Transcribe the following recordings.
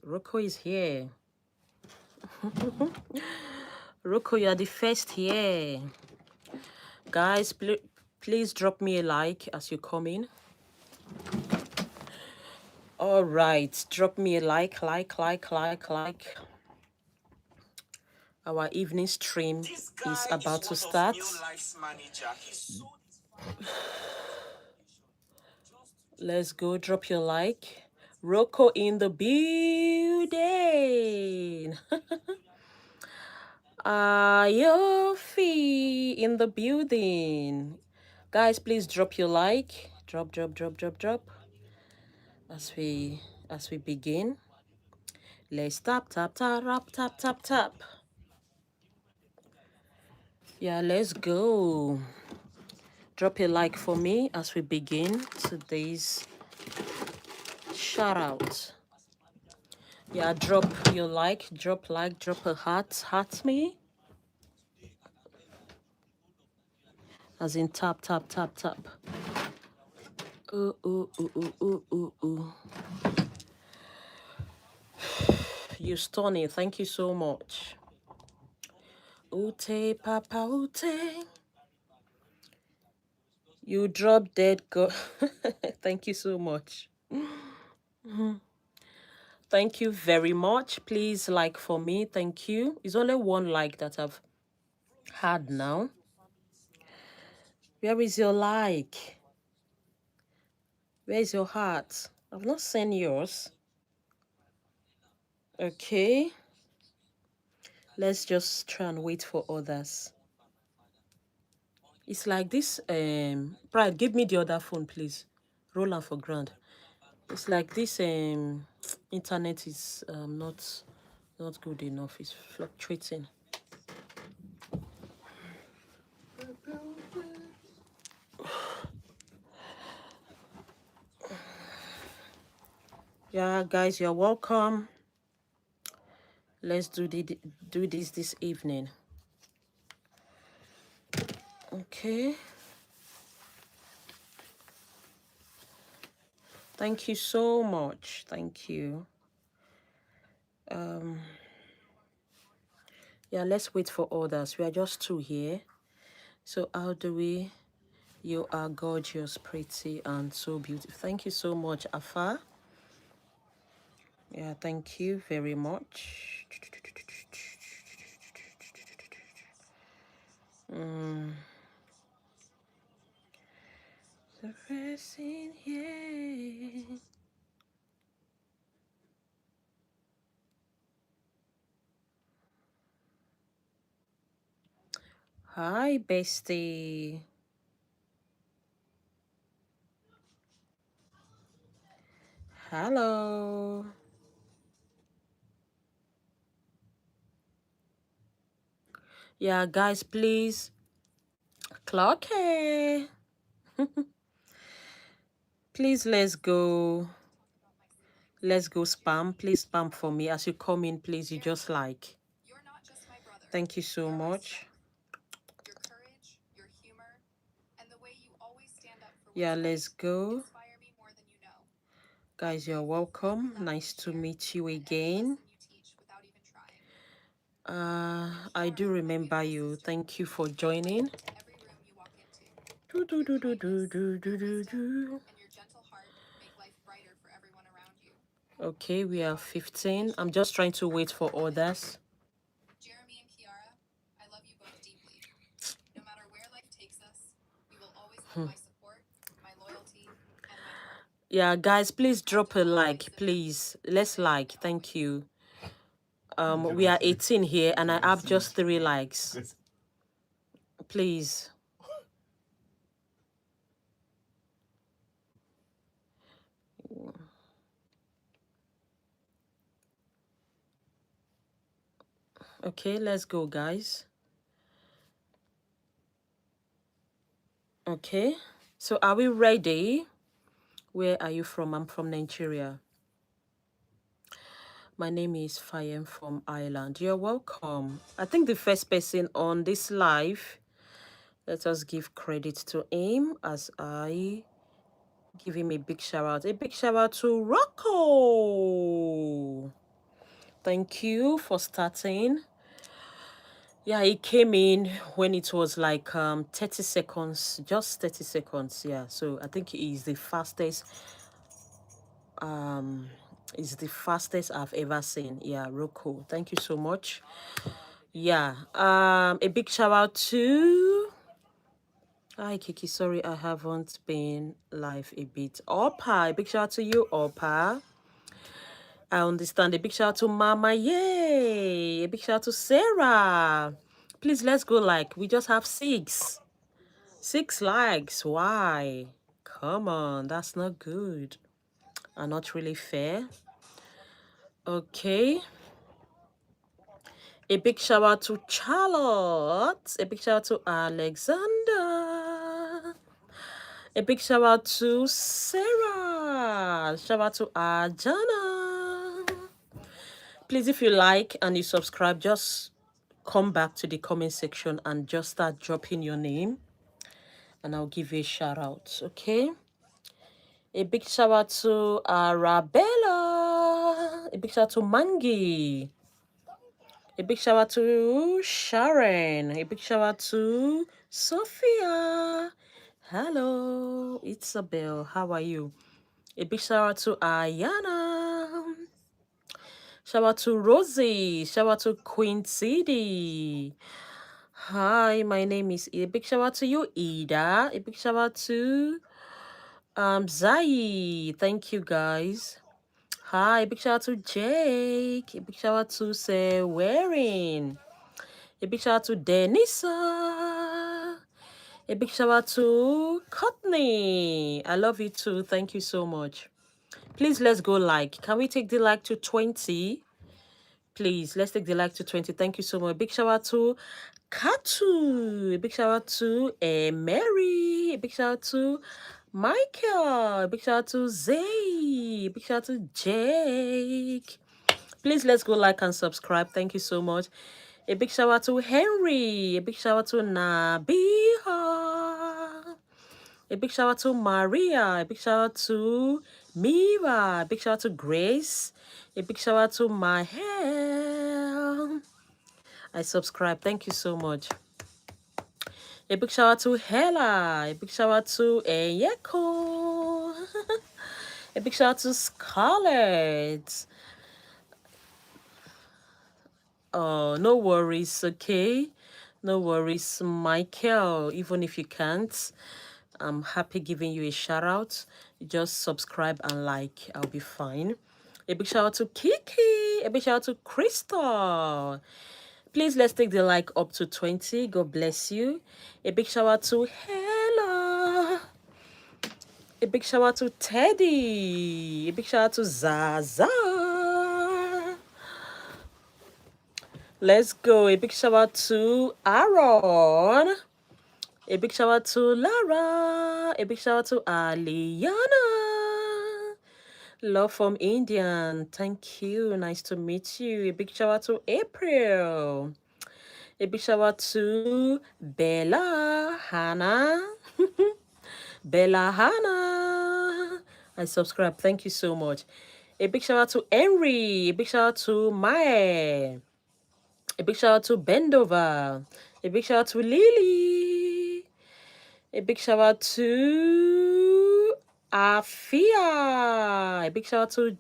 Rocco is here. Rocco, you're the first here. Guys, please drop me a like as you come in. All right, drop me a like. Our evening stream is about to start. Let's go, drop your like. Rocco in the building. Yofi in the building. Guys, please drop your like. Drop. As we begin. Let's tap. Yeah, let's go. Drop a like for me as we begin today's shout out. Yeah, drop your like, drop a heart me. As in tap. Ooh. You stunning. Thank you so much. Ute, Papa Ute. You drop dead go. Thank you so much. Thank you very much. Please like for me. Thank you. It's only one like that I've had now. Where is your like? Where is your heart? I've not seen yours. Okay. Let's just try and wait for others. It's like this. Pride, give me the other phone, please. Roll on for ground. It's like this. Internet is not good enough. It's fluctuating. Yeah, guys, you're welcome. Let's do this evening. Okay. Thank you so much. Thank you. Yeah, let's wait for others. We are just two here. So how do we? You are gorgeous, pretty, and so beautiful. Thank you so much, Afa. Yeah, thank you very much. The rest in here. Hi, bestie. Hello. Yeah, guys, please. Clock. Please, let's go. Let's go spam. Please spam for me. As you come in, please, you just like. Thank you so much. Yeah, let's go. Guys, you're welcome. Nice to meet you again. I do remember you. Thank you for joining. Okay, we are 15. I'm just trying to wait for others. Yeah, guys, please drop a like, please. Let's like. Thank you. We are 18 here, and I have just 3 likes. Please. Okay, let's go, guys. Okay, so are we ready? Where are you from? I'm from Nigeria. My name is Fayem from Ireland. You're welcome. I think the first person on this live, let us give credit to him as I give him a big shout out. A big shout out to Rocco. Thank you for starting. Yeah, it came in when it was like 30 seconds, just 30 seconds. Yeah, so I think it um is the fastest I've ever seen. Yeah, real cool. Thank you so much. Yeah, a big shout out to hi Kiki. Sorry, I haven't been live a bit. Opa, a big shout out to you, Opa. I understand. A big shout out to Mama. Yay! A big shout out to Sarah. Please let's go like we just have 6. 6 likes. Why? Come on, that's not good. And not really fair. Okay. A big shout out to Charlotte. A big shout out to Alexander. A big shout out to Sarah. Shout out to Ajana. Please, if you like and you subscribe, just come back to the comment section and just start dropping your name and I'll give you a shout out. Okay. A big shout out to Arabella. A big shout out to Mangi. A big shout out to Sharon. A big shout out to Sophia. Hello, Isabel. How are you? A big shout out to Ayana. Shout out to Rosie. Shout out to Queen City. Hi, my name is a big shout out to you, Ida. A big shout out to Zai. Thank you guys. Hi, big shout out to Jake. A big shout out to Wearing. A big shout out to Denisa. A big shout out to Courtney. I love you too. Thank you so much. Please let's go like. Can we take the like to 20? Please, let's take the like to 20. Thank you so much. Big shout out to Katu. A big shout out to Mary. A big shout out to Michael. A big shout out to Zay. A big shout out to Jake. Please, let's go like and subscribe. Thank you so much. A big shout out to Henry. A big shout out to Nabiha. A big shout out to Maria. A big shout out to Mira. A big shout out to Grace. A big shout out to my hair. I subscribe. Thank you so much. A big shout out to Hella. A big shout out to Eyeko. A big shout out to Scarlett. Oh, no worries, okay? No worries, Michael. Even if you can't, I'm happy giving you a shout out. Just subscribe and like. I'll be fine. A big shout out to Kiki. A big shout out to Crystal. Please let's take the like up to 20. God bless you. A big shout out to Hella. A big shout out to Teddy. A big shout out to Zaza. Let's go. A big shout out to Aaron. A big shout out to Lara. A big shout out to Aliana. Love from Indian. Thank you. Nice to meet you. A big shout out to April. A big shout out to Bella Hannah. Bella Hannah. I subscribe. Thank you so much. A big shout out to Henry. A big shout out to Mae. A big shout out to Bendova. A big shout out to Lily. A big shout out to Afia. A big shout out to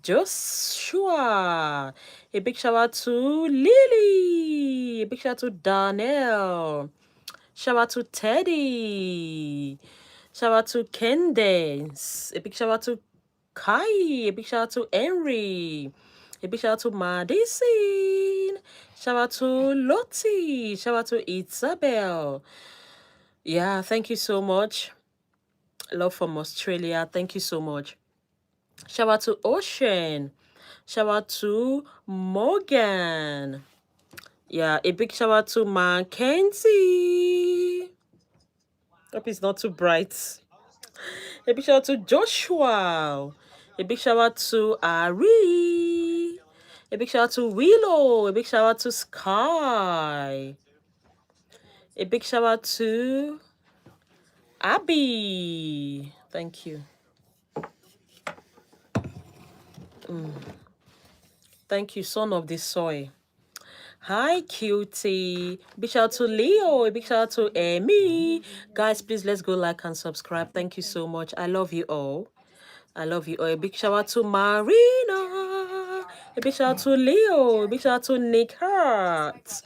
Joshua. A big shout out to Lily. A big shout out to Darnell. Shout out to Teddy. Shout out to Candace. A big shout out to Kai. A big shout out to Henry. A big shout out to Madison. Shout out to Lottie. Shout out to Isabel. Yeah, thank you so much. Love from Australia. Thank you so much. Shout out to Ocean. Shout out to Morgan. Yeah, a big shout out to Mackenzie. Hope it's not too bright. A big shout out to Joshua. A big shout out to Ari. A big shout out to Willow. A big shout out to Sky. A big shout out to Abby. Thank you. Thank you, son of the soil. Hi, cutie. Big shout out to Leo. Big shout out to Amy. Guys, please let's go like and subscribe. Thank you so much. I love you all. I love you all. A big shout out to Marina. A big shout out to Leo. A big shout out to Nick Hart.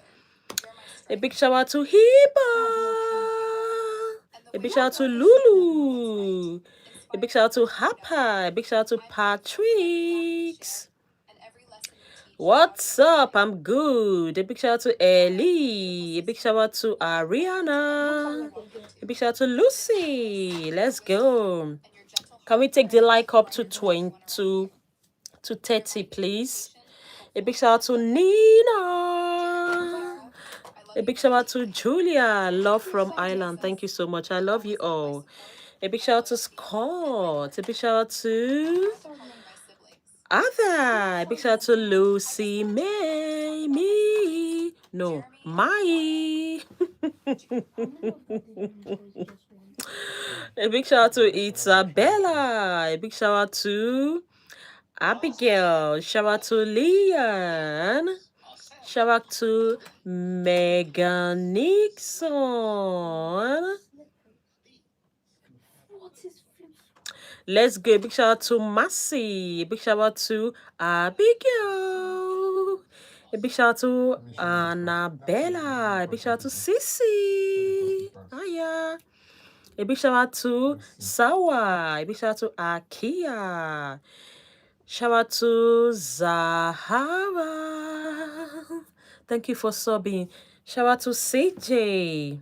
A big shout out to Hiba. A big shout out to Lulu. A big shout out to Hapa. A big shout out to Patrick. What's up? I'm good. A big shout out to Ellie. A big shout out to Ariana. A big shout out to Lucy. Let's go. Can we take the like up to 20 to 30, please? A big shout out to Nina. A big shout out to Julia. Love from Ireland. Thank you so much. I love you all. A big shout out to Scott. A big shout out to Ada. A big shout out to Lucy May. Me. No, Mai. A big shout out to Isabella. A big shout out to Abigail. Shout out to Leon. Shout out to Megan Nixon. Let's go. A big shout out to Massey. A big shout out to Abigail. A big shout out to Annabella. A big shout out to Sissy. Hiya. A big shout out to Sawa. A big shout out to Akia. Shout out to Zahara. Thank you for subbing. Shout out to CJ.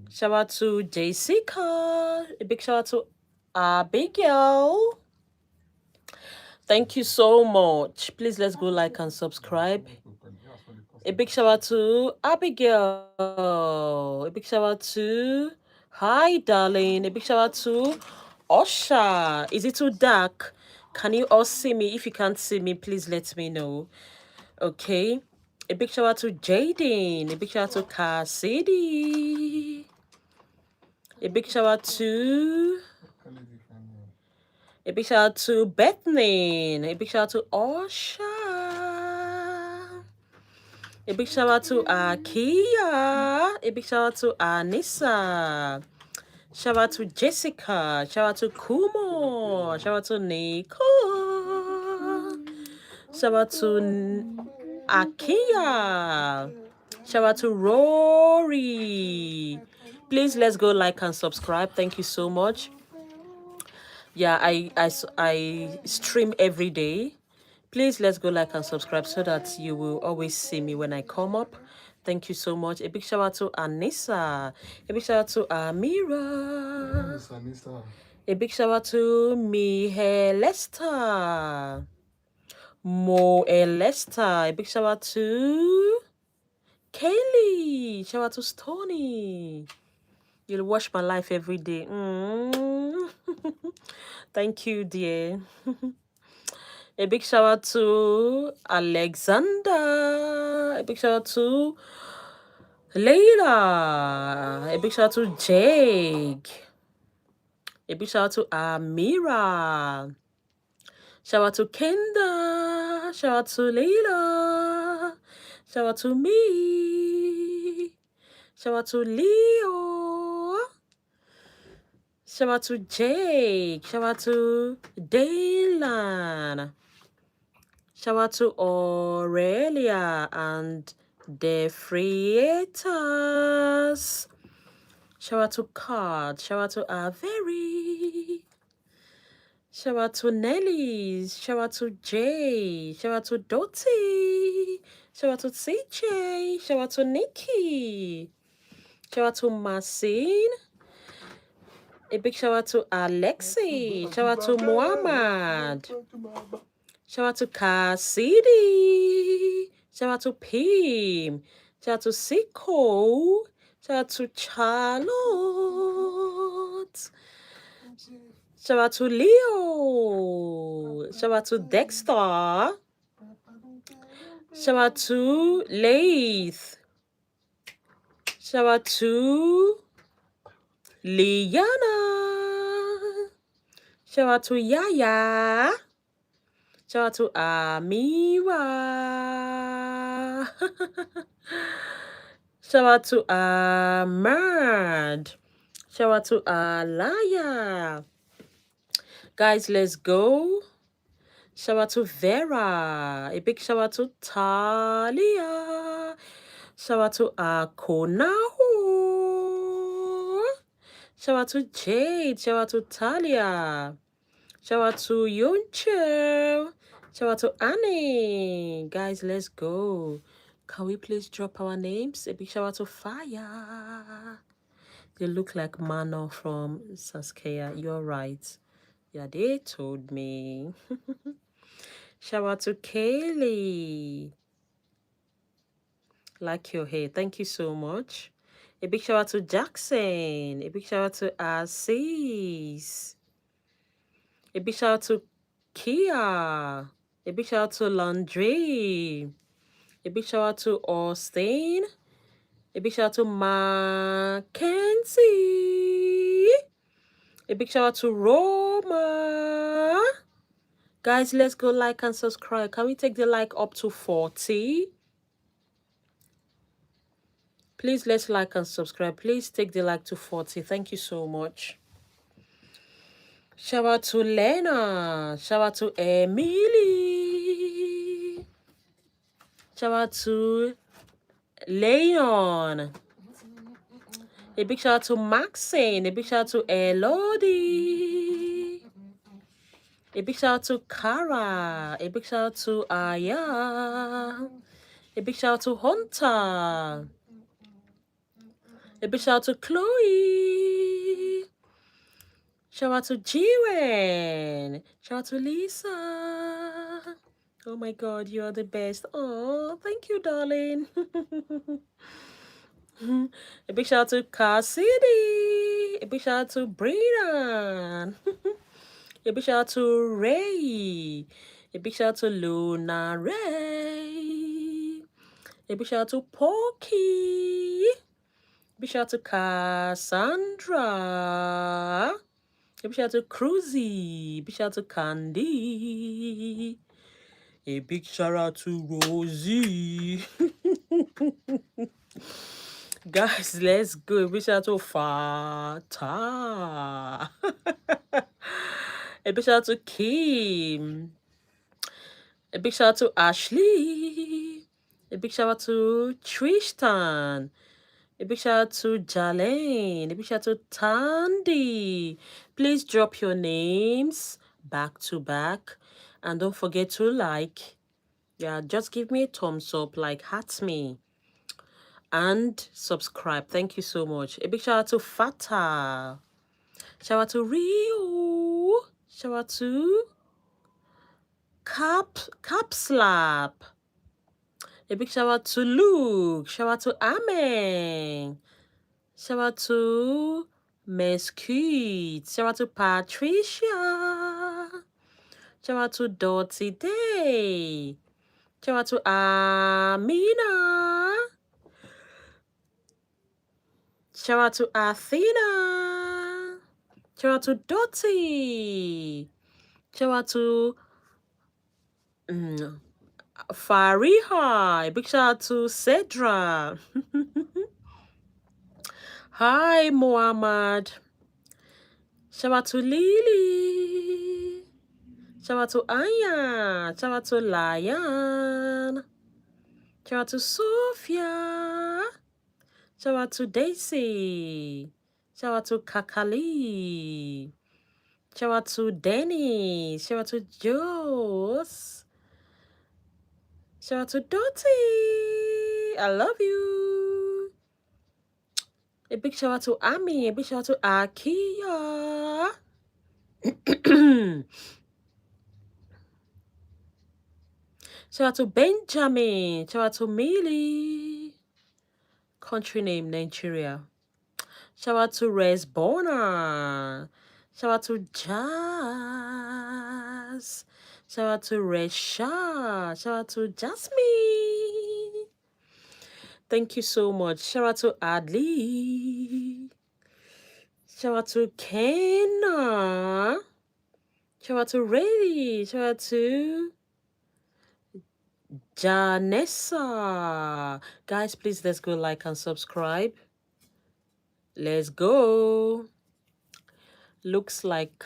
Shout out to Jessica. A big shout out to Abigail. Thank you so much. Please let's go like and subscribe. A big shout out to Abigail. A big shout out to Hi darling. A big shout out to Osha. Is it too dark? Can you all see me? If you can't see me, please let me know. Okay. A big shout out to Jaden. A big shout out to Cassidy. A big shout out to Bethany. A big shout out to Osha. A big shout out to Akia. A big shout out to Anissa. Shout out to Jessica. Shout out to Kumo. Shout out to Nico. Shout out to Akia. Shout out to Rory. Please let's go like and subscribe. Thank you so much. Yeah, I stream every day. Please let's go like and subscribe so that you will always see me when I come up. Thank you so much. A big shout out to Anissa. A big shout out to Amira. A big shout out to Mihelesta. Mo Elesta. A big shout out to Kaylee. Shout out to Stony. You'll watch my life every day. Thank you, dear. A big shout out to Alexander. A big shout out to Layla. A big shout out to Jake. A big shout out to Amira. Shout out to Kenda. Shout out to Layla. Shout out to me. Shout out to Leo. Shout out to Jake. Shout out to Daylan. Shout out to Aurelia and the Frieters. Shout out to Card. Shout out to Avery. Shout out to Nelly. Shout out to Jay. Shout out to Dottie. Shout out to CJ. Shout out to Nikki. Shout out to Marcin. A big shout out to Alexi. Shout out to Muhammad. Shout out to Cassidy. Shout out to Pim. Shout out to Siko. Shout out to Charlotte. Shout out to Leo. Shout out to Dexter. Shout out to Laith. Shout out to Liana. Shout out to Yaya. Shout out to Amira. Shout out to Ahmad. Shout out to Alaya. Guys, let's go. Shout out to Vera. A big shout out to Talia. Shout out to Konaho. Shout out to Jade. Shout out to Talia. Shout out to Yuncho. Shout out to Annie. Guys, let's go. Can we please drop our names? A big shout out to Fire. They look like Mano from Saskia. You're right. Yeah, they told me. Shout out to Kaylee. Like your hair. Thank you so much. A big shout out to Jackson. A big shout out to Assis. A big shout out to Kia. A big shout out to Laundry. A big shout out to Austin. A big shout out to Mackenzie. A big shout out to Roma. Guys, let's go like and subscribe. Can we take the like up to 40? Please, let's like and subscribe. Please take the like to 40. Thank you so much. Shout out to Lena. Shout out to Emily. Shout out to Leon. A big shout out to Maxine. A big shout out to Elodie. A big shout out to Kara. A big shout out to Aya. A big shout out to Hunter. A big shout out to Chloe. Shout out to Jiren. Shout out to Lisa. Oh my God, you're the best. Oh, thank you, darling. A big shout out to Cassidy. A big shout out to Brian. A big shout out to Ray. A big shout out to Luna Ray. A big shout out to Porky. A big shout out to Cassandra. A big shout out to Cruzy. A big shout out to Candy. A big shout out to Rosie. Guys, let's go. A big shout out to Fata. A big shout out to Kim. A big shout out to Ashley. A big shout out to Tristan. A big shout out to Jalen. A big shout out to Tandy. Please drop your names back to back. And don't forget to like. Yeah, just give me a thumbs up, like heart me. And subscribe. Thank you so much. A big shout out to Fata. Shout out to Rio. Shout out to Cap Slap. A big shout out to Luke. Shout out to Amen. Shout out to Mesquite. Shout out to Patricia. Shout out to Dottie Day. Shout out to Amina. Shout out to Athena. Shout out to Dottie. Shout out to Fariha. A big shout out to Cedra. Hi, Muhammad. Shout out to Lily. Shout out to Aya. Shout out to Lion. Shout out to Sophia. Shout out to Daisy. Shout out to Kakali. Shout out to Danny. Shout out to Joss. Shout out to Dottie. I love you. A big shout out to Ami. A big shout out to Akia. Shout out to Benjamin. Shout out to Millie. Country name Nigeria. Shout out to Resbona. Shout out to Jazz. Shout out to Resha. Shout out to Jasmine. Thank you so much. Shout out to Adli. Shout out to Kenna. Shout out to Ray. Shout out to Janessa. Guys, please let's go like and subscribe. Let's go. Looks like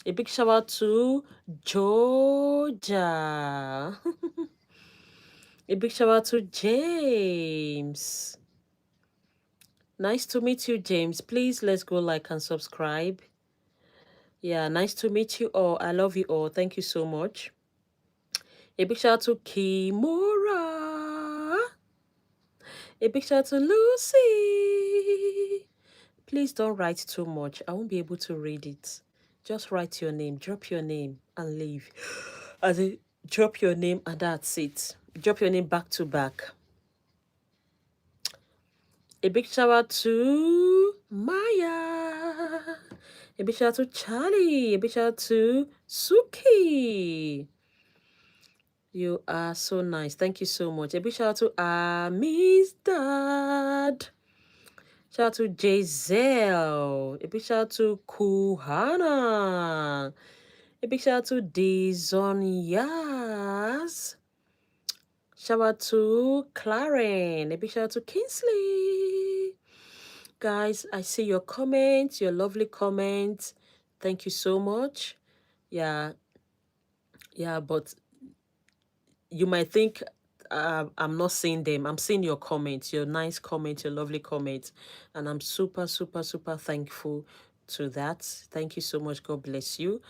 a big shout out to Georgia. A big shout out to James. Nice to meet you, James. Please let's go like and subscribe. Yeah, nice to meet you all. I love you all. Thank you so much. A big shout out to Kimura. A big shout out to Lucy. Please don't write too much. I won't be able to read it. Just write your name, drop your name, and leave. As in, drop your name and that's it. Drop your name back to back. A big shout out to Maya. A big shout out to Charlie. A big shout out to Suki. You are so nice. Thank you so much. A big shout out to Ami's dad. Shout out to Giselle. A big shout out to Kuhana. A big shout out to Dizonias. Shout out to Claren. A big shout out to Kingsley. Guys, I see your comments, your lovely comments. Thank you so much. Yeah, but you might think I'm not seeing them. I'm seeing your comments, your nice comments, your lovely comments. And I'm super, super, super thankful to that. Thank you so much. God bless you.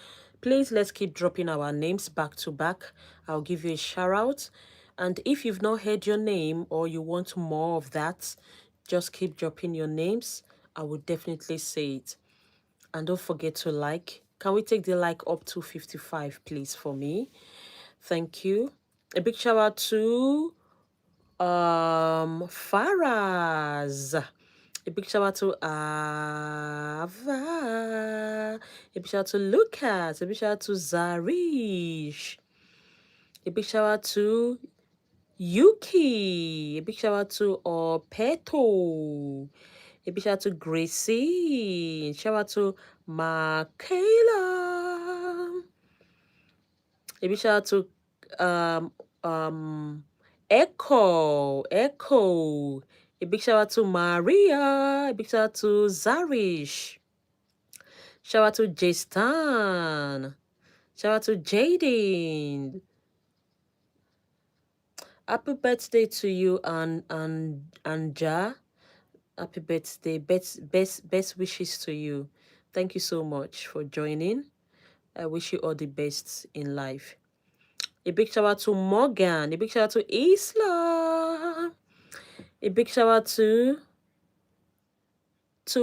Please, let's keep dropping our names back to back. I'll give you a shout out. And if you've not heard your name or you want more of that, just keep dropping your names. I will definitely say it. And don't forget to like. Can we take the like up to 55, please, for me? Thank you. A big shout out to Faraz. A big shout out to Ava. A big shout out to Lucas. A big shout out to Zarish. A big shout out to Yuki. A big shout out to Peto. A big shout out to Gracie. Shout out to Michaela. A big shout out to Echo. A big shout out to Maria. A big shout out to Zarish. Shout out to J-Stan. Shout out to Jaden. Happy birthday to you and Ja. Happy birthday. Best wishes to you. Thank you so much for joining. I wish you all the best in life. A big shout out to Morgan. A big shout out to Isla. A big shout out to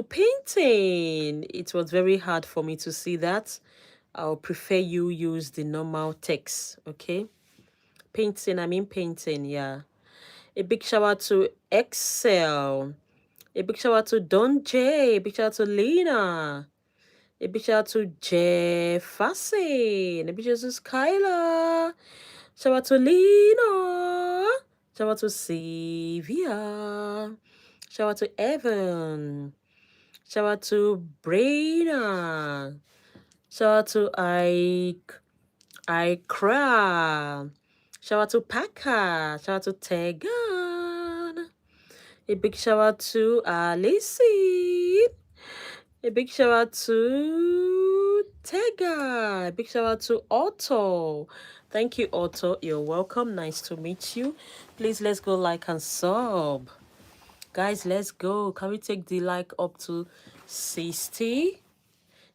painting. It was very hard for me to see that. I'll prefer you use the normal text, okay? Painting, I mean painting, yeah. A big shout out to Excel. A big shout out to Don J. A big shout out to Lena. A big shout out to Jefferson. A big shout out to Skylar. Shout out to Lena. Shout out to Sylvia. Shout out to Evan. Shout out to Brina. Shout out to Ikra. Shout out to Paka. Shout out to Tegan. A big shout out to Alice. A big shout out to Tega. A big shout out to Otto. Thank you, Otto. You're welcome. Nice to meet you. Please, let's go like and sub. Guys, let's go. Can we take the like up to 60?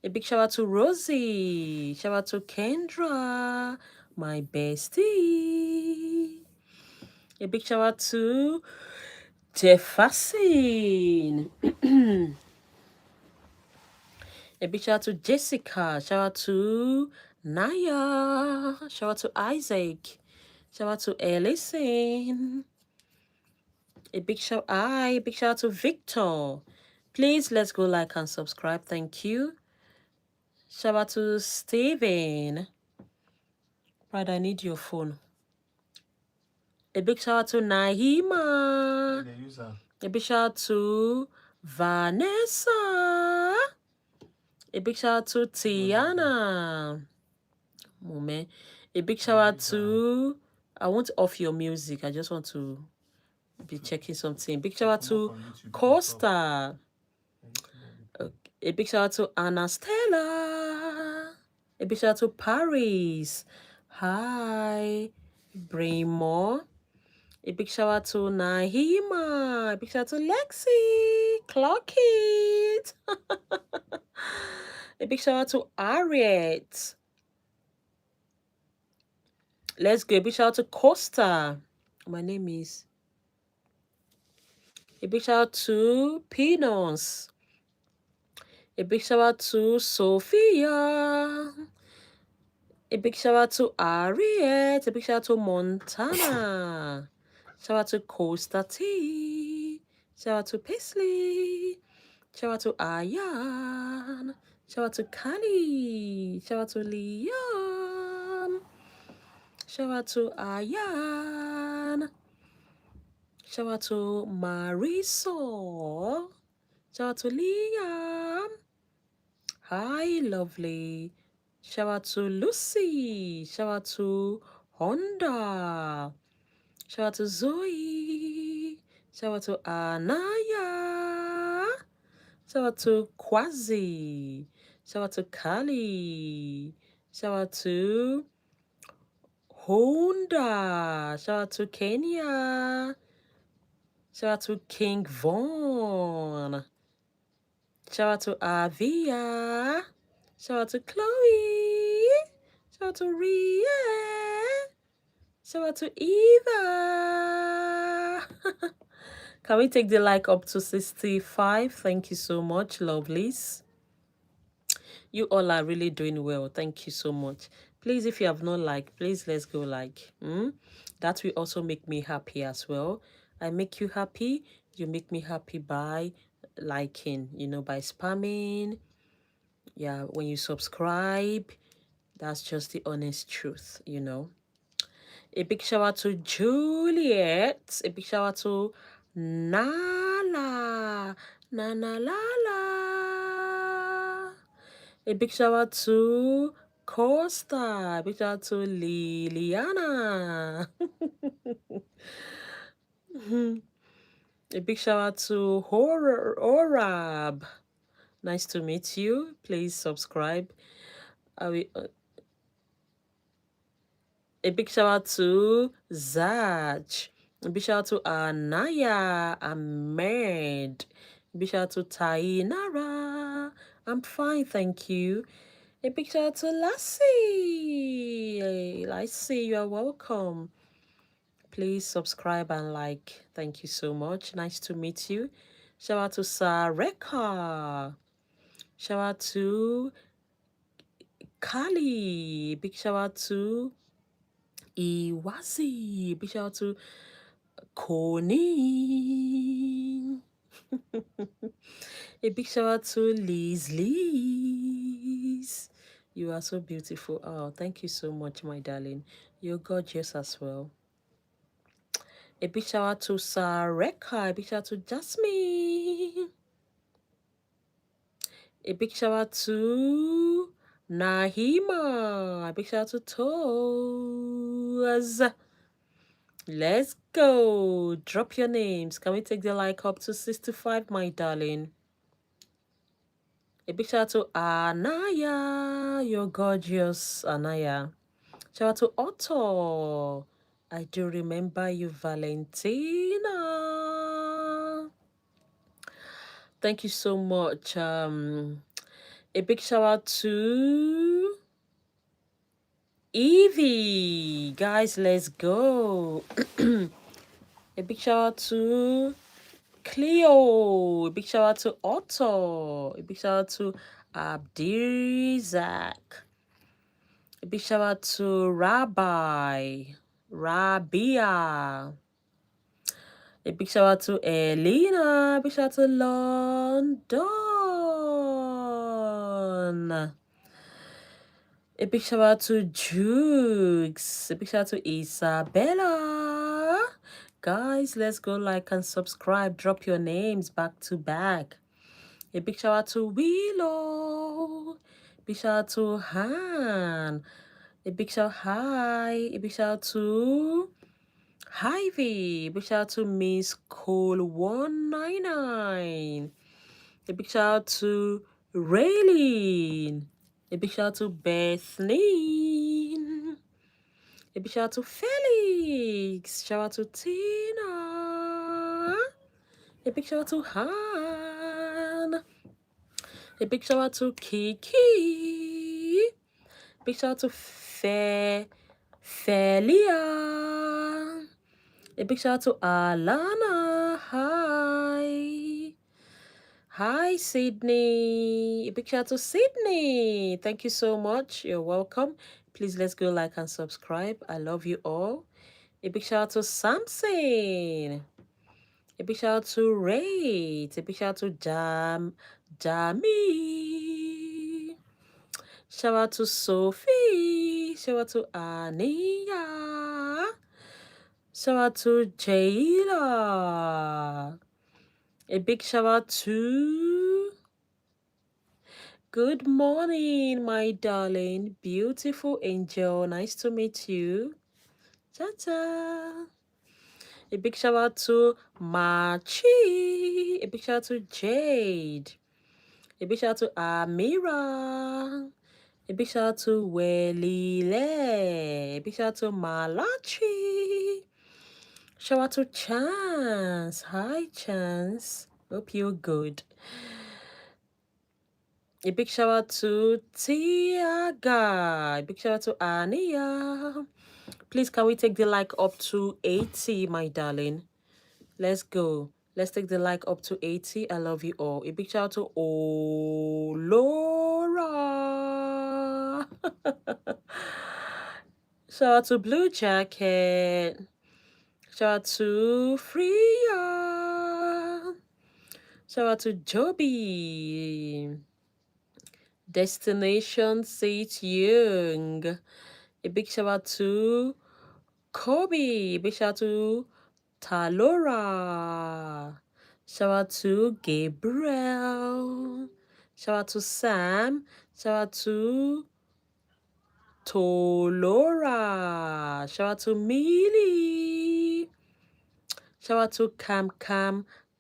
A big shout out to Rosie. Shout out to Kendra, my bestie. A big shout out to Jefferson. A big shout out to Jessica. Shout out to Naya. Shout out to Isaac. Shout out to Ellison. A big shout out to Victor. Please let's go like and subscribe. Thank you. Shout out to Steven. Right, I need your phone. A big shout out to Nahima. A big shout out to Vanessa. A big shout out to Tiana. Moment. A big shout out to I won't off your music. I just want to be checking something. Big shout out to Costa. A big shout out to Anastella. A big shout out to Paris. Hi. Braymore. A big shout out to Nahima. A big shout out to Lexi. Clock it. A big shout out to Ariet. Let's go. A big shout out to Costa. My name is. A big shout out to Pinos. A big shout out to Sophia. A big shout out to Ariet. A big shout out to Montana. Shout out to Costa T. Shout out to Paisley. Shout out to Ayan. Shout out to Kali. Shout out to Liam. Shout out to Ayan. Shout out to Marisol. Shout out to Liam. Hi, lovely. Shout out to Lucy. Shout out to Honda. Shout out to Zoe. Shout out to Anaya. Shout out to Kwazi. Shout out to Kali. Shout out to Honda. Shout out to Kenya. Shout out to King Vaughn. Shout out to Avia. Shout out to Chloe. Shout out to Ria. Shout out to Eva. Can we take the like up to 65? Thank you so much, lovelies. You all are really doing well. Thank you so much. Please, if you have not liked, please let's go like. That will also make me happy as well. I make you happy. You make me happy by liking, by spamming. Yeah, when you subscribe, that's just the honest truth. A big shout out to Juliet. A big shout out to Nala. Nana Lala. A big shout out to Costa. A big shout out to Liliana. A big shout out to Orab. Nice to meet you. Please subscribe. A big shout out to Zach. A big shout out to Anaya Ahmed. A big shout out to Tainara. I'm fine, thank you. A big shout out to Lassie. Lassie, you are welcome. Please subscribe and like. Thank you so much. Nice to meet you. Shout out to Sareka. Shout out to Kali. Big shout out to Iwazi. Big shout out to Connie. A big shout out to Liz. You are so beautiful. Oh, thank you so much, my darling. You're gorgeous as well. A big shout out to Sareka. A big shout out to Jasmine. A big shout out to Nahima. A big shout out to Toz. Let's go. Drop your names. Can we take the like up to 65, my darling? A big shout out to Anaya. You're gorgeous, Anaya. Shout out to Otto. I do remember you, Valentina. Thank you so much. A big shout out to Evie. Guys, let's go. A big shout out to Cleo. A big shout out to Otto. A big shout out to Abdirzak. A big shout out to Rabia. A big shout out to Elena. A big shout out to London. A big shout out to Jukes. A big shout out to Isabella. Guys, let's go like and subscribe. Drop your names back to back. A big shout out to Willow. A big shout out to Han. A big shout hi. A big shout out to Ivy. Big shout out to Miss Cole 199. A big shout out to Raylene. A big shout out to Bethany. A big shout out to Felix. Shout out to Tina. A big shout out to Han. A big shout out to Kiki. Big shout out to Felia. A big shout out to Alana. Hi. Hi, Sydney. A big shout out to Sydney. Thank you so much. You're welcome. Please let's go like and subscribe. I love you all. A big shout out to Samson. A big shout out to Ray. A big shout out to Jamie. Shout out to Sophie. Shout out to Ania. Shout out to Jayla. A big shout out to... Good morning, my darling, beautiful angel. Nice to meet you. Cha-cha. A big shout out to Machi. A big shout out to Jade. A big shout out to Amira. A big shout out to Welile. A big shout out to Malachi. Shout out to Chance. Hi, Chance. Hope you're good. A big shout out to Tiaga. A big shout out to Ania. Please, can we take the like up to 80, my darling? Let's go. Let's take the like up to 80. I love you all. A big shout out to Laura. Shout out to Blue Jacket. Shout out to Freya. Shout out to Joby. Destination Seat Young. A big shout out to Kobe. A big shout out to Talora. Shout out to Gabriel. Shout out to Sam. Shout out to Tolora. Shout out to Millie. Shout out to Cam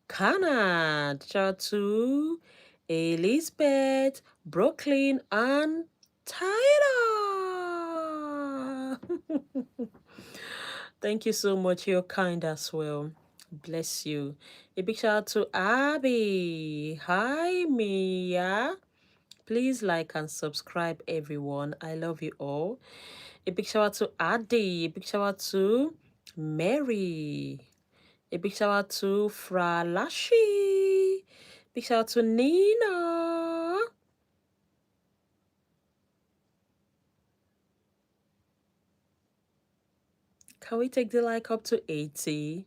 Canad. Shout out to Elizabeth, Brooklyn, and Tyler. Thank you so much. You're kind as well. Bless you. A big shout out to Abby. Hi, Mia. Please like and subscribe, everyone. I love you all. A big shout out to Adi. A big shout out to Mary. A big shout out to Fralashi. Big shout out to Nina. Can we take the like up to 80?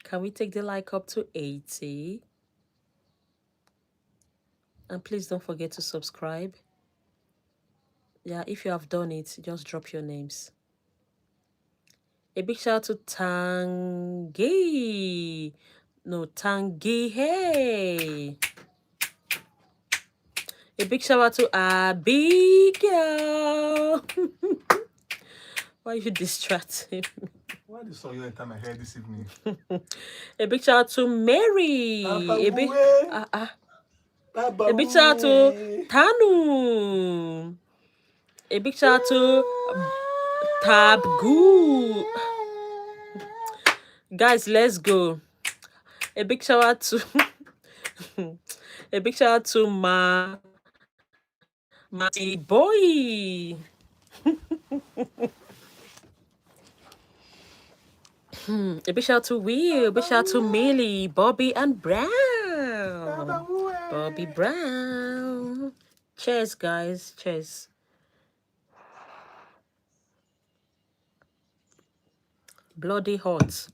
Can we take the like up to 80? And please don't forget to subscribe. Yeah, if you have done it, just drop your names. A big shout out to Tangi. No, Tangi. Hey. A big shout out to Abigail. Why are you distracting me? Why did song enter my head this evening? A big shout out to Mary. A big shout out to Tanu. A big shout out to Tabgu. Guys, let's go. A big shout out to a big shout out to Matty Boy. A big shout out to Will. A big shout out to Millie, Bobby, and Brown. Bobby Brown. Cheers, guys. Cheers. Bloody hot.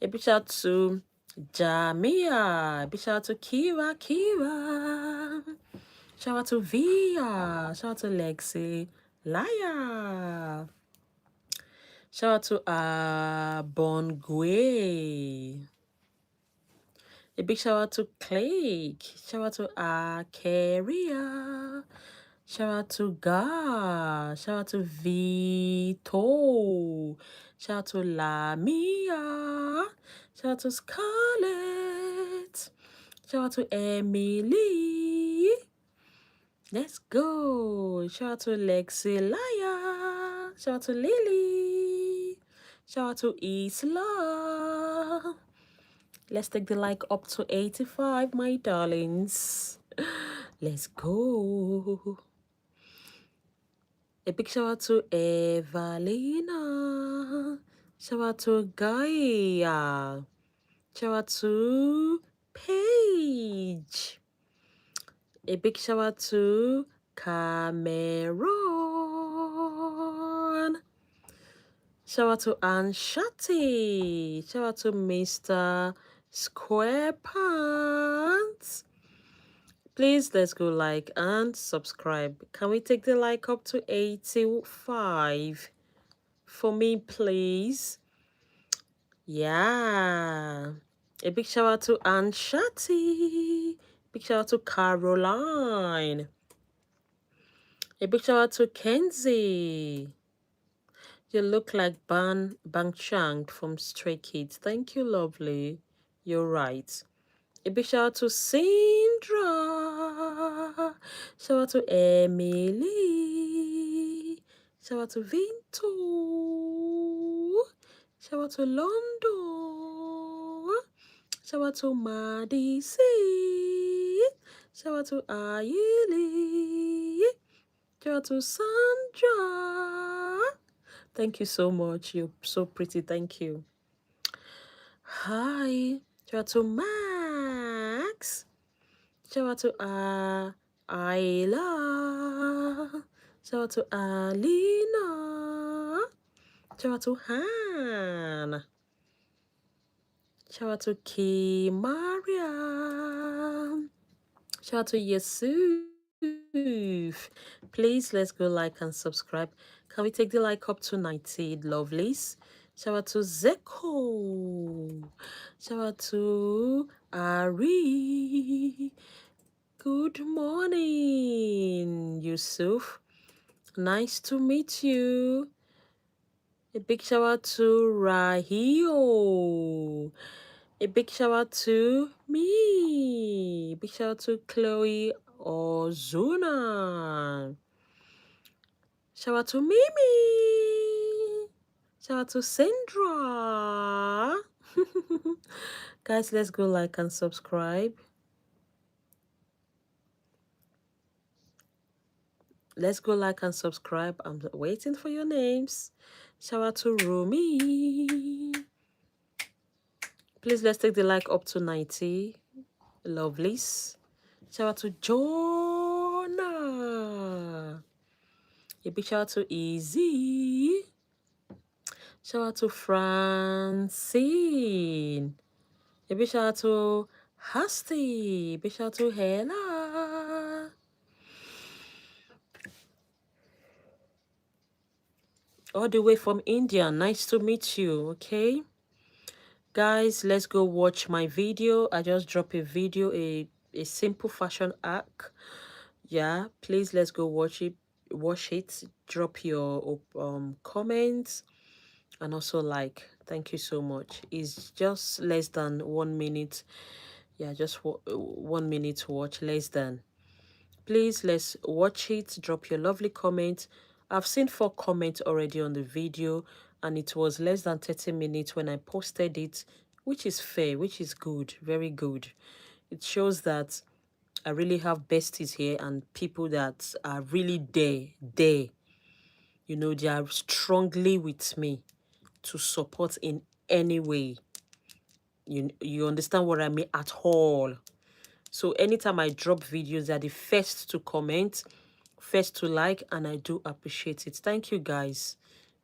A big shout out to Jamia. A big shout out to Kira. Shout out to Via. Shout out to Lexi. Laya. Shout out to Bongwe. A big shout out to Click. Shout out to Akeria. Shout out to Ga. Shout out to Vito. Shout out to Lamia. Shout out to Scarlett. Shout out to Emily. Let's go. Shout out to Lexi Laya. Shout out to Lily. Shout out to Isla. Let's take the like up to 85, my darlings. Let's go. A big shout out to Evalina. Shout out to Gaia. Shout out to Paige. A big shout out to Cameron. Shout out to Anshati. Shout out to Mr. Squarepants. Please let's go like and subscribe. Can we take the like up to 85 for me, please? Yeah. A big shout out to Anshati. Big shout out to Caroline. A big shout out to Kenzie. You look like Bang Chang from Stray Kids. Thank you, lovely. You're right. A big shout out to Sindra. Shout out to Emily. Shout out to Vinto. Shout out to Londo. Shout out to Maddie C. Shout out to Ayili. Shout out to Sandra. Thank you so much. You're so pretty. Thank you. Hi. Shout out to Max. Shout out to Ayla. Shout out to Alina. Shout out to Han. Shout out to Kimaria. Shout out to Yusuf. Please let's go like and subscribe. Can we take the like up to 90 lovelies? Shout out to Zeko. Shout out to Ari. Good morning, Yusuf. Nice to meet you. A big shout out to Rahio. A big shout out to me. Big shout out to Chloe Ozuna. Shout out to Mimi. Shout out to Sandra. Guys, let's go like and subscribe. Let's go like and subscribe. I'm waiting for your names. Shout out to Rumi. Please let's take the like up to 90. Lovelies. Shout out to Jonah. A big shout out to Easy. Shout out to Francine. A big shout out to Hasti. A big shout out to Hela. All the way from India. Nice to meet you, okay? Guys, let's go watch my video. I just dropped a video, a simple fashion hack. Yeah, please let's go watch it. Drop your comments and also like. Thank you so much. It's just less than 1 minute. Yeah, just 1 minute to watch, less than. Please let's watch it. Drop your lovely comment. I've seen 4 comments already on the video, and it was less than 30 minutes when I posted it, which is fair, which is good, very good. It shows that I really have besties here and people that are really there. You know, they are strongly with me to support in any way. You understand what I mean? At all. So anytime I drop videos, they're the first to comment, first to like, and I do appreciate it. Thank you, guys.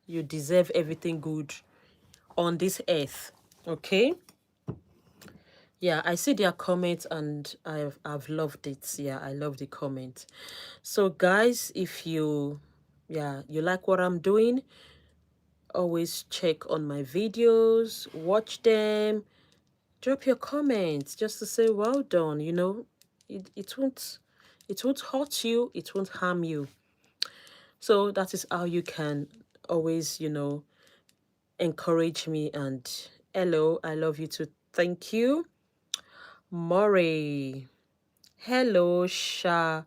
You deserve everything good on this earth. Okay? Yeah, I see their comments and I've loved it. Yeah, I love the comment. So guys, if you like what I'm doing, always check on my videos, watch them, Drop your comments just to say well done. You know, it won't hurt you. It won't harm you. So that is how you can always, encourage me. And hello, I love you too. Thank you, Murray. Hello, Shayarik.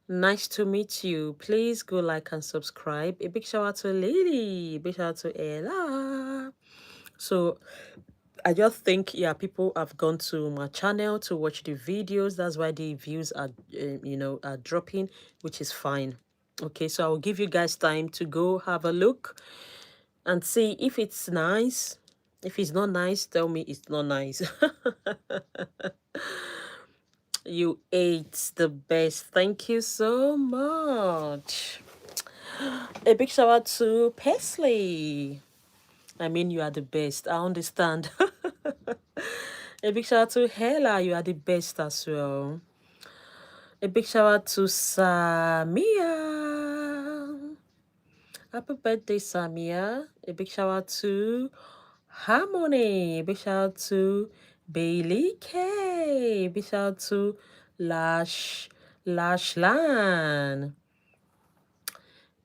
Nice to meet you. Please go like and subscribe. A big shout out to Lily. A big shout out to Ella. So I just think, yeah, people have gone to my channel to watch the videos. That's why the views are, are dropping, which is fine. Okay, so I'll give you guys time to go have a look and see if it's nice. If it's not nice, tell me it's not nice. You ate the best. Thank you so much. A big shout out to Pesley. I mean, you are the best. I understand. A big shout out to Hella. You are the best as well. A big shout out to Samia. Happy birthday, Samia. A big shout out to Harmony. A big shout out to Bailey K. A big shout out to Lashlan.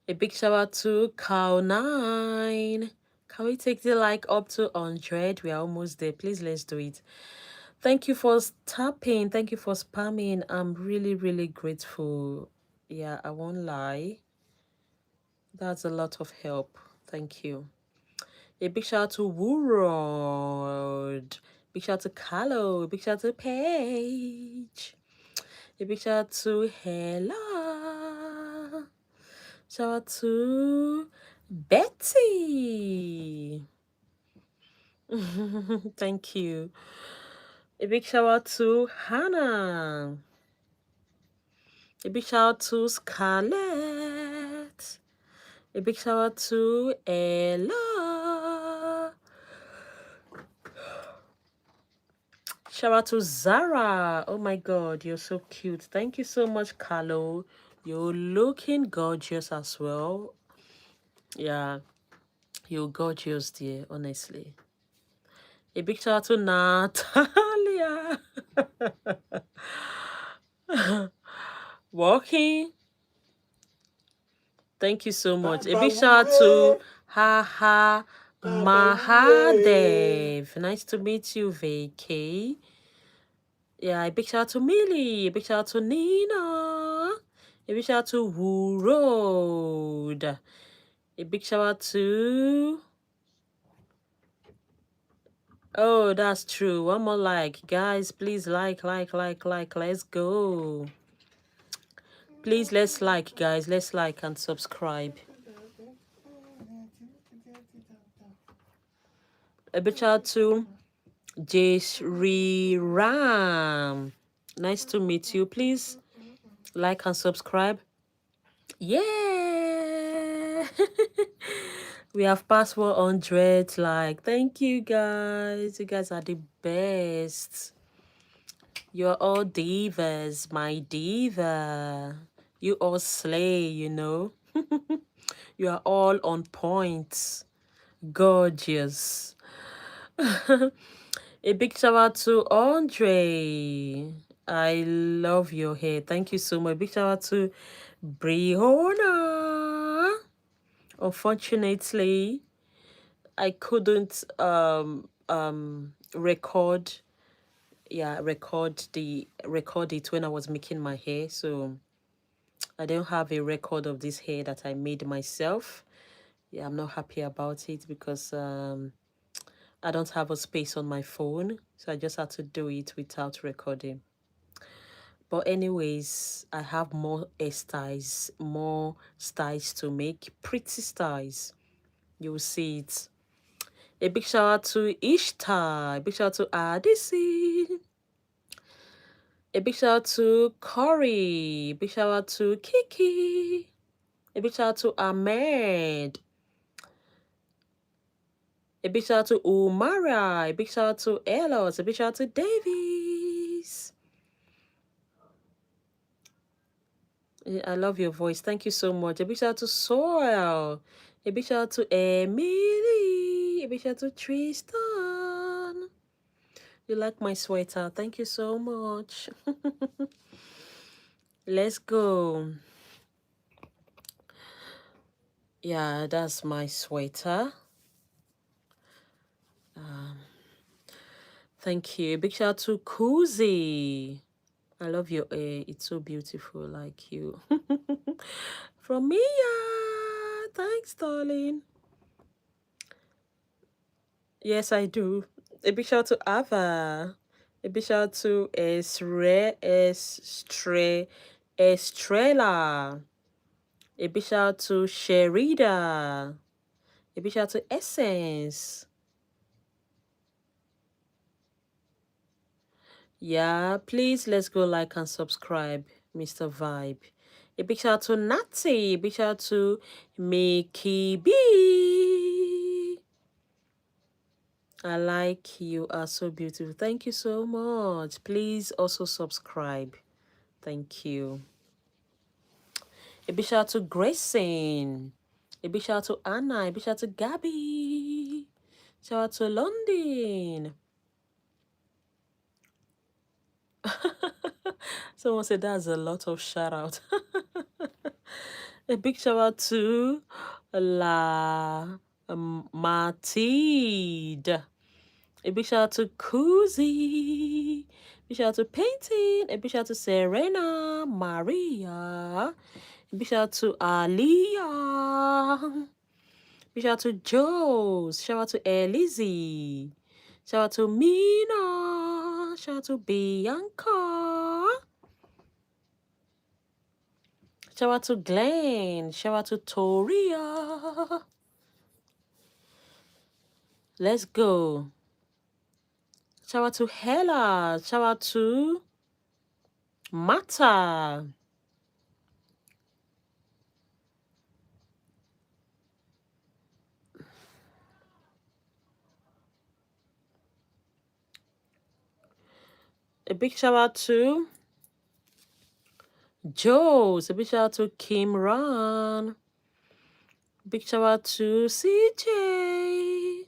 A big shout out to Cow9. Can we take the like up to 100? We are almost there. Please, let's do it. Thank you for tapping. Thank you for spamming. I'm really, really grateful. Yeah, I won't lie. That's a lot of help. Thank you. A big shout out to Woorod. Big shout out to Carlo. Big shout out to Paige. A big shout out to Hella. Shout out to Betty. Thank you. A big shout out to Hannah. A big shout out to Scarlett. A big shout out to Ella. Shout out to Zara. Oh my god, you're so cute. Thank you so much, Carlo. You're looking gorgeous as well. Yeah, you're gorgeous, dear, honestly. A big shout out to Natalia. Walking. Thank you so much. A big shout out to Haha Mahadev. Nice to meet you, Vk. Yeah, a big shout out to Millie. A big shout out to Nina. A big shout out to Woo Road. A big shout out to... Oh, that's true. One more like. Guys, please like. Let's go. Please, let's like, guys. Let's like and subscribe. A big shout out to Jayshri Ram. Nice to meet you. Please like and subscribe. Yeah. We have passed 100. Like, thank you guys. You guys are the best. You're all divas, my diva. You all slay, you know. You are all on point. Gorgeous. A big shout out to Andre. I love your hair. Thank you so much. Big shout out to Briona. Unfortunately, I couldn't record record it when I was making my hair, so I don't have a record of this hair that I made myself. Yeah, I'm not happy about it because I don't have a space on my phone, so I just had to do it without recording. But anyways, I have more hairstyles, more styles to make, pretty styles. You'll see it. A big shout out to Ishtar. A big shout out to Adisi. A big shout out to Corey. A big shout out to Kiki. A big shout out to Ahmed. A big shout out to Umara. A big shout out to Elos. A big shout out to Davies. I love your voice. Thank you so much. A big shout out to Soil. A big shout out to Emily. A big shout out to Tristan. You like my sweater? Thank you so much. Let's go. Yeah, that's my sweater. Thank you. Big shout out to Kuzi. I love your hair. It's so beautiful, like you. From Mia. Thanks, darling. Yes, I do. A big shout out to Ava. A big shout out to Estrella. A big shout out to Sherida. A big shout out to Essence. Yeah, please let's go like and subscribe, Mr. Vibe. A big shout out to Natty. A big shout out to Mickey B. I like you are so beautiful. Thank you so much. Please also subscribe. Thank you. A big shout out to Grayson. A big shout out to Anna. A big shout out to Gabby. Shout out to London. Someone said that's a lot of shout out. A big shout out to La Matilde. A big shout out to Kuzi. A big shout out to Painting. A big shout out to Serena Maria. A big shout out to Aliyah. Big shout out to Joes. Shout out to Elizzy. Shout out to Mina. Shout out to Bianca. Shout out to Glenn. Shout out to Toria. Let's go. Shout out to Hella. Shout out to Mata. A big shout out to Joes. A big shout out to Kimran. Big shout out to CJ.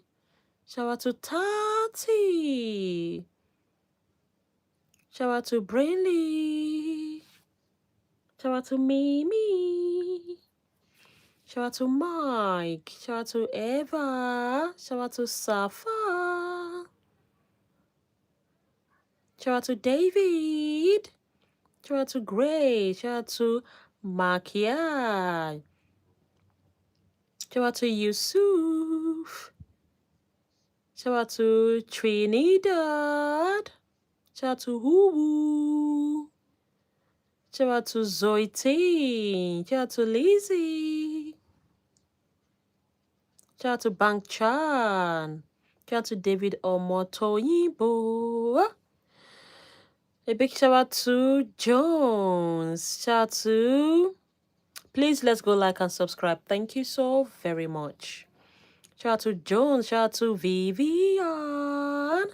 Shout out to Tati. Shout out to Brainly. Shout out to Mimi. Shout out to Mike. Shout out to Eva. Shout out to Safa. Shout out to David. Shout out to Grace. Shout out to Makia. Shout out to Yusuf. Shout out to Trinidad. Shout out to Hoo. Shout out to Zoitin. Shout out to Lizzie. Shout out to Bank Chan. Shout out to David Omotoyinbo. A big shout out to Jones. Shout out to... Please let's go like and subscribe. Thank you so very much. Shout out to Jones. Shout out to Vivian.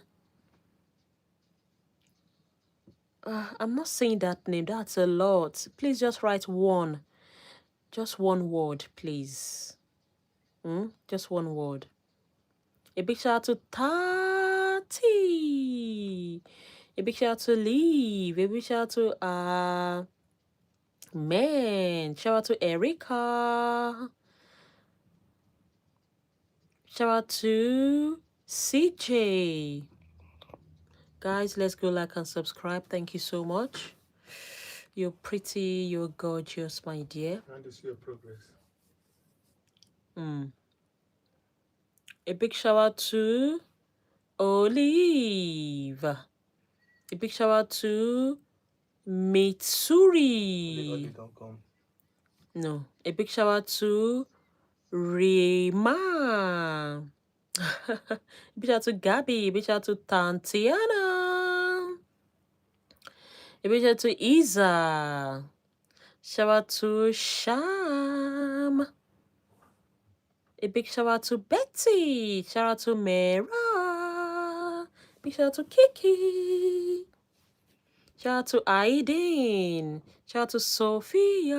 I'm not saying that name. That's a lot. Please just write one. Just one word, please. Just one word. A big shout out to Tati. A big shout out to Leave. A big shout out to Man. Shout out to Erica. Shout out to CJ. Guys, let's go like and subscribe. Thank you so much. You're pretty, you're gorgeous, my dear. Trying to see your progress. A big shout out to Olive. A big shout out to Mitsuri. Olive.com. No. A big shout out to Rima. A big shout out to Gabby. A big shout out to Tantiana. A big shout out to Isa. Shout out to Sham. A big shout out to Betty. Shout out to Mera. Big shout out to Kiki. Shout out to Aiden. Shout out to Sophia.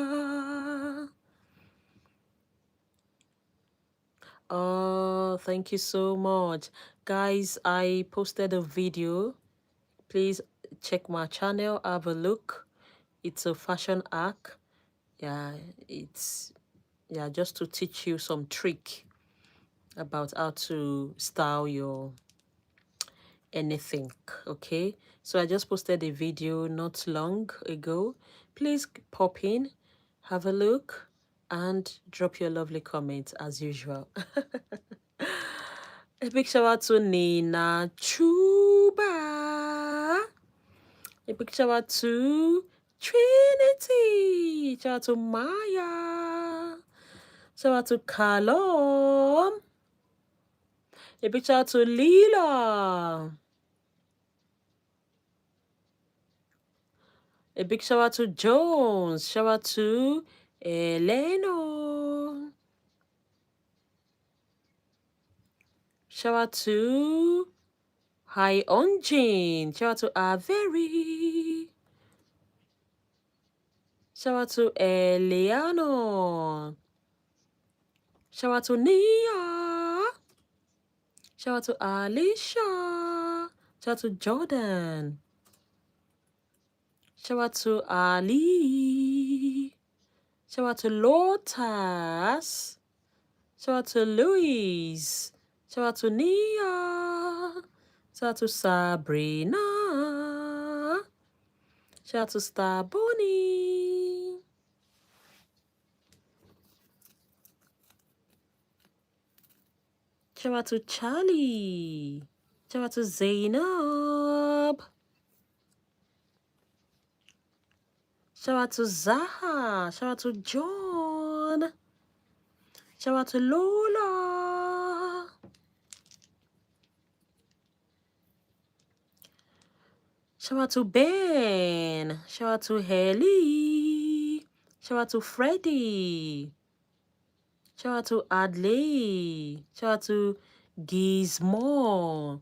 Oh, thank you so much. Guys, I posted a video. Please check my channel, have a look. It's a fashion hack. Yeah, it's just to teach you some trick about how to style your anything. Okay, so I just posted a video not long ago. Please pop in, have a look, and drop your lovely comments as usual. A big shout out to Nina Chuba. A big shout out to Trinity. Shout out to Maya. Shout out to Callum. A big shout out to Leela. A big shout out to Jones. Shout out to Eleno. Shout out to Hi Onjin. Shout out to Avery. Shout out to Eliano. Shout out to Nia. Shout out to Alicia. Shout out to Jordan. Shout out to Ali. Shout out to Lotus. Shout out to Louise. Shout out to Nia. Shout out to Sabrina. Shout out to Star Bonnie. Shout out to Charlie. Shout out to Zainab. Shout out to Zaha. Shout out to John. Shout out to Lola. Shout out to Ben. Shout out to Haley. Shout out to Freddie. Shout out to Adley. Shout out to Gizmo.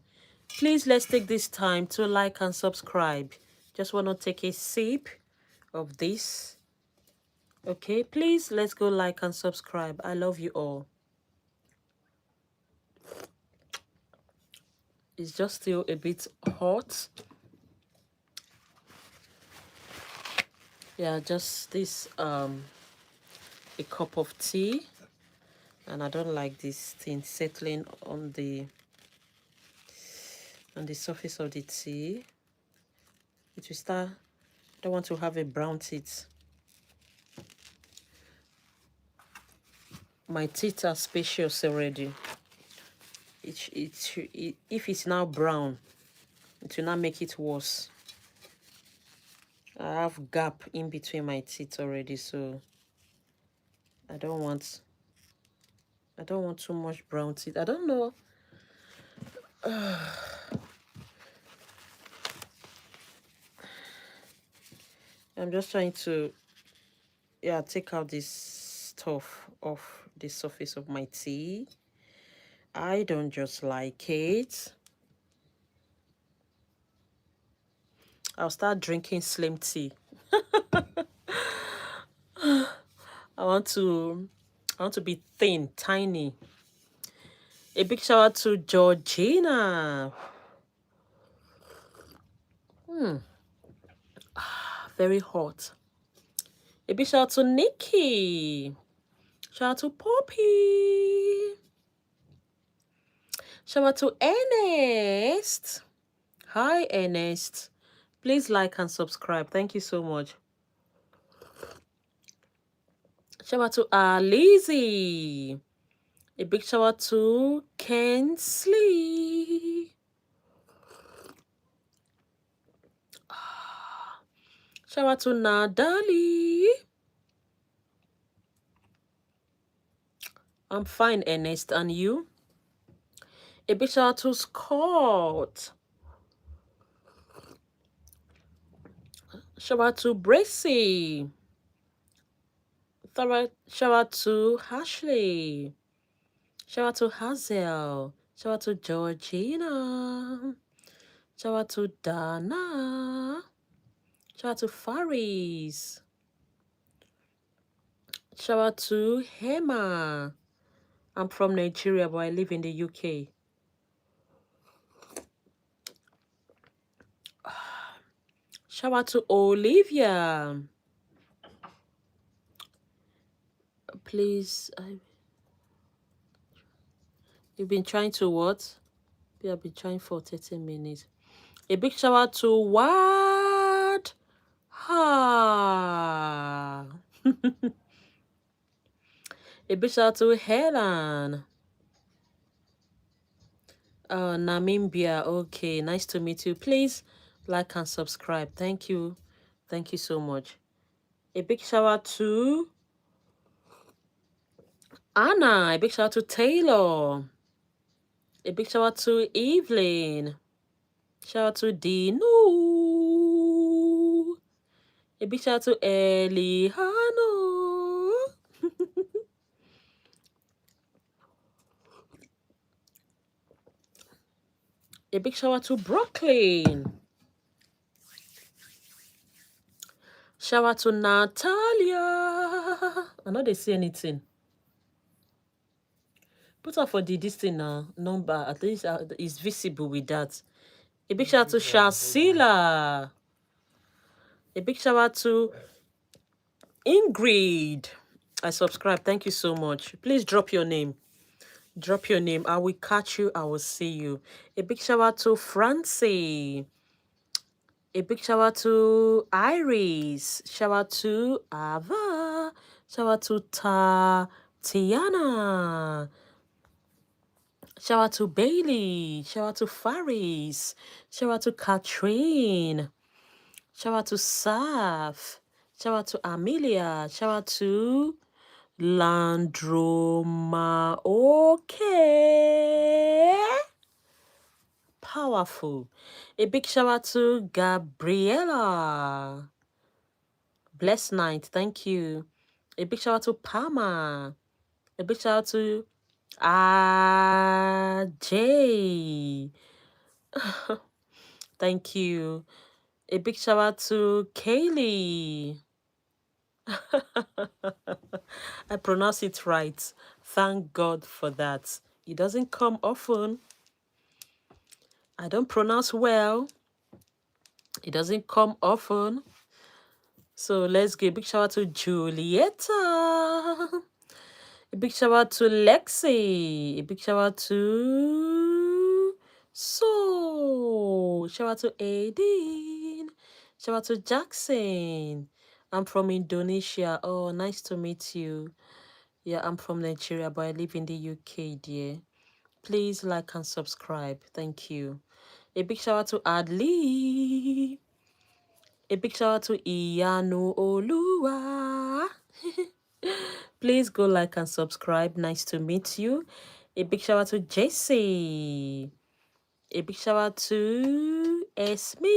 Please, let's take this time to like and subscribe. Just want to take a sip of this. Okay, please, let's go like and subscribe. I love you all. It's just still a bit hot. Yeah, just this a cup of tea, and I don't like this thing settling on the surface of the tea. It will start. I don't want to have a brown teeth. My teeth are spacious already. If it's now brown, it will not make it worse. I have gap in between my teeth already, so I don't want too much brown teeth. I don't know. I'm just trying to take out this stuff off the surface of my tea. I don't just like it. I'll start drinking slim tea. I want to be thin, tiny. A big shout out to Georgina. Very hot. A big shout out to Nikki. Shout out to Poppy. Shout out to Ernest. Hi, Ernest. Please like and subscribe. Thank you so much. Shout out to Lizzie. A big shout out to Kensley. Shout out to Nadali. I'm fine, Ernest. And you? A big shout out to Scott. Shout out to Bracy. Shout out to Ashley. Shout out to Hazel. Shout out to Georgina. Shout out to Dana. Shout out to Faris. Shout out to Hema. I'm from Nigeria, but I live in the UK. Shout out to Olivia. Please, you've been trying to what? We have been trying for 30 minutes. A big shout out to what? Ha. A big shout out to Helen. Namibia. Okay, nice to meet you. Please like and subscribe. Thank you. Thank you so much. A big shout out to Anna. A big shout out to Taylor. A big shout out to Evelyn. Shout out to Dino. A big shout out to Elihano. A big shout out to Brooklyn. Shout out to Natalia. I know they see anything. Put up for this thing now. Number at least is visible with that. A big shout out to Shasila. A big shout out to Ingrid. I subscribe. Thank you so much. Please drop your name. Drop your name. I will catch you. I will see you. A big shout out to Francie. A big shout out to Iris. Shout out to Ava. Shout out to Tiana. Shout out to Bailey. Shout out to Faris. Shout out to Katrine. Shout out to Saf. Shout out to Amelia. Shout out to Landroma. Okay. Powerful. A big shout out to Gabriela. Blessed night. Thank you. A big shout out to Pama. A big shout out to Jay. Thank you. A big shout out to Kaylee. I pronounce it right. Thank God for that. It doesn't come often. I don't pronounce well. It doesn't come often. So let's give a big shout out to Julieta. A big shout out to Lexi. A big shout out to Shout out to Aideen. Shout out to Jackson. I'm from Indonesia. Oh, nice to meet you. Yeah, I'm from Nigeria, but I live in the UK, dear. Please like and subscribe. Thank you. A big shout out to Adli. A big shout out to Iyanu Olua. Please go like and subscribe. Nice to meet you. A big shout out to JC. A big shout out to Esme.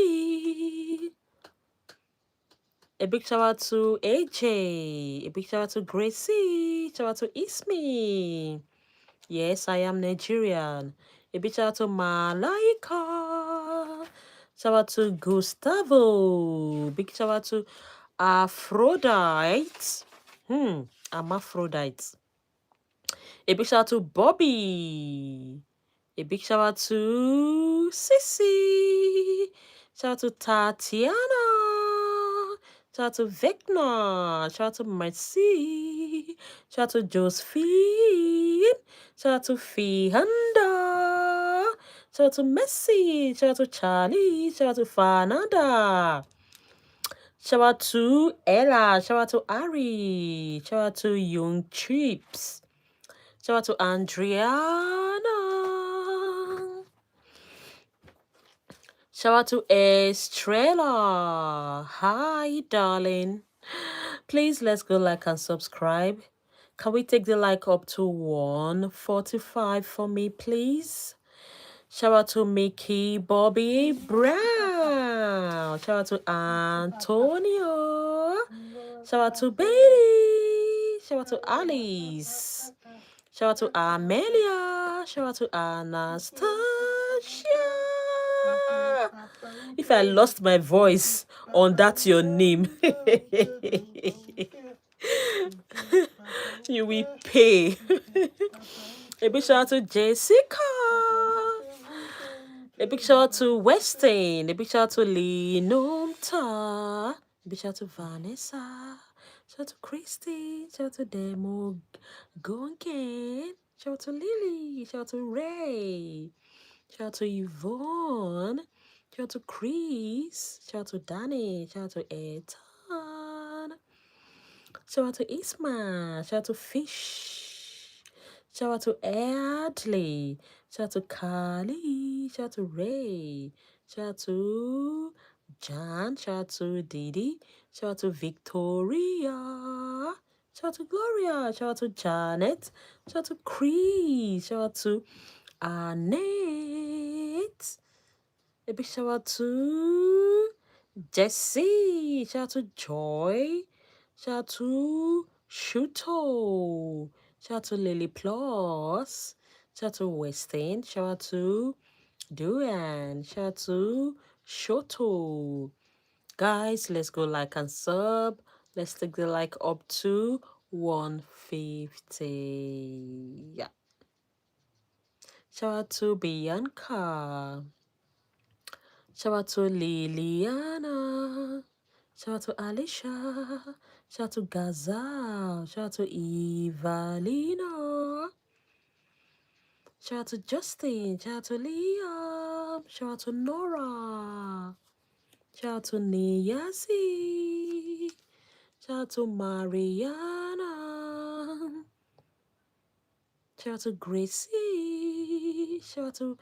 A big shout out to AJ. A big shout out to Gracie. Shout out to Ismi. Yes, I am Nigerian. A big shout out to Malaika. Shout out to Gustavo. Big shout out to Aphrodite. I'm Aphrodite. A big shout out to Bobby. A big shout out to Sissy. Shout out to Tatiana. Shout out to Vecna. Shout out to Mercy. Shout out to Josephine. Shout out to Fihanda. Shout out to Messi. Shout out to Charlie. Shout out to Fanada. Shout out to Ella. Shout out to Ari. Shout out to Young Chips. Shout out to Andriana. Shout out to Estrella. Hi, darling. Please let's go like and subscribe. Can we take the like up to 145 for me, please? Shout out to Mickey Bobby Brown. Shout out to Antonio. Shout out to Bailey. Shout out to Alice. Shout out to Amelia. Shout out to Anastasia. If I lost my voice on that your name. You will pay. A big shout out to Jessica. A big shout out to Weston. A big shout out to Linumta. A big shout out to Vanessa. Shout out to Christy. Shout out to Demo Gonken. Shout out to Lily. Shout out to Ray. Shout out to Yvonne. Shout out to Chris. Shout out to Danny. Shout out to Ethan. Shout out to Isma. Shout out to Fish. Shout out to Adley. Shout out to Carly. Shout out to Ray. Shout out to John. Shout out to Didi. Shout out to Victoria. Shout out to Gloria. Shout out to Janet. Shout out to Chris. Shout out to Annette. A big shout out to Jesse. Shout out to Joy. Shout out to Shuto. Shout out to Lily Plus. Shout out to Weston. Shout out to Duran. Shout out to Shoto. Guys, let's go like and sub. Let's take the like up to 150. Yeah. Shout out to Bianca. Shout out to Liliana. Shout out to Alicia. Shout out to Gazal. Shout out to Evalina. Shout out to Justin. Shout out to Liam. Shout out to Nora. Shout out to Niyazi. Shout out to Mariana. Shout out to Gracie. Shout out to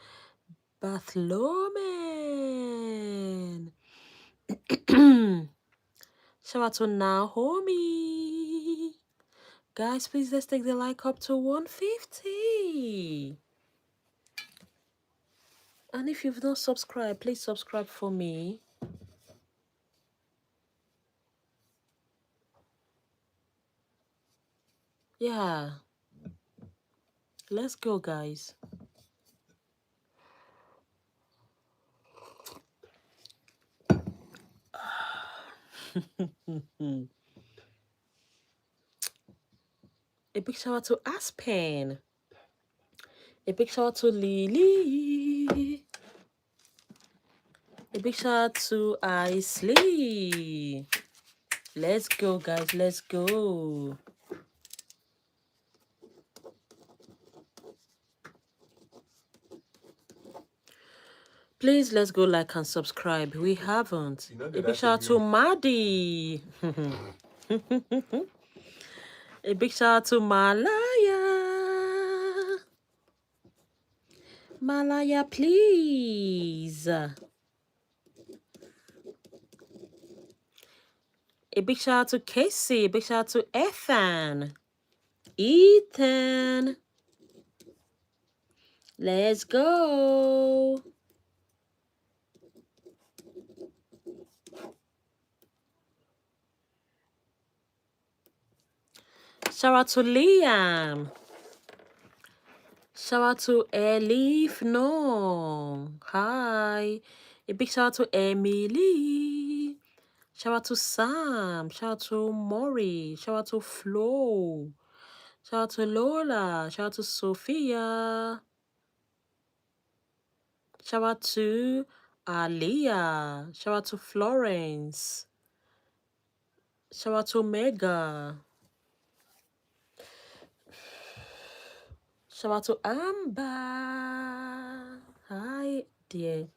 Bartholomew. Shout out to Naomi. Guys, please let's take the like up to 150. And if you've not subscribed, please subscribe for me. Yeah. Let's go, guys. A big shout out to Aspen. A big shout out to Lily. A big shout out to Isley. Let's go, guys. Let's go. Please, let's go like and subscribe. We haven't. A big shout out to Maddie. A big shout out to Malaya. Malaya, please. A big shout out to Casey. A big shout out to Ethan. Ethan. Let's go. Shout out to Liam. Shout out to Elif. No. Hi. A big shout out to Emily. Shout out to Sam. Shout out to Maury. Shout out to Flo. Shout out to Lola. Shout out to Sophia. Shout out to Aliyah. Shout out to Florence. Shout out to Mega. Shout out to Amber. Hi, dear.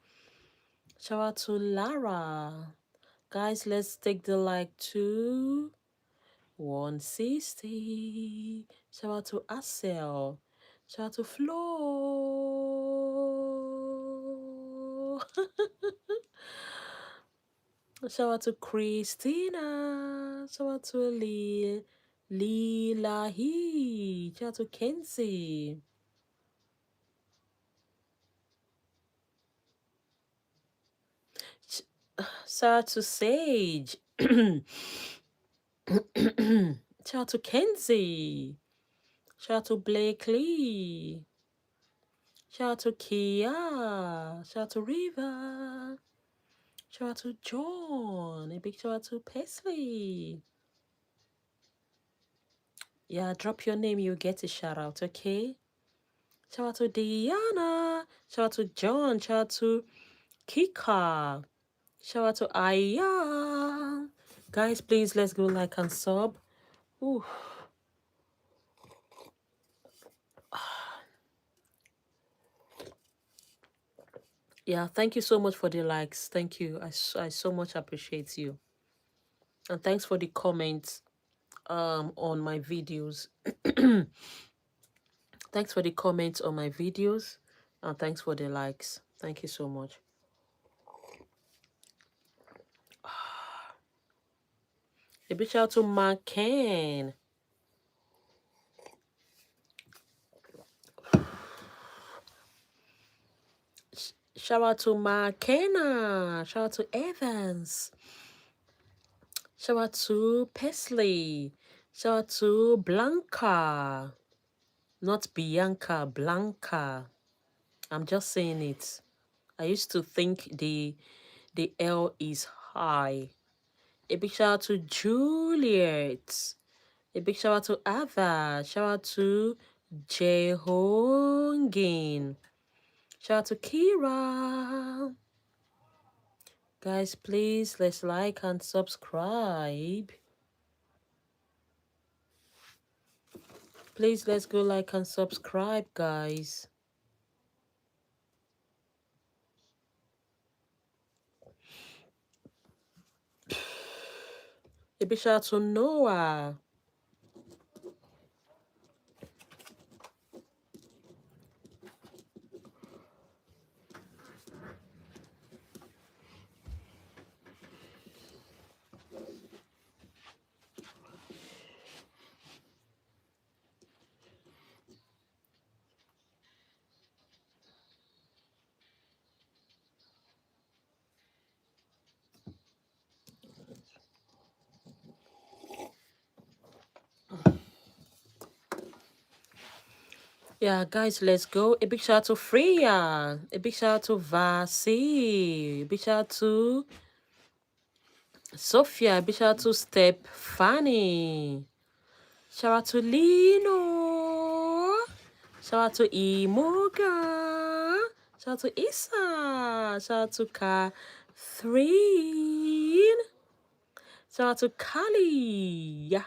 Shout out to Lara. Guys, let's take the like to 160. Shout out to Asel. Shout out to Flo. Shout out to Christina. Shout out to Lilahi. Shout out to Kenzie. Shout out to Sage. Shout out to Kenzie. Shout out to Blakely. Shout out to Kia. Shout out to Riva. Shout out to John. A big shout out to Paisley. Yeah, drop your name, you get a shout out, okay? Shout out to Diana. Shout out to John. Shout out to Kika. Shout out to Aya. Guys, please let's go like and sub. Ooh. Yeah, thank you so much for the likes. Thank you. I so much appreciate you. And thanks for the comments on my videos. Thanks for the comments on my videos. And thanks for the likes. Thank you so much. A big shout out to McCann. Shout out to McKenna. Shout out to Evans. Shout out to Pesley. Shout out to Blanca. Not Bianca, Blanca. I'm just saying it. I used to think the L is high. A big shout out to Juliet. A big shout out to Ava. Shout out to Jehongin. Shout out to Kira. Guys, please, let's like and subscribe. Please, let's go like and subscribe, guys. A big shout out to Noah. Yeah, guys, let's go. A big shout out to Freya. A big shout out to Vasi. A big shout out to Sophia. A big shout out to Stephanie. Shout out to Lino. Shout out to Imoga. Shout out to Isa. Shout out to Catherine. Shout out to Kali. Yeah.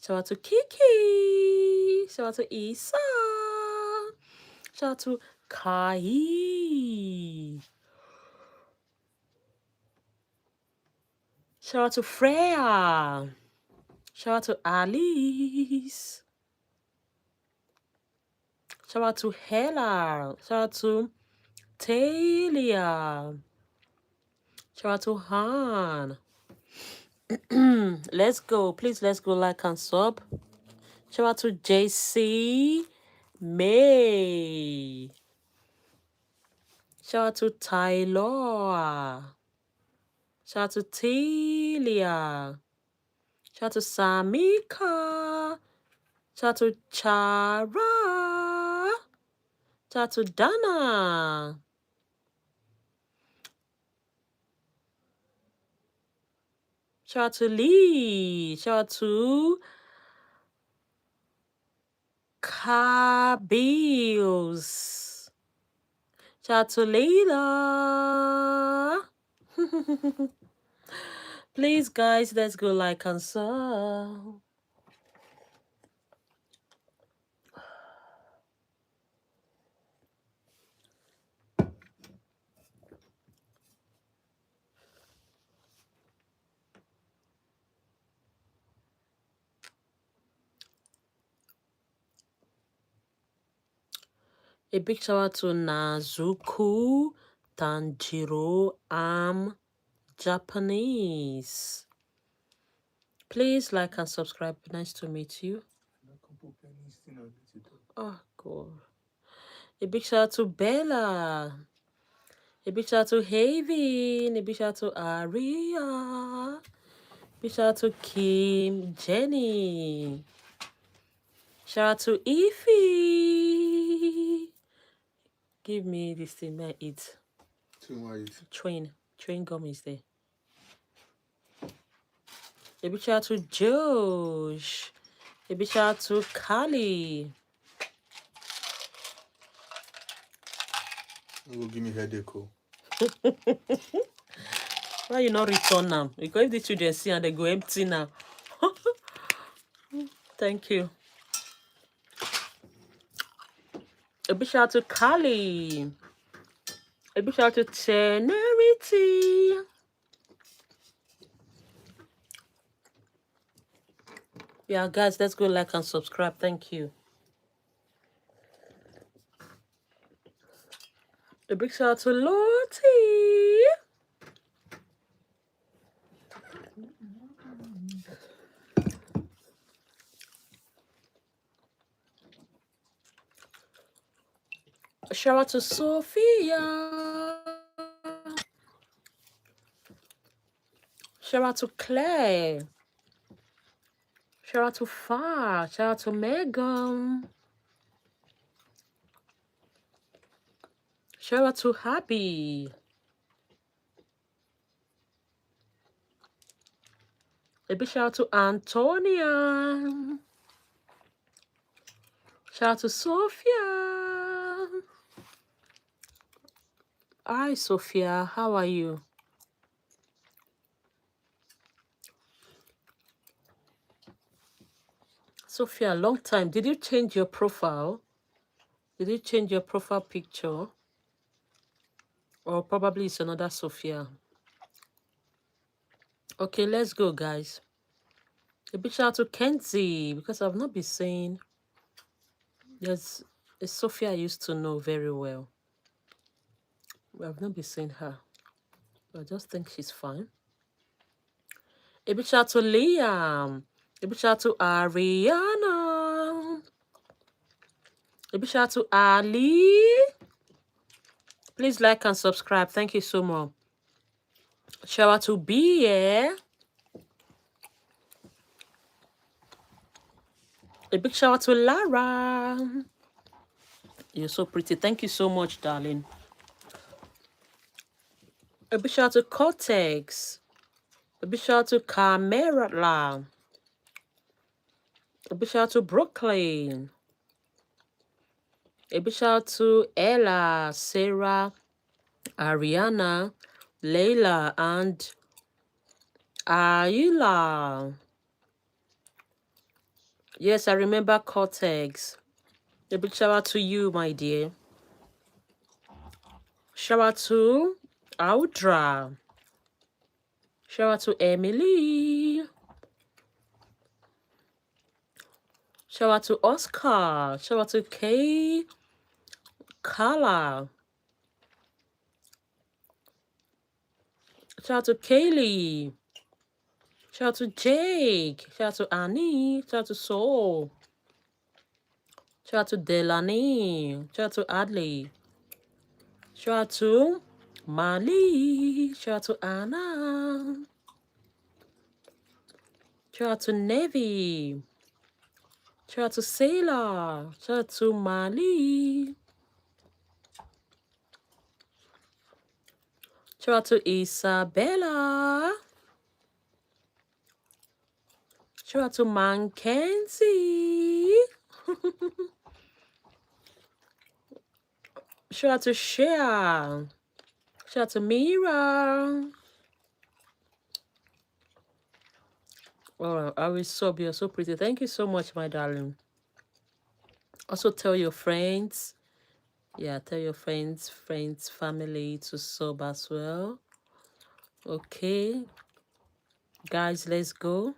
Shout out to Kiki. Shout out to Isa. Shout out to Kai. Shout out to Freya. Shout out to Alice. Shout out to Hella. Shout out to Talia. Shout out to Han. Let's go. Please, let's go like and sub. Shout out to JC May. Shout out to Tyler. Shout out to Talia. Shout out to Samika. Shout out to Chara. Shout out to Dana. Shout out to Lee. Shout out to Kabills. Shout out to Leila. Please, guys, let's go like and sub. A big shout out to Nazuku Tanjiro. I'm Japanese. Please like and subscribe. Nice to meet you. Oh, God. A big shout out to Bella. A big shout out to Haven. A big shout out to Aria. A big shout out to Kim Jenny. Shout out to Ify. Give me this thing, may I eat? Chewing gum is there. A big shout out to Josh. A big shout out to Kali. It will give me headache. Oh. Why you not return now? Because if the children see and they go empty now. Thank you. A big shout out to Kali. A big shout out to Tenerity. Yeah, guys, let's go like and subscribe. Thank you. A big shout out to Lottie. A shout out to Sophia. Shout out to Claire. Shout out to Far. Shout out to Megan. Shout out to Happy. A big shout out to Antonia. Shout out to Sophia. Hi, Sophia. How are you? Sophia, long time. Did you change your profile? Did you change your profile picture? Or probably it's another Sophia. Okay, let's go, guys. A big shout out to Kenzie, because I've not been saying there's a Sophia I used to know very well. I've not been seeing her. I just think she's fine. A big shout out to Liam. A big shout out to Ariana. A big shout out to Ali. Please like and subscribe. Thank you so much. Shout out to Bia. A big shout out to Lara. You're so pretty. Thank you so much, darling. A big shout out to Cortex. A big shout out to Camera. A big shout out to Brooklyn. A big shout out to Ella, Sarah, Ariana, Layla, and Ayla. Yes, I remember Cortex. A big shout out to you, my dear. Shout out to Audra. Shout out to Emily. Shout out to Oscar. Shout out to Kay. Carla. Shout out to Kaylee. Shout out to Jake. Shout out to Annie. Shout out to Soul. Shout out to Delaney. Shout out to Adley. Shout out to Mali. Shout out to Anna. Shout out to Nevi. Shout out to Sailor. Shout out to Mali. Shout out to Isabella. Shout out to Mackenzie. Shout out to Shea. Shout out to Mira. Oh, I will sub. You're so pretty. Thank you so much, my darling. Also, tell your friends. Yeah, tell your friends, family to sub as well. Okay. Guys, let's go.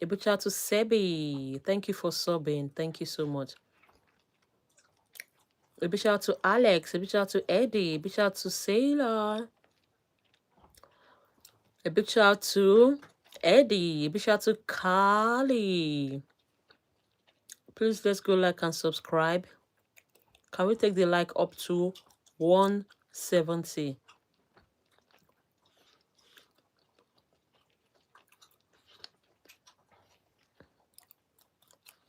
A big shout out to Sebi. Thank you for subbing. Thank you so much. A big shout out to Alex. A big shout out to Eddie. A big shout out to Sailor. A big shout out to Eddie. A big shout out to Carly. Please let's go like and subscribe. Can we take the like up to 170?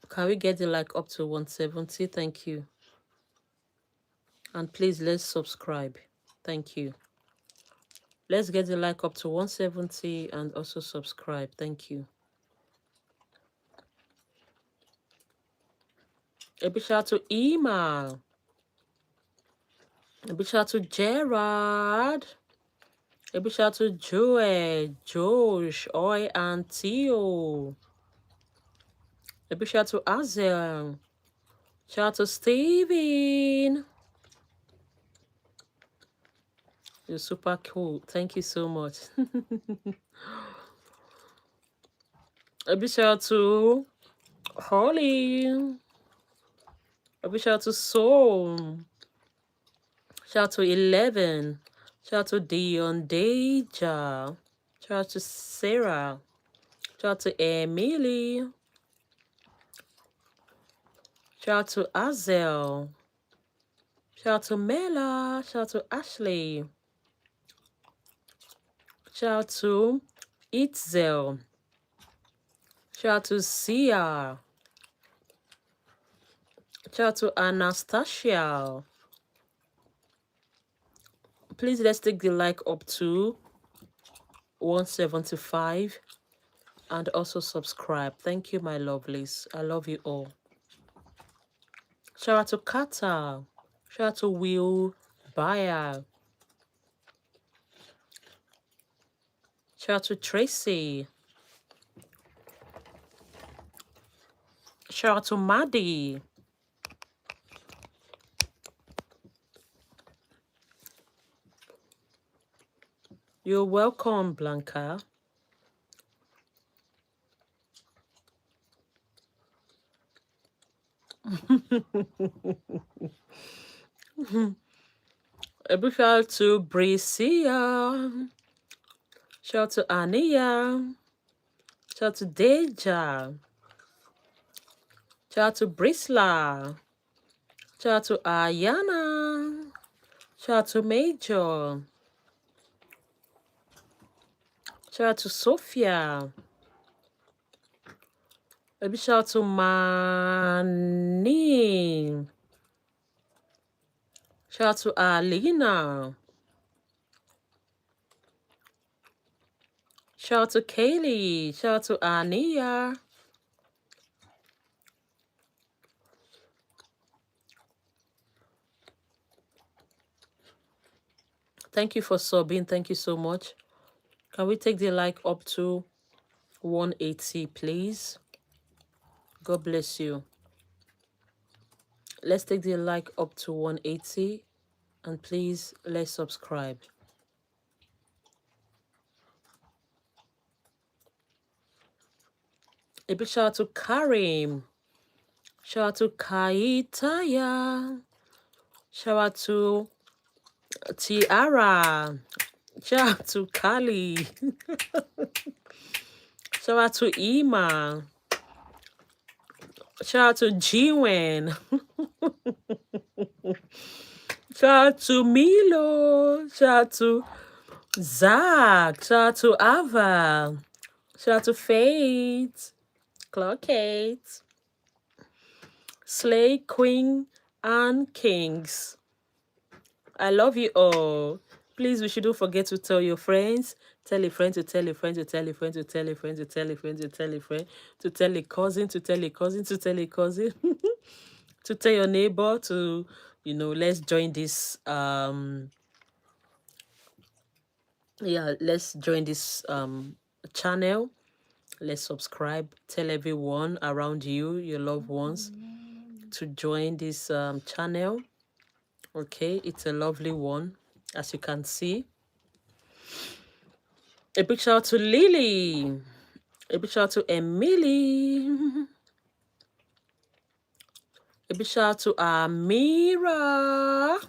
Can we get the like up to 170? Thank you. And please let's subscribe. Thank you. Let's get the like up to 170 and also subscribe. Thank you. A big shout out to Emma. A big shout out to Gerard. A big shout out to Joey, Josh, Oi, and Theo. A big shout out to Azel. Shout out to Steven. You're super cool. Thank you so much. A big shout out to Holly. A big shout out to Soul. Shout out to 11. Shout out to Dion Deja. Shout out to Sarah. Shout out to Emily. Shout out to Azel. Shout out to Mela. Shout out to Ashley. Shout out to Itzel. Shout out to Sia. Shout out to Anastasia. Please let's take the like up to 175 and also subscribe. Thank you, my lovelies. I love you all. Shout out to Kata. Shout out to Will Bayer. Shout out to Tracy. Shout out to Maddie. You're welcome, Blanca. A big shout out to Bricia. Shout out to Ania. Shout out to Deja. Shout out to Brisla. Shout out to Ayana. Shout out to Major. Shout out to Sophia. A big shout out to Mani. Shout out to Alina. Shout out to Kaylee. Shout out to Ania. Thank you for subbing. Thank you so much. Can we take the like up to 180, please? God bless you. Let's take the like up to 180. And please, let's subscribe. A big shout out to Karim. Shout out to Kaitaya. Shout out to Tiara. Shout out to Kali. Shout out to Ima. Shout out to Jiwen. Shout out to Milo. Shout out to Zach. Shout out to Ava. Shout out to Faith. Clockate. Slay Queen and Kings. I love you all. Please, we shouldn't forget to tell your friends. Tell a friend to tell a friend to tell a friend to tell a friend to tell a friend to tell a friend to tell a cousin to tell a cousin to tell a cousin to tell your neighbor to, let's join this let's join this channel. Let's subscribe. Tell everyone around you, your loved ones, to join this channel. Okay, it's a lovely one, as you can see. A big shout out to Lily. A big shout out to Emily. A big shout out to Amira.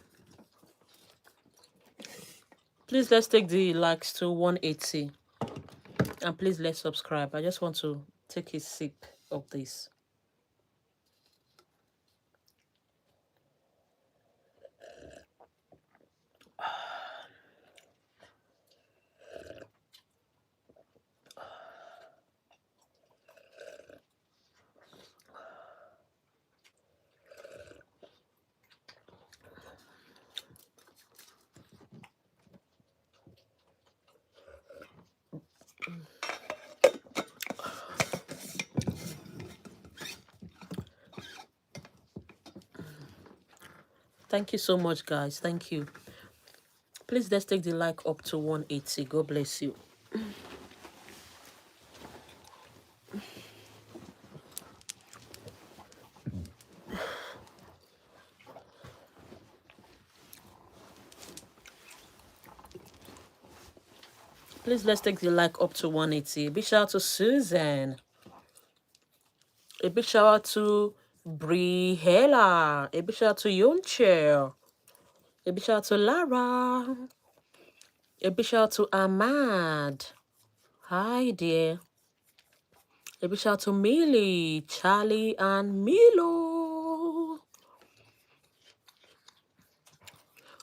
Please, let's take the likes to 180. And please, let's subscribe. I just want to take a sip of this. Thank you so much, guys. Thank you. Please let's take the like up to 180. God bless you. Please let's take the like up to 180. A big shout out to Susan. A big shout out to Briella. A big shout out to Yonche. A big shout out to Lara. A big shout out to Ahmad. Hi, dear. A big shout out to Millie, Charlie, and Milo.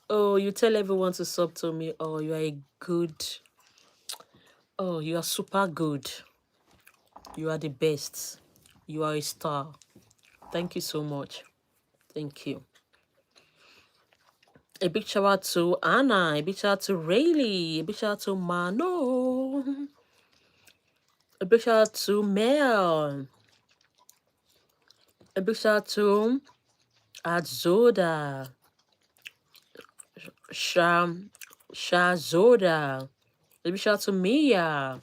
Oh, you tell everyone to sub to me. Oh, you are a good. Oh, you are super good. You are the best. You are a star. Thank you so much. Thank you. A big shout out to Anna. A big shout out to Rayleigh. A big shout out to Mano. A big shout out to Mel. A big shout out to Azoda. Shazoda. A big shout out to Mia.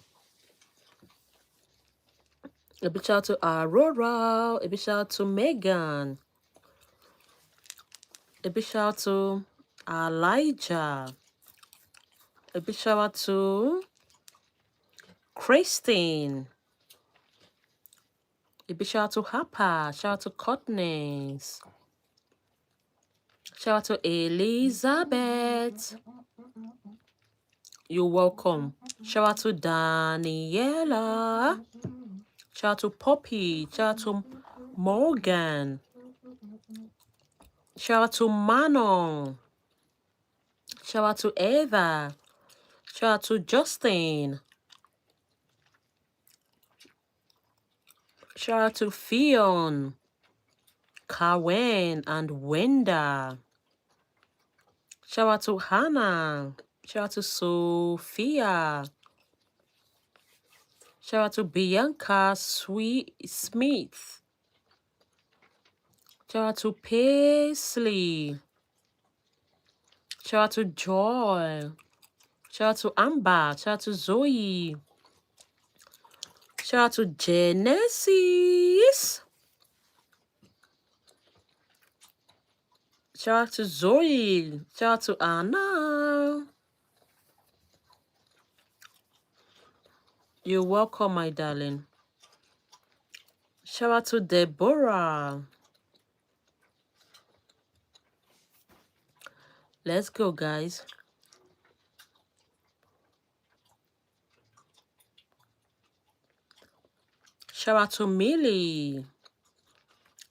A big shout out to Aurora. A big shout out to Megan. A big shout out to Elijah. A big shout out to Christine. A big shout out to Hapa. Shout out to Courtney's. Shout out to Elizabeth. You're welcome. Shout out to Daniela. Shout out to Poppy. Shout out to Morgan. Shout out to Manon. Shout out to Eva. Shout out to Justin. Shout out to Fion, Kawen, and Wenda. Shout out to Hannah. Shout out to Sophia. Shout out to Bianca Smith. Shout out to Paisley. Shout out to Joy. Shout out to Amber. Shout out to Zoe. Shout out to Genesis. Shout out to Zoe. Shout out to Anna. You're welcome, my darling. Shout out to Deborah. Let's go, guys. Shout out to Millie.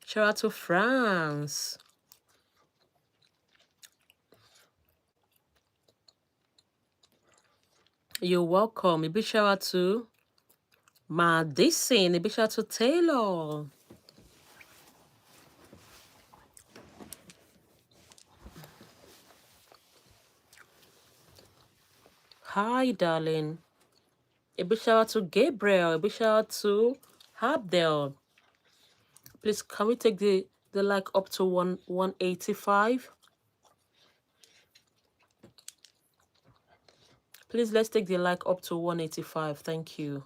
Shout out to France. You're welcome. A big shout out to Madison. A big shout out to Taylor. Hi, darling. A big shout out to Gabriel. A big shout out to Habdel. Please, can we take the like up to 185? Please, let's take the like up to 185. Thank you.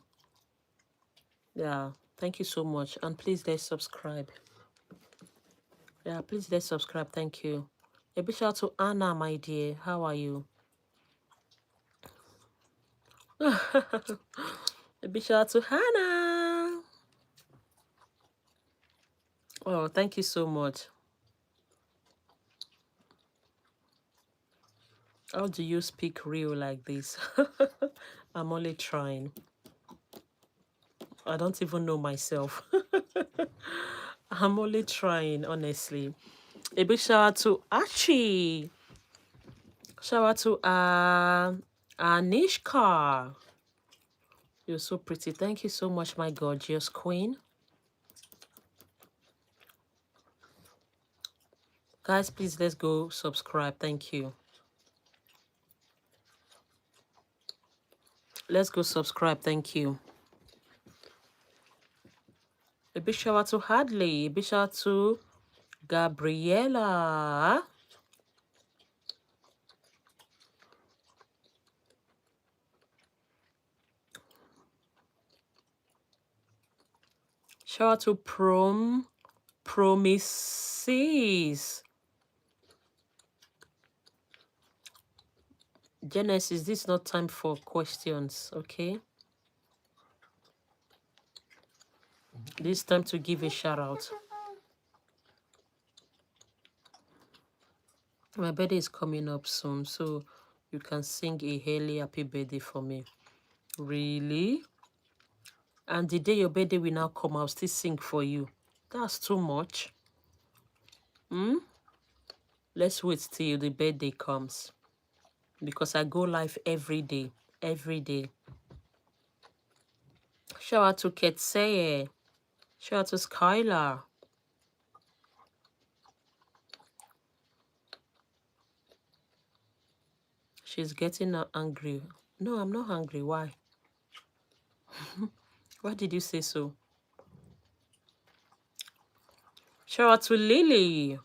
Yeah, thank you so much. And please, let's subscribe. Yeah, please, let's subscribe. Thank you. A big shout out to Anna, my dear. How are you? A big shout out to Hannah. Oh, thank you so much. How do you speak real like this? I'm only trying. I don't even know myself. I'm only trying, honestly. A big shout out to Archie. Shout out to Anishka. You're so pretty. Thank you so much, my gorgeous queen. Guys, please, let's go subscribe. Thank you. Let's go subscribe. Thank you. A big shout out to Hadley. A big shout out to Gabriella. Shout out to Promises. Genesis, this is not time for questions, okay? This time to give a shout out. My birthday is coming up soon, so you can sing a Haley happy birthday for me. Really? And the day your birthday will now come, I'll still sing for you. That's too much. Let's wait till the birthday comes. Because I go live every day. Every day. Shout out to Ketseye. Shout out to Skylar. She's getting angry. No, I'm not angry. Why? Why did you say so? Shout out to Lily.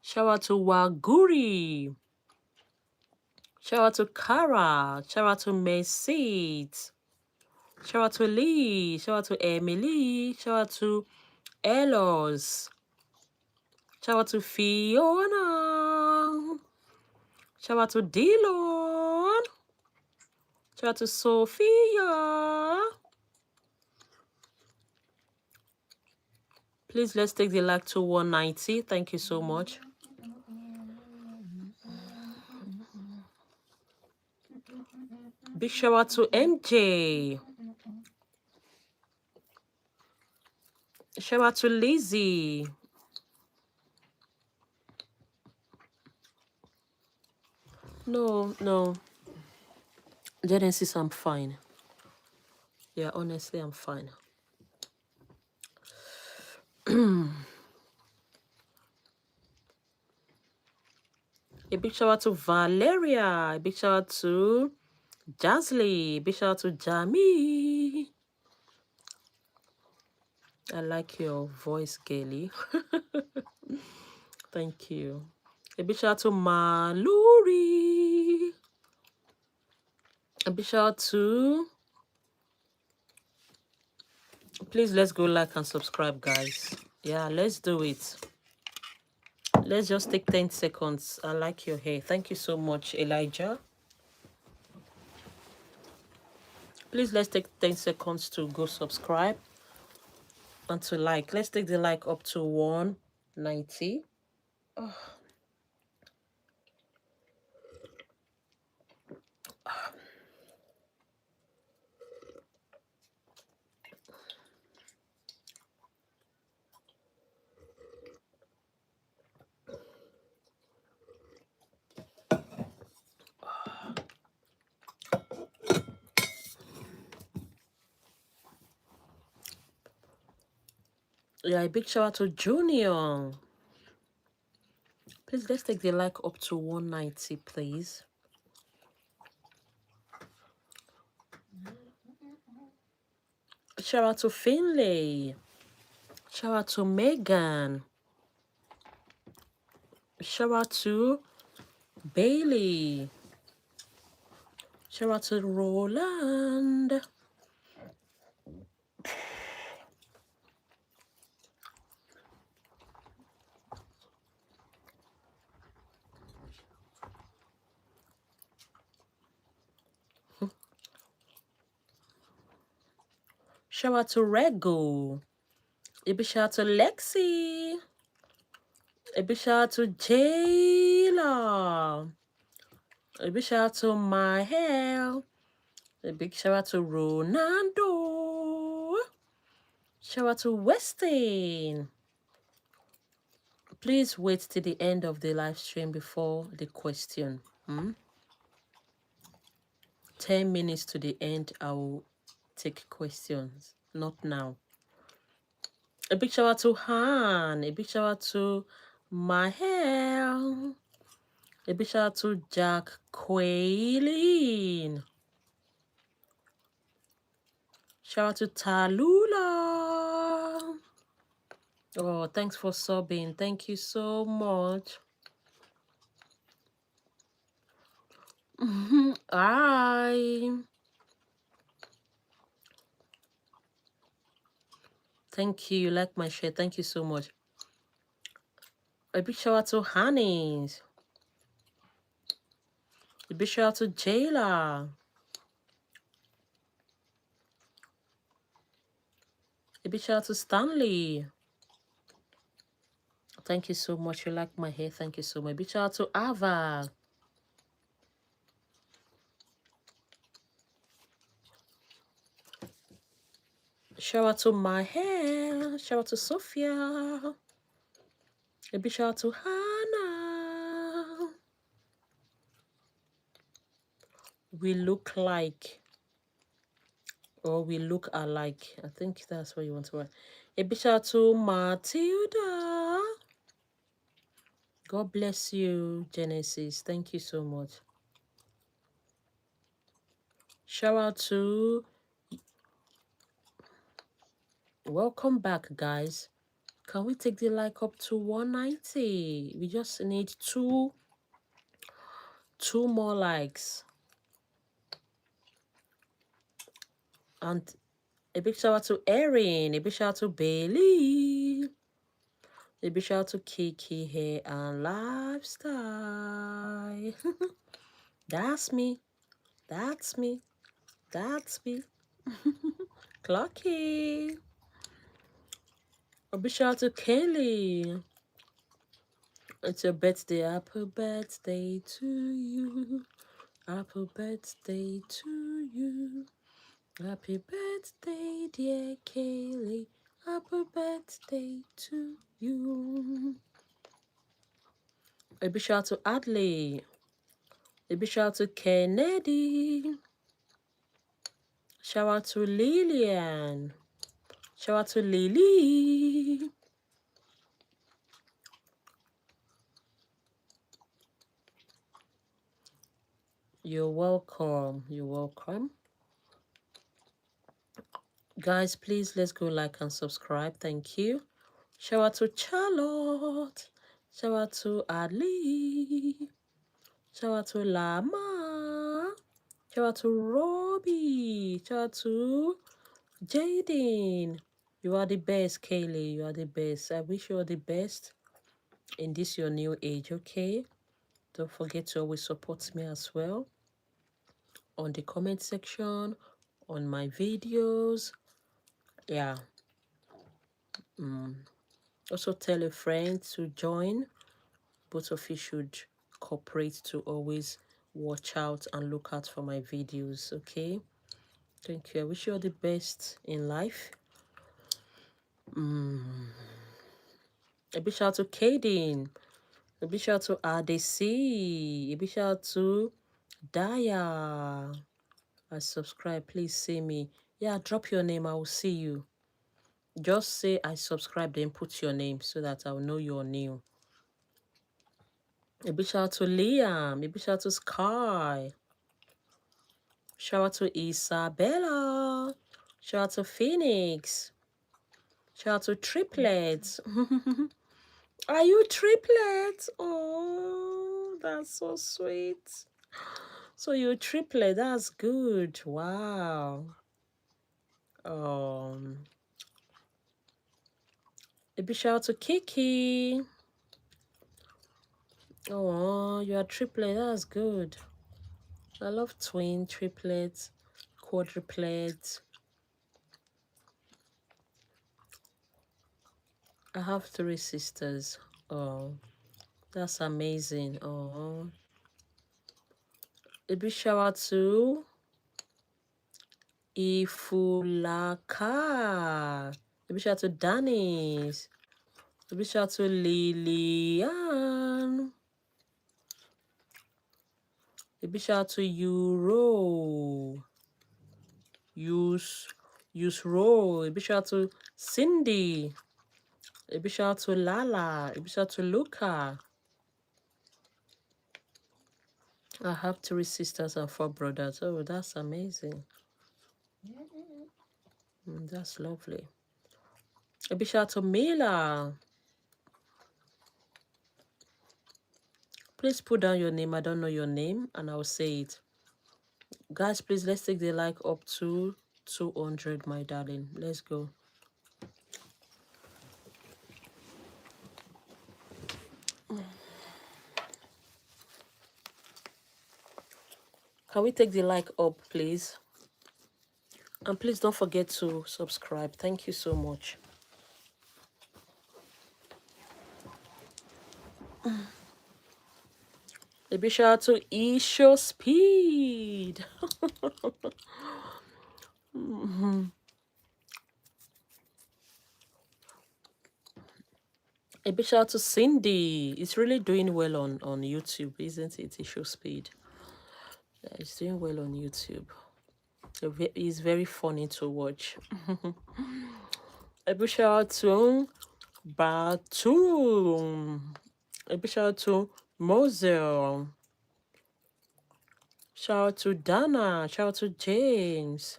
Shout out to Waguri. Shout out to Kara. Shout out to Messit. Shout out to Lee. Shout out to Emily. Shout out to Elos. Shout out to Fiona. Shout out to Dylan. Shout out to Sophia. Please, let's take the like to 190. Thank you so much. Big shout out to MJ. Shout out to Lizzie. No. Genesis, I'm fine. Yeah, honestly, I'm fine. A big shout out to Valeria. A big shout out to Jazly. A big shout out to Jamie. I like your voice, Gaily. Thank you. A big shout out to Maluri. A big shout out to... Please, let's go like and subscribe, guys. Yeah, let's do it. Let's just take 10 seconds. I like your hair. Thank you so much, Elijah. Please, let's take 10 seconds to go subscribe and to like. Let's take the like up to 190. Oh. Yeah, a big shout out to Junior. Please, let's take the like up to 190, please. Shout out to Finlay. Shout out to Megan. Shout out to Bailey. Shout out to Roland. Shout out to Rego. A big shout out to Lexi. A big shout out to Jayla. A big shout out to My Hair. A big shout out to Ronaldo. Shout out to Westin. Please wait till the end of the live stream before the question. 10 minutes to the end, I will take questions. Not now. A big shout out to Han. A big shout out to My Hair. A big shout out to Jack Quailin. Shout out to Talula. Oh, thanks for subbing. Thank you so much. Hi. Thank you. You like my share. Thank you so much. A big shout out to Hannes. A big shout out to Jayla. A big shout out to Stanley. Thank you so much. You like my hair. Thank you so much. A big shout out to Ava. Shout out to my hair. Shout out to Sophia. A big shout out to Hannah. We look like, or we look alike. I think that's what you want to write. A big shout out to Matilda. God bless you, Genesis. Thank you so much. Shout out to, welcome back, guys. Can we take the like up to 190? We just need two more likes. And a big shout out to Erin. A big shout out to Bailey. A big shout out to Kiki Hair and Lifestyle. That's me. That's me. That's me. Clocky. A big shout out to Kelly. It's your birthday. Happy birthday to you. Happy birthday to you. Happy birthday, dear Kaylee. Happy birthday to you. A big shout out to Adley. A big shout out to Kennedy. Shout out to Lillian. Shout out to Lily. You're welcome. You're welcome. Guys, please let's go like and subscribe. Thank you. Shout out to Charlotte. Shout out to Ali. Shout out to Lama. Shout out to Robbie. Shout out to Jaden. You are the best, Kaylee. You are the best. I wish you all the best in this your new age, okay? Don't forget to always support me as well on the comment section, on my videos. Yeah. Also tell a friend to join. Both of you should cooperate to always watch out and look out for my videos, okay? Thank you. I wish you all the best in life. A big shout out to Kaden. A big shout out to ADC. A big shout out to Daya. I subscribe. Please see me. Yeah, drop your name. I will see you. Just say I subscribe, then put your name so that I'll know you're new. A big shout out to Liam. A big shout out to Sky. Shout out to Isabella. Shout out to Phoenix. Shout out to Triplets. Are you triplets? Oh, that's so sweet. So you're triplet. That's good. Wow. A big shout out to Kiki. Oh, you're a triplet. That's good. I love twin, triplets, quadruplets. I have 3 sisters. Oh, that's amazing. Oh, a big shout out to Ifulaka. A big shout out to Danis. A big shout out to Lilian. A big shout out to Euro. Use roll. A big shout out to Cindy. A big shout out to Lala. A big shout out to Luca. I have 3 sisters and 4 brothers. Oh, that's amazing. That's lovely. A big shout out to Mila. Please put down your name. I don't know your name, and I'll say it. Guys, please, let's take the like up to 200, my darling. Let's go. Can we take the like up, please? And please don't forget to subscribe. Thank you so much. A big shout out to Isho Speed. A big shout out to Cindy. It's really doing well on YouTube, isn't it? Isho Speed. Yeah, it's doing well on YouTube. It's very funny to watch. A big shout out to Batu. A big shout out to Moselle. Shout out to Dana. Shout out to James.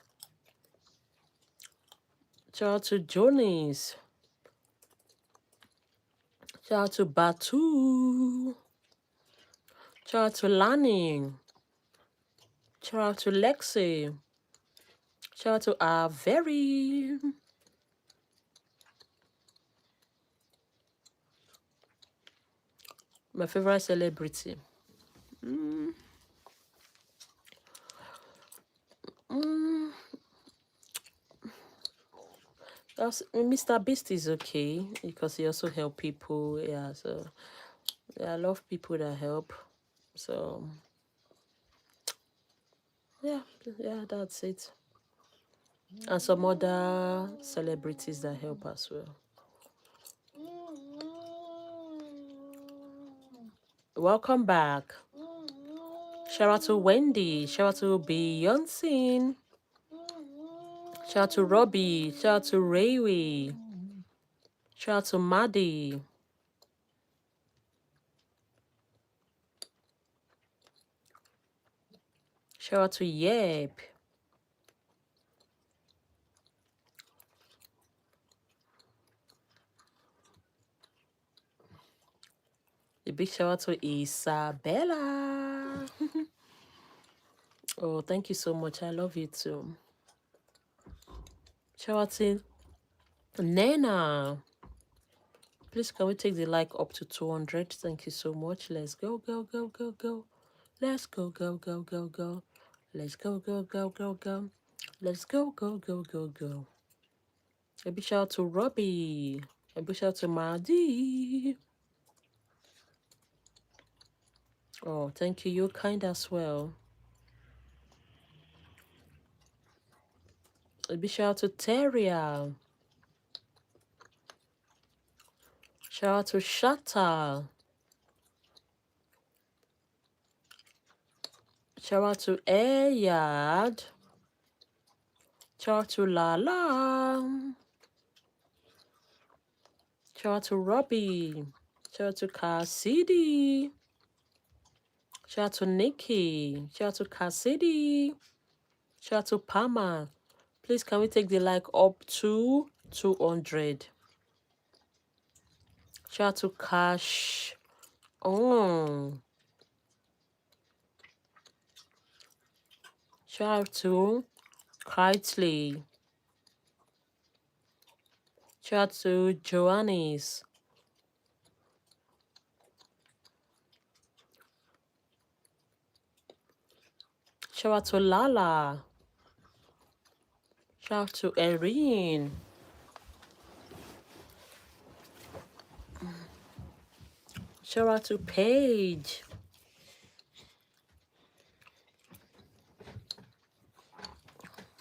Shout out to Jonas. Shout out to Batu. Shout out to Lani. Shout out to Lexi. Shout out to our very my favorite celebrity. Mr. Beast is okay because he also help people. Yeah, so yeah, I love people that help. So yeah, that's it. And some other celebrities that help as well. Welcome back. Shout out to Wendy. Shout out to Beyonce. Shout out to Robbie. Shout out to Rayway. Shout out to Maddie. Shout out to Yep. A big shout out to Isabella. Oh, thank you so much. I love you too. Shout out to Nena. Please, can we take the like up to 200? Thank you so much. Let's go, go, go, go, go. Let's go, go, go, go, go. Let's go, go, go, go, go. Let's go, go, go, go, go. A big shout out to Robbie. A big shout out to Maddie. Oh, thank you. You're kind as well. A big shout out to Teria. Shout out to Shatta. Shout out to Ayad. Shout out to Lala. Shout out to Robbie. Shout out to Cassidy. Shout out to Nikki. Shout out to Cassidy. Shout out to Pama. Please, can we take the like up to 200? Shout out to Cash. Oh. Shout out to Kitely. Shout out to Joannis. Shout out to Lala. Shout out to Erin. Shout out to Paige.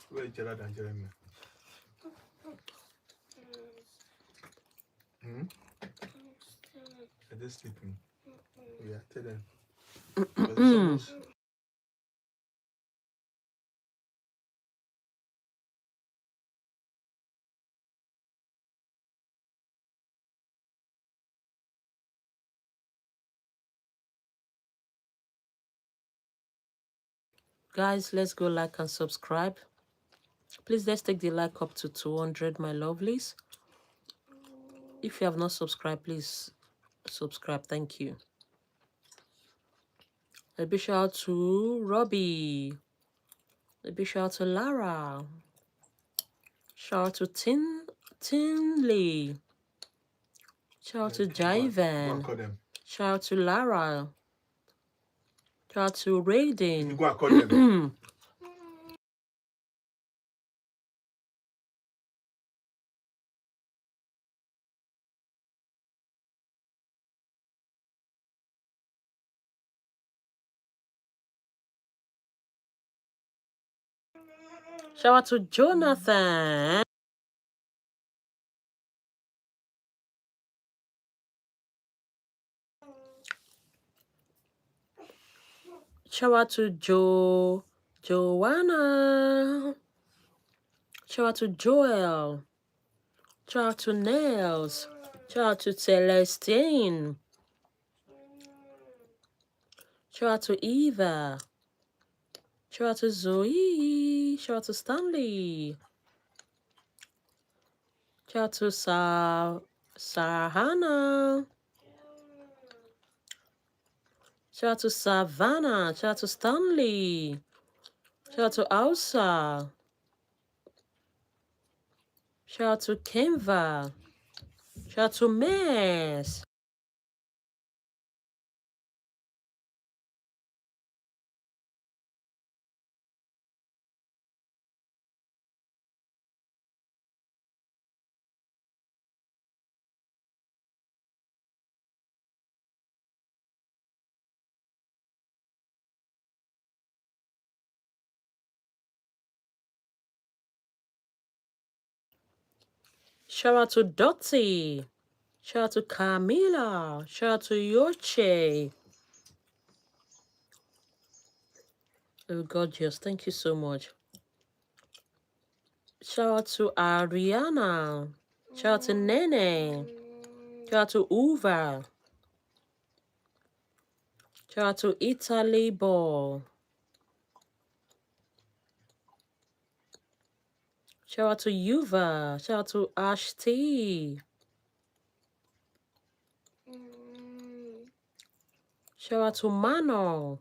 Where is Gerard and Jeremy? Are they sleeping? Yeah, tell them. Because it's almost Guys, let's go like and subscribe. Please, let's take the like up to 200, my lovelies. If you have not subscribed, please subscribe. Thank you. A big shout out to Robbie. A big shout out to Lara. Shout out to Tinley. Shout out to Go and Jivan. call them. Shout out to Lara. Shout out to You Raiden. go and call them. Shout out to Jonathan. Shout out to Joanna. Shout out to Joel. Shout out to Nails. Shout out to Celestine. Shout out to Eva. Shout out to Zoe. Shout out to Stanley. Shout out to Sarahana. Shout out to Savannah. Shout out to Stanley. Shout out to Elsa. Shout out to Kenva. Shout out to Mess. Shout out to Dottie. Shout out to Camila. Shout out to Yoche. Oh, gorgeous. Thank you so much. Shout out to Ariana. Shout out to Nene. Shout out to Uva. Shout out to Italy Ball. Shout out to Yuva. Shout out to Ash T. Shout out to Mano.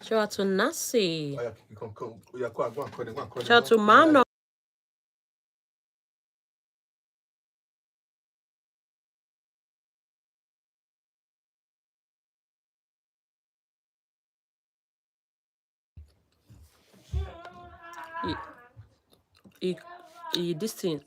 Shout out to Nasi. Oh, yeah, you can call. Yeah, go and call them. Go and call them. Shout out to Mano. This thing.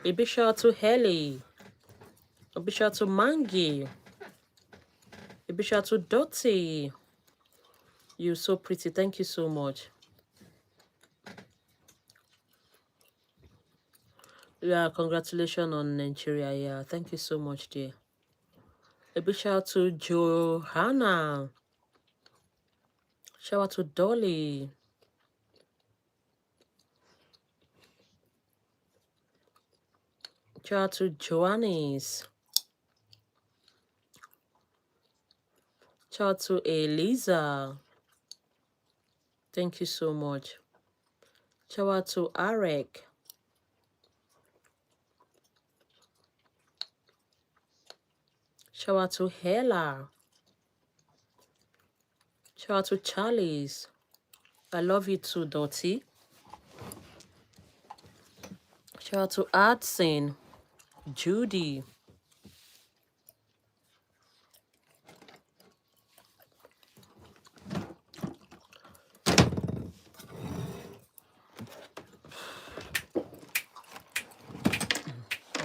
A big shout out to Helly. A big shout out to Mangi. A big shout out to Dottie. You're so pretty. Thank you so much. Yeah, congratulations on Nigeria. Yeah, thank you so much, dear. A big shout out to Johanna. Shout out to Dolly. Shout out to Joannis. Shout out to Eliza. Thank you so much. Shout out to Arek. Shout out to Hella. Shout out to Charlie's. I love you too, Dottie. Shout out to Adson. Judy.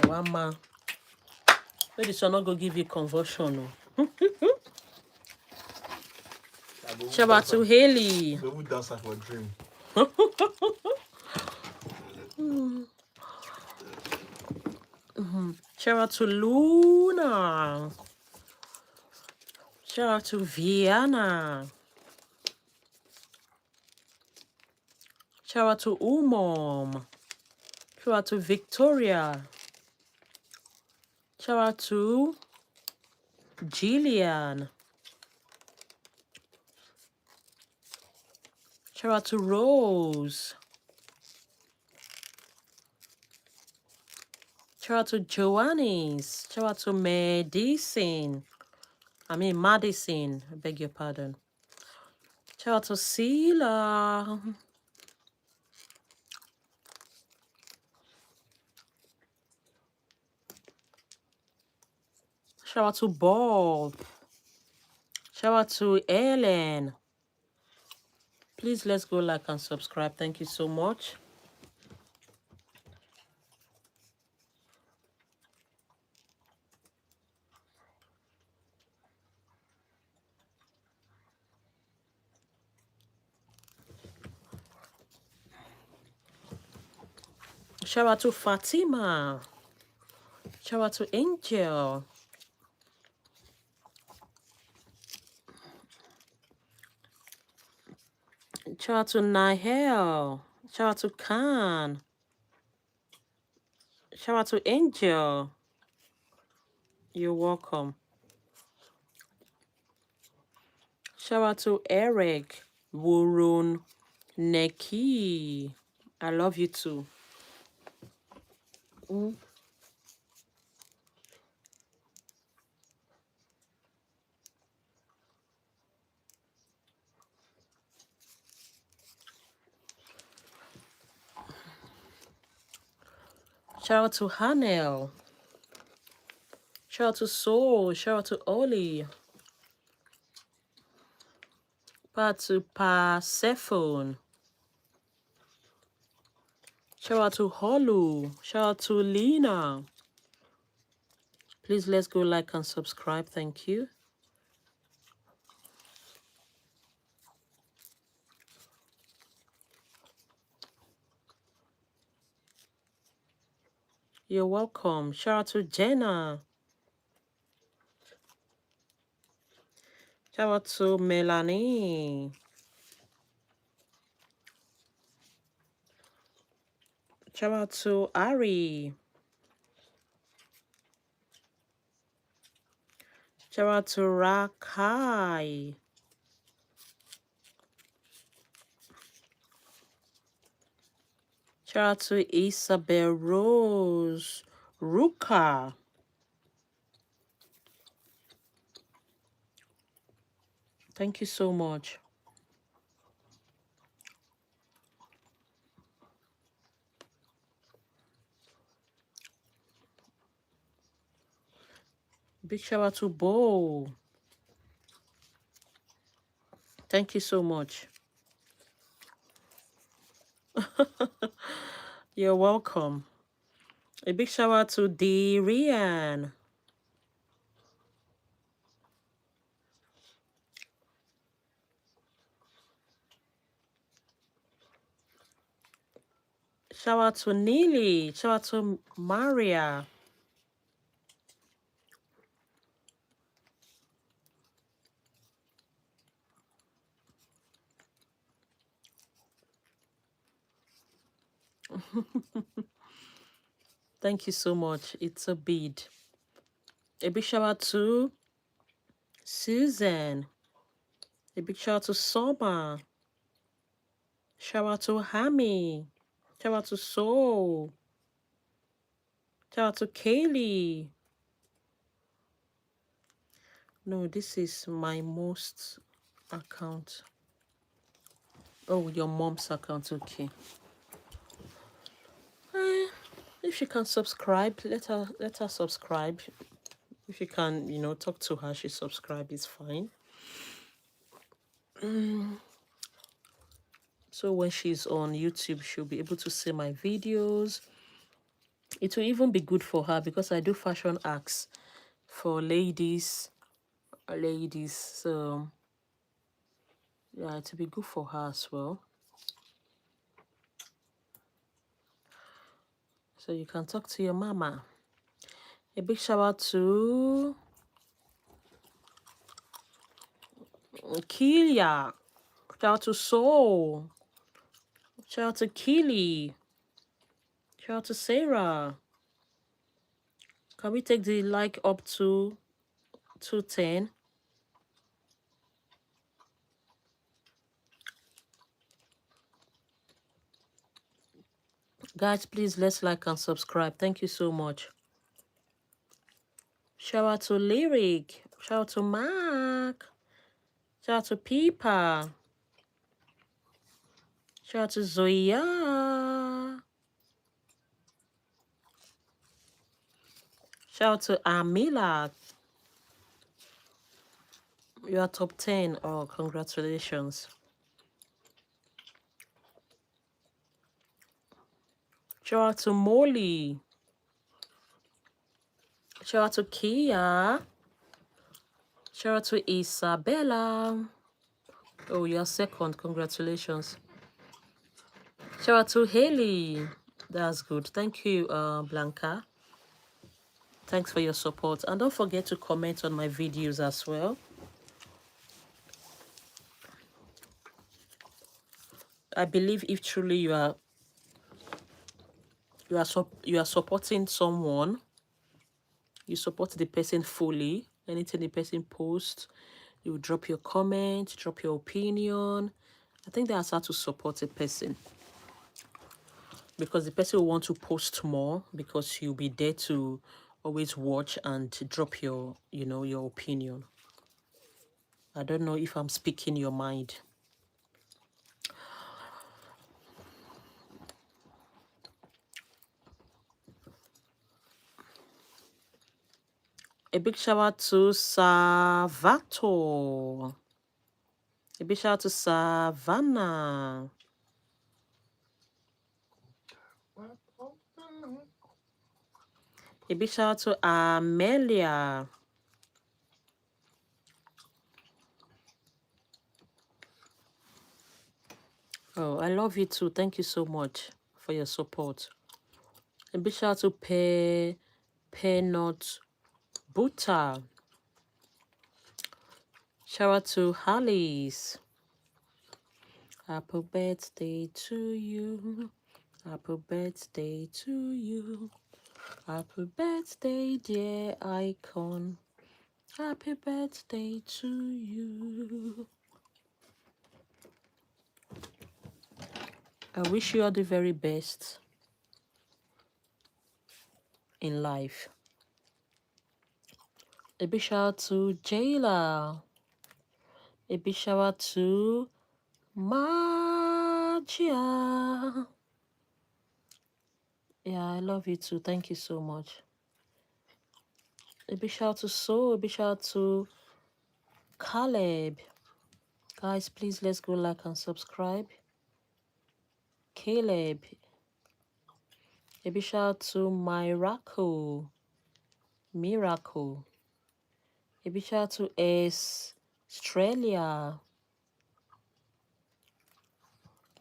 Wama. Maybe this will not go give you conversion. Shout out to Haley. Who dance for dream? Shout out to Luna. Shout out to Vienna. Shout out to Umom. Shout out to Victoria. Shout out to Jillian. Shout out to Rose. Shout out to Joannis. Shout out to Madison. Madison. I beg your pardon. Shout out to Sila. Shout out to Bob. Shout out to Ellen. Please let's go like and subscribe. Thank you so much. Shout out to Fatima. Shout out to Angel. Shout out to Nihel. Shout out to Khan. Shout out to Angel. You're welcome. Shout out to Eric. Wurun Neki. I love you too. Shout out to Hanel. Shout out to Soul. Shout out to Oli. Shout out to Persephone. Shout out to Holu. Shout out to Lena. Please let's go like and subscribe. Thank you. You're welcome. Shout out to Jenna. Shout out to Melanie. Shout out to Ari. Shout out to Rakai. Shout out to Isabel Rose. Ruka. Thank you so much. Big shout out to Bo. Thank you so much. You're welcome. A big shout out to Darian. Shout out to Neely. Shout out to Maria. Thank you so much. It's a bid. A big shout out to Susan. A big shout out to Soma. Shout out to Hammy. Shout out to Soul. Shout out to Kaylee. No, this is my most account. Oh, your mom's account. Okay. If she can subscribe, let her subscribe. If you can, talk to her, she subscribe, is fine. So when she's on YouTube, she'll be able to see my videos. It will even be good for her because I do fashion acts for ladies. So yeah, it will be good for her as well. So you can talk to your mama. A big shout out to Kilia. Shout out to Soul. Shout out to Keely. Shout out to Sarah. Can we take the like up to 210? Guys, please let's like and subscribe. Thank you so much. Shout out to Lyric. Shout out to Mark. Shout out to Peepa. Shout out to Zoya. Shout out to Amila. You are top 10. Oh, congratulations. Shout out to Molly. Shout out to Kia. Shout out to Isabella. Oh, you're second. Congratulations. Shout out to Haley. That's good. Thank you, Blanca. Thanks for your support. And don't forget to comment on my videos as well. I believe if truly you are supporting someone, you support the person fully. Anything the person posts, you drop your comment, drop your opinion. I think that's how to support a person, because the person will want to post more because you'll be there to always watch and drop your, your opinion. I don't know if I'm speaking your mind. A big shout out to Savato. A big shout out to Savannah. A big shout out to Amelia. Oh, I love you too. Thank you so much for your support. A big shout out to Penot Buta. Shout out to Hollis. Happy birthday to you. Happy birthday to you. Happy birthday, dear icon. Happy birthday to you. I wish you all the very best in life. A big shout out to Jayla. A big shout out to Magia. Yeah, I love you too. Thank you so much. A big shout out to So. A big shout out to Caleb. Guys, please let's go like and subscribe. Caleb. A big shout out to Miracle. A big shout out to Australia.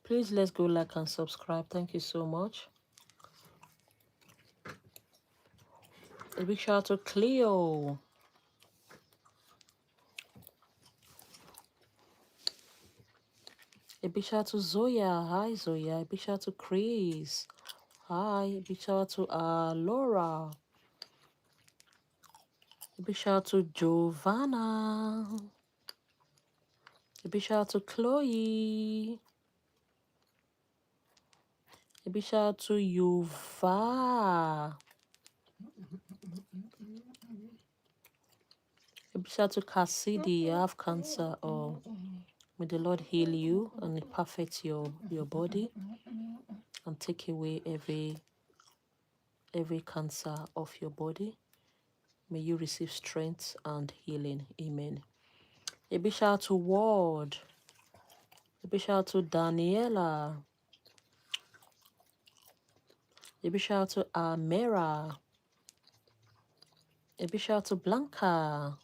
Please let's go like and subscribe. Thank you so much. A big shout out to Cleo. A big shout out to Zoya. Hi Zoya. A big shout out to Chris. Hi. A big shout out to Laura. A big shout out to Giovanna. A big shout out to Chloe. A big shout out to Yuva. A big shout out to Cassidy. You have cancer. Oh, may the Lord heal you and perfect your body and take away every cancer of your body. May you receive strength and healing. Amen. A big shout out to Ward. A big shout out to Daniela. A big shout out to Amera. A big shout out to Blanca.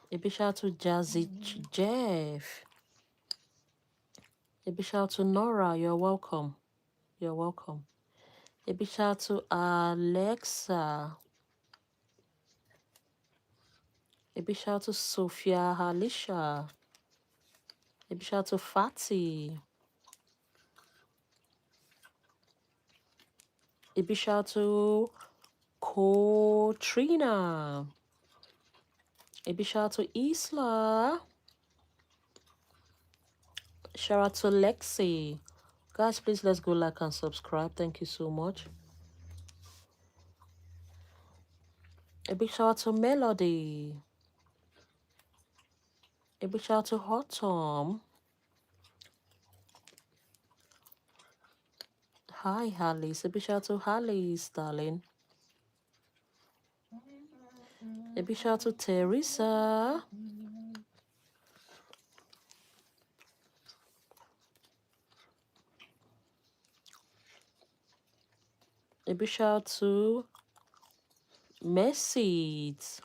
A big shout out to Jazzy Jeff. A big shout out to Nora. You're welcome. You're welcome. A big shout out to Alexa. A big shout out to Sophia Halisha. A big shout out to Fatty. A big shout out to Katrina. A big shout out to Isla. Shout out to Lexi. Guys, please let's go like and subscribe. Thank you so much. A big shout out to Melody. A big shout out to Hot Tom. Hi, Hallis. A big shout out to Hallis, darling. A big shout out to Teresa. A big shout out to Message.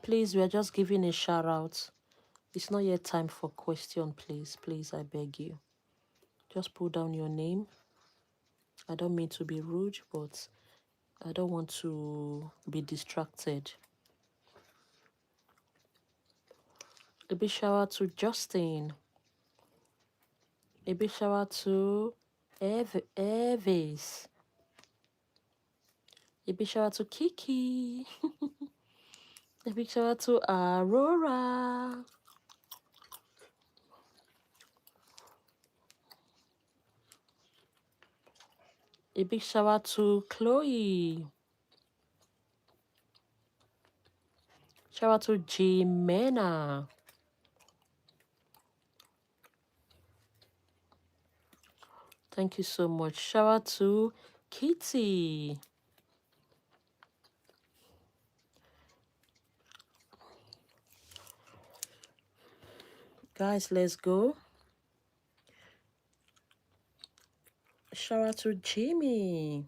Please, we are just giving a shout out. It's not yet time for question, please. Please, I beg you. Just put down your name. I don't mean to be rude, but I don't want to be distracted. A big shout out to Justin. A big shout out to Evis. A big shout out to Kiki. A big shout out to Aurora. A big shout out to Chloe. Shout out to Jimena. Thank you so much. Shout out to Kitty. Guys, let's go. Shout out to Jimmy.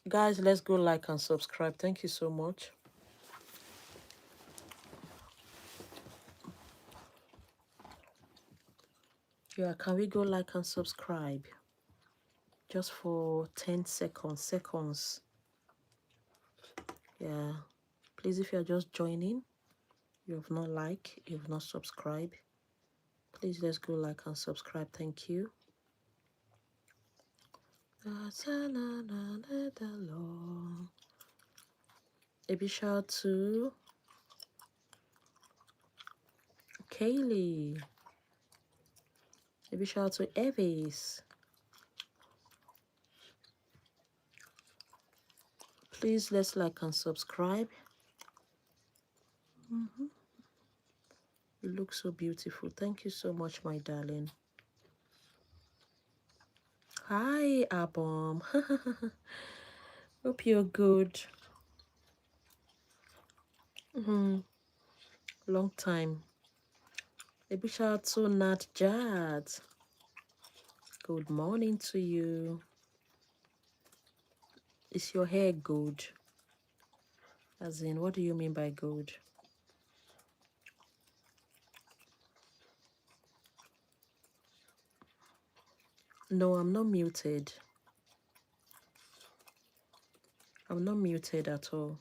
Guys, let's go like and subscribe. Thank you so much. Yeah, can we go like and subscribe? Just for 10 seconds. Yeah. Please, if you're just joining, you have not liked, you have not subscribed, please let's go like and subscribe. Thank you. A big shout out to Kaylee. A big shout out to Evis. Please let's like and subscribe. You look so beautiful. Thank you so much, my darling. Hi, Abom. Hope you're good. Long time. A big shout out to Nat Jad. Good morning to you. Is your hair good? As in, what do you mean by good? No, I'm not muted. I'm not muted at all.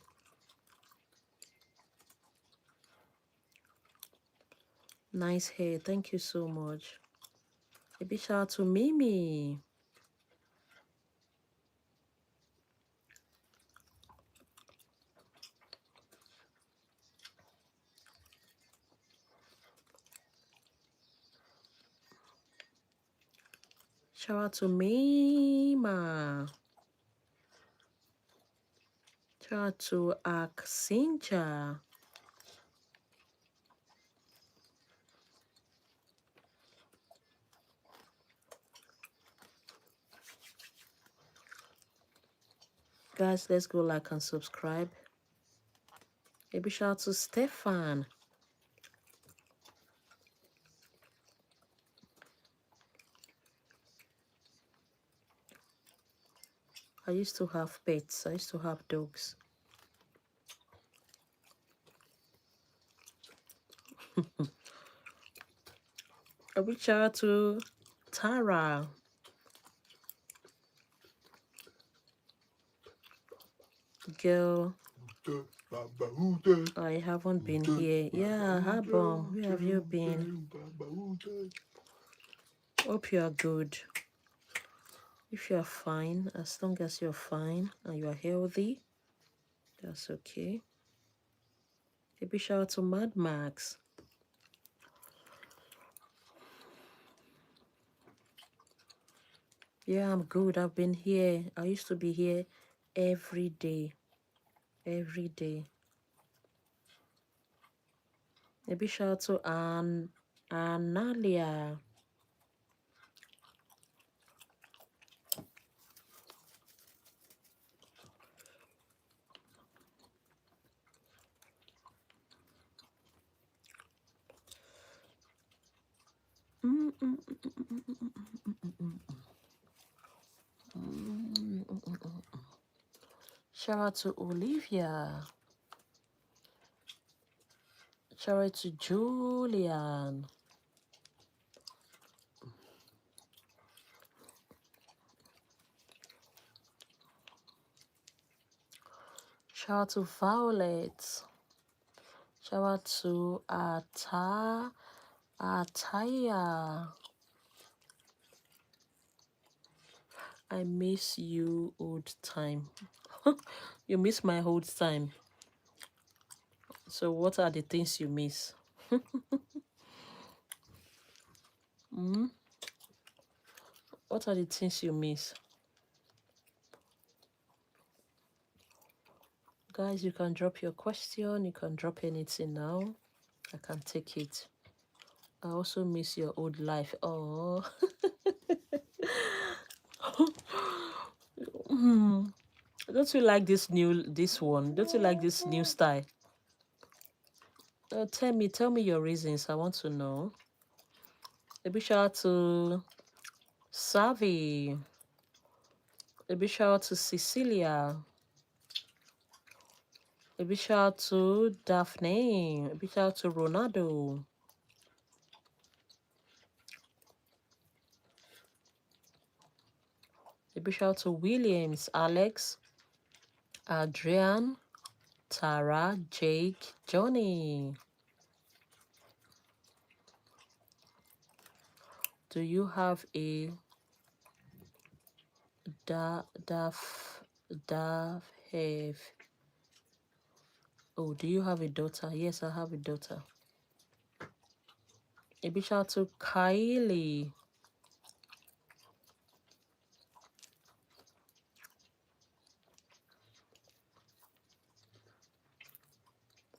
Nice hair. Thank you so much. A big shout out to Mimi. Shout out to Mima. Shout out to Aksincha. Guys, let's go like and subscribe. A big shout out to Stefan. I used to have pets. I used to have dogs. A big shout out to Tara. Girl, I haven't been here. Yeah, Habom, where have you been? Hope you are good. If you are fine, as long as you're fine and you are healthy, that's okay. A big shout out to Mad Max. Yeah, I'm good. I've been here. I used to be here every day. Every day. A big shout out to Analia. Shout out to Olivia. Shout out to Julian. Shout out to Violet. Shout out to Ataya. I miss you old time. You miss my old time. So what are the things you miss? What are the things you miss? Guys, you can drop your question. You can drop anything now. I can take it. I also miss your old life. Oh. Don't you like this one? Don't you like this new style? Tell me your reasons. I want to know. A big shout out to Savi. A big shout out to Cecilia. A big shout out to Daphne. A big shout out to Ronaldo. A big shout out to Williams, Alex, Adrian, Tara, Jake, Johnny. Do you have a have? Oh, do you have a daughter? Yes, I have a daughter. A big shout out to Kylie.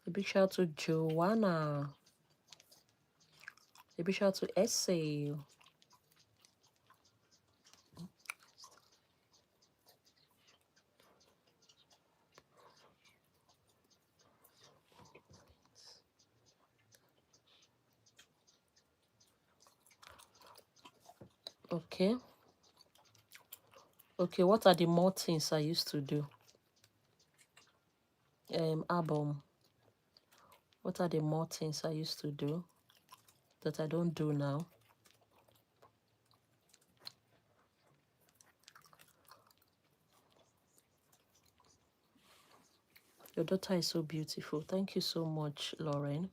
A big shout out to Joanna. A big shout out to Essay. Okay. Okay, what are the more things I used to do? Album. What are the more things I used to do that I don't do now? Your daughter is so beautiful. Thank you so much, Lauren.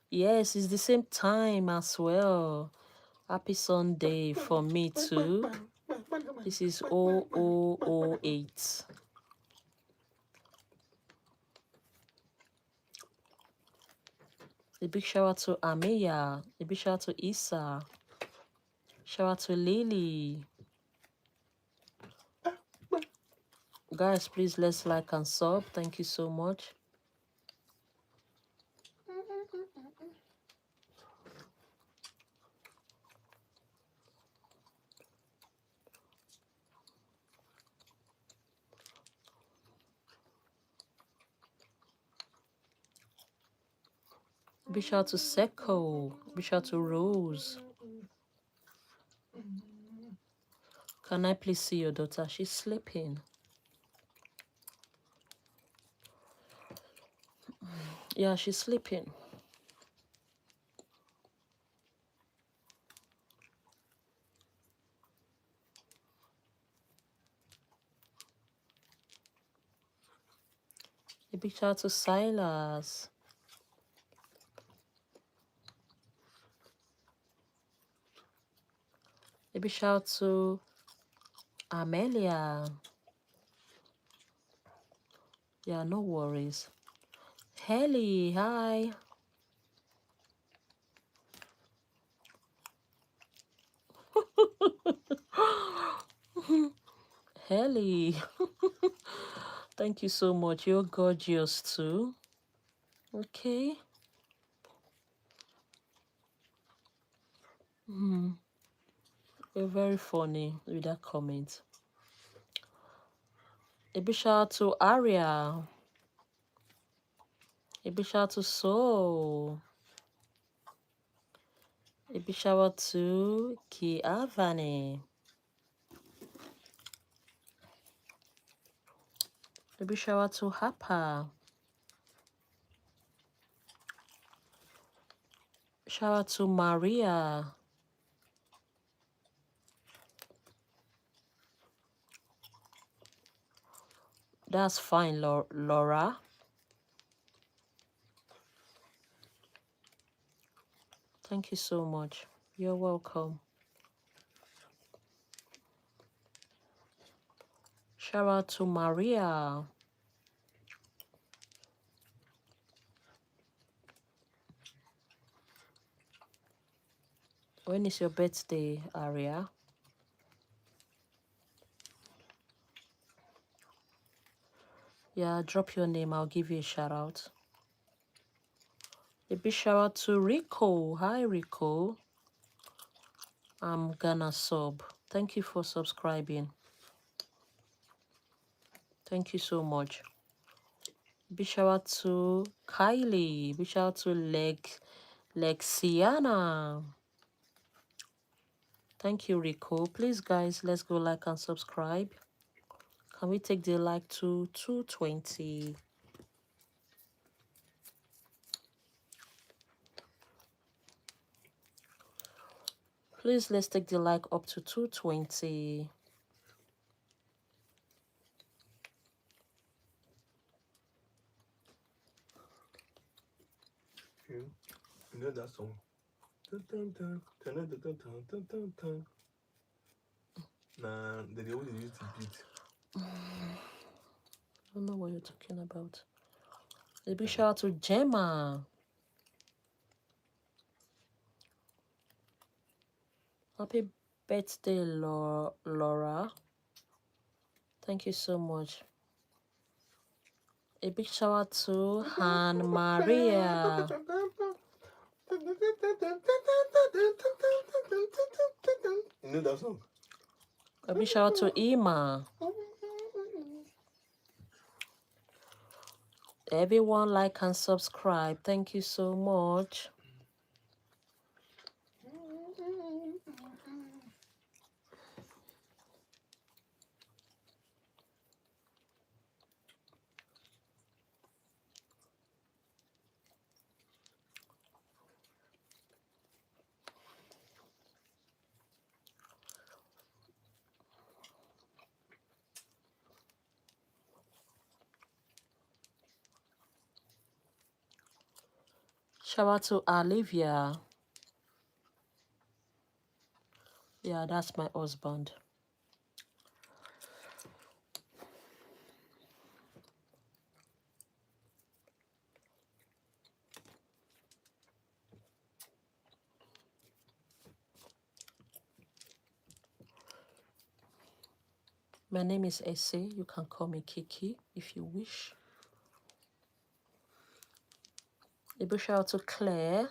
Yes, it's the same time as well. Happy Sunday for me too. This is 0008. A big shout out to Ameya. A big shout out to Issa. Shout out to Lily. Guys, please let's like and sub. Thank you so much. Big shout out to Seko. Big shout out to Rose. Can I please see your daughter? She's sleeping. Yeah, she's sleeping. A big shout out to Silas. A big shout out to Amelia. Yeah, no worries. Helly, hi. Helly. Thank you so much. You're gorgeous too. Okay. You're very funny with that comment. A big shout out to Aria. A big shout out to Soul. A big shout out to Kiavani. A big shout out to Hapa. Shout out to Maria. That's fine, Laura. Thank you so much. You're welcome. Shout out to Maria. When is your birthday, Aria? Yeah, drop your name. I'll give you a shout out. A big shout out to Rico. Hi, Rico. I'm gonna sub. Thank you for subscribing. Thank you so much. Big shout out to Kylie. Big shout out to Lexiana. Thank you, Rico. Please, guys, let's go like and subscribe. Can we take the like to 220? Please, let's take the like up to 220. You know that song? Dun, dun, dun, dun, dun, dun, dun, dun, dun, dun. Nah, they always use the beat. I don't know what you're talking about. A big shout out to Gemma. Happy birthday, Laura. Thank you so much. A big shout out to Han Maria. You know that song? A big shout out to Ima. Everyone like and subscribe. Thank you so much. Shout out to Olivia. Yeah, that's my husband. My name is Essay. You can call me Kiki if you wish. A big shout out to Claire.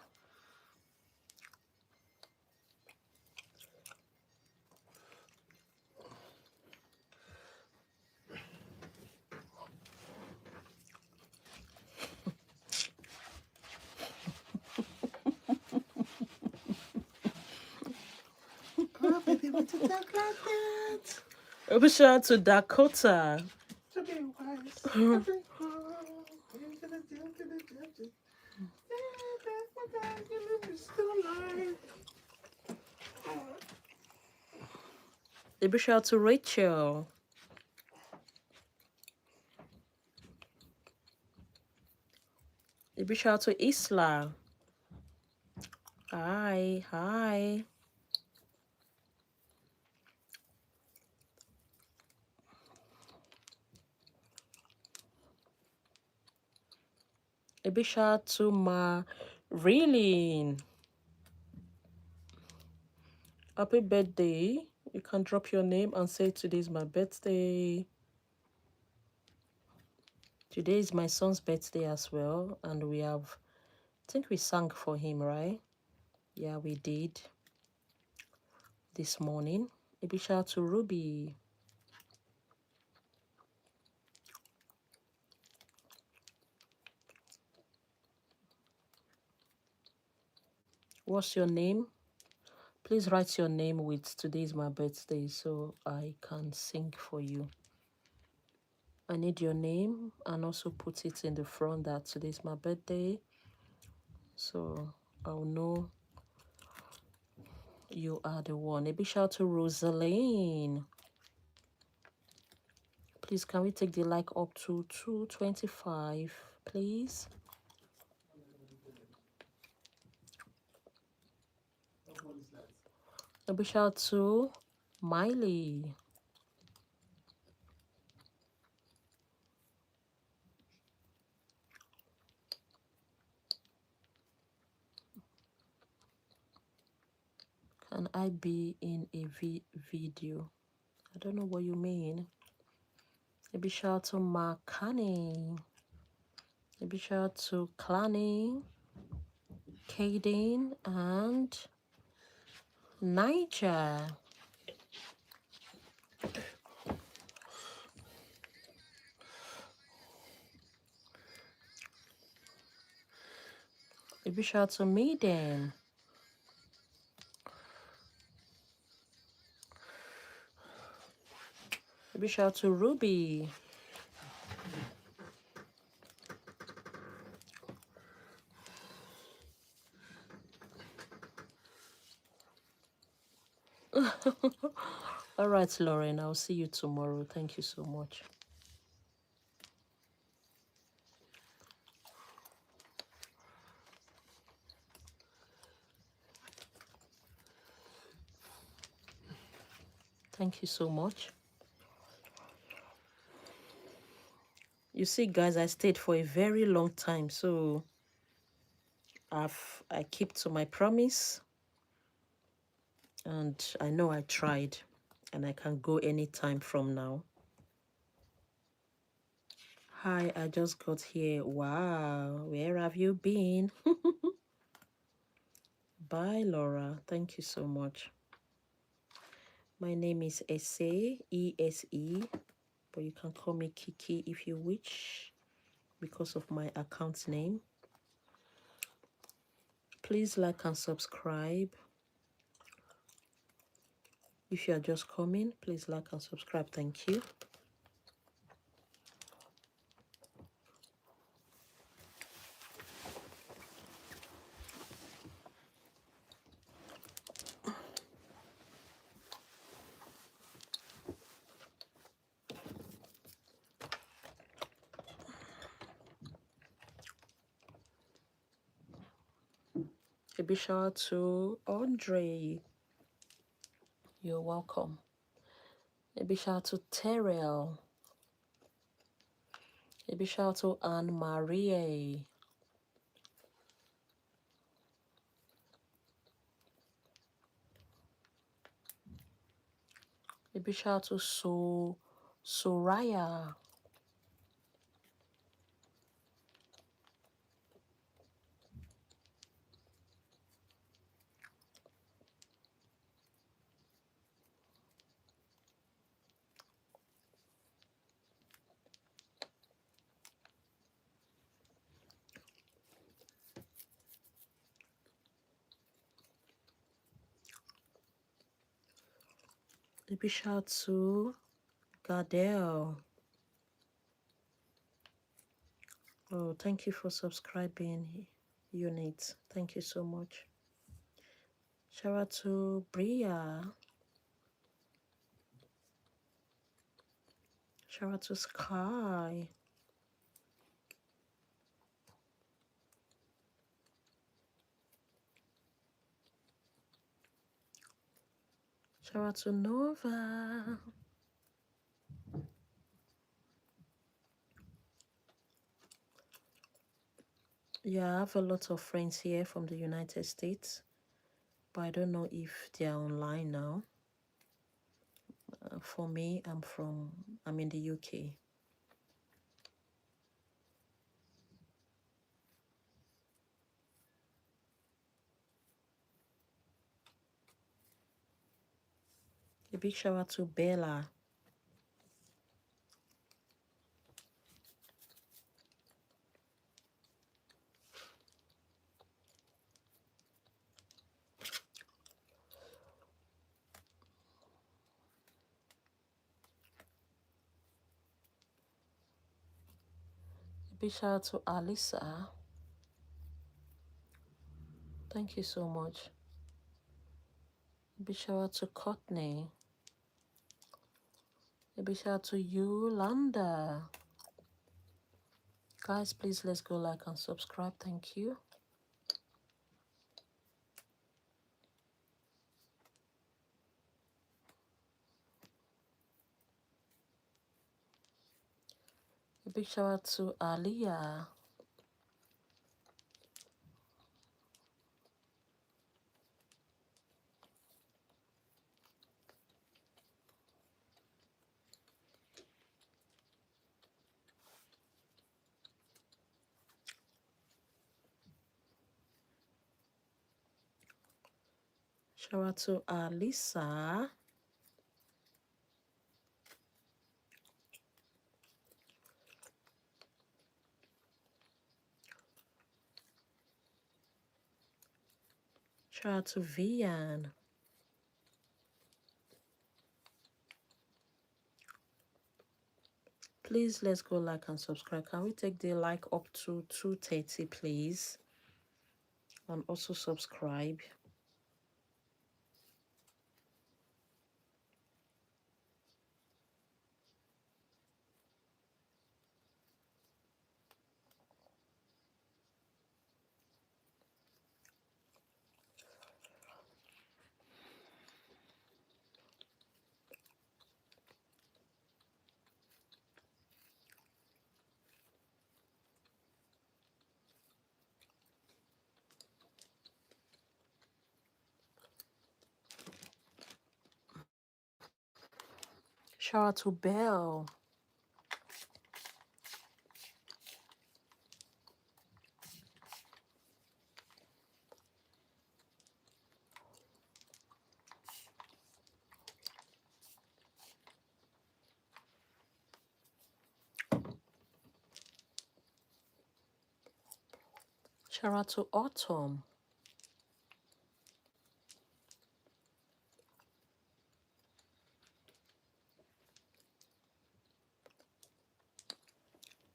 Oh, baby, what to talk like that? A big shout out to Dakota. To be wise. A big shout out to Rachel. A big shout out to Isla. Hi, hi. A big shout out to Marilyn. Happy birthday. You can drop your name and say today's my birthday. Today is my son's birthday as well, and I think we sang for him, right? Yeah, we did this morning. A big shout out to Ruby. What's your name? Please write your name with today's my birthday so I can sing for you. I need your name and also put it in the front that today's my birthday. So I'll know you are the one. A big shout out to Rosaline. Please, can we take the like up to 225, please? A big shout out to Miley. Can I be in a video? I don't know what you mean. A big shout out to Marcani. A big shout out to Clanny, Kaden, and Niger. A big shout out to Maiden. A big shout out to Ruby. All right, Lauren, I'll see you tomorrow. Thank you so much. Thank you so much. You see, guys, I stayed for a very long time, so I keep to my promise, and I know I tried, and I can go anytime from now. Hi, I just got here. Wow, where have you been? Bye, Laura. Thank you so much. My name is Ese, E-S-E, but you can call me Kiki if you wish, because of my account name. Please like and subscribe. If you are just coming, please like and subscribe. Thank you. A big shout out to Andre. You're welcome. A big shout out to Terrell. A big shout out to Anne Marie. A big shout out to Soraya. A big shout out to Gardel. Oh, thank you for subscribing, Unit. Thank you so much. Shout out to Bria. Shout out to Sky. Shout out to Nova. Yeah, I have a lot of friends here from the United States, but I don't know if they're online now. For me, I'm in the UK. A big shout out to Bella. A big shout out to Alisa. Thank you so much. A big shout out to Courtney. A big shout out to Yolanda. Guys, please let's go like and subscribe. Thank you. A big shout out to Aliyah. Shout out to Alisa. Shout out to Vian. Please let's go like and subscribe. Can we take the like up to 230, please? And also subscribe. Shout out to Belle. Shout out to Autumn.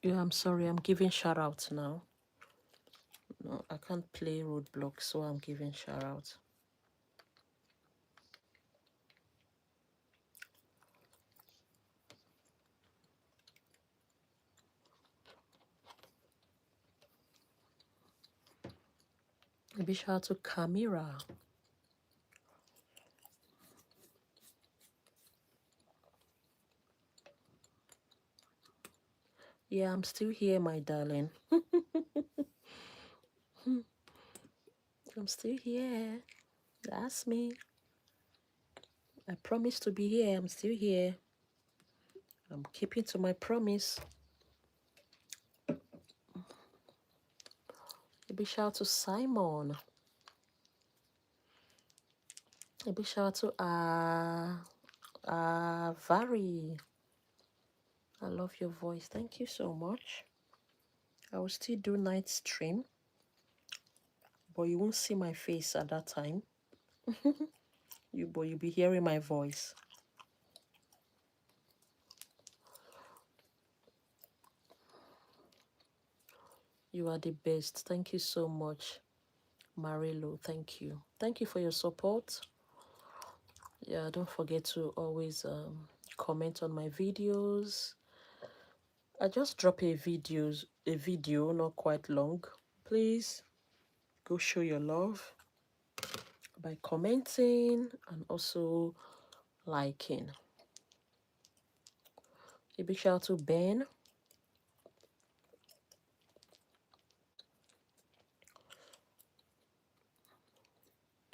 Yeah, I'm sorry, I'm giving shout outs now. No, I can't play roadblocks, so I'm giving shout outs. A big shout out to Kamira. Yeah, I'm still here, my darling. I'm still here. That's me. I promised to be here. I'm still here. I'm keeping to my promise. A big shout out to Simon. A big shout out to Vari. I love your voice. Thank you so much. I will still do night stream, but you won't see my face at that time. But you'll be hearing my voice. You are the best. Thank you so much. Marilu, thank you. Thank you for your support. Yeah, don't forget to always comment on my videos. I just drop a video not quite long. Please go show your love by commenting and also liking. A big shout out to Ben.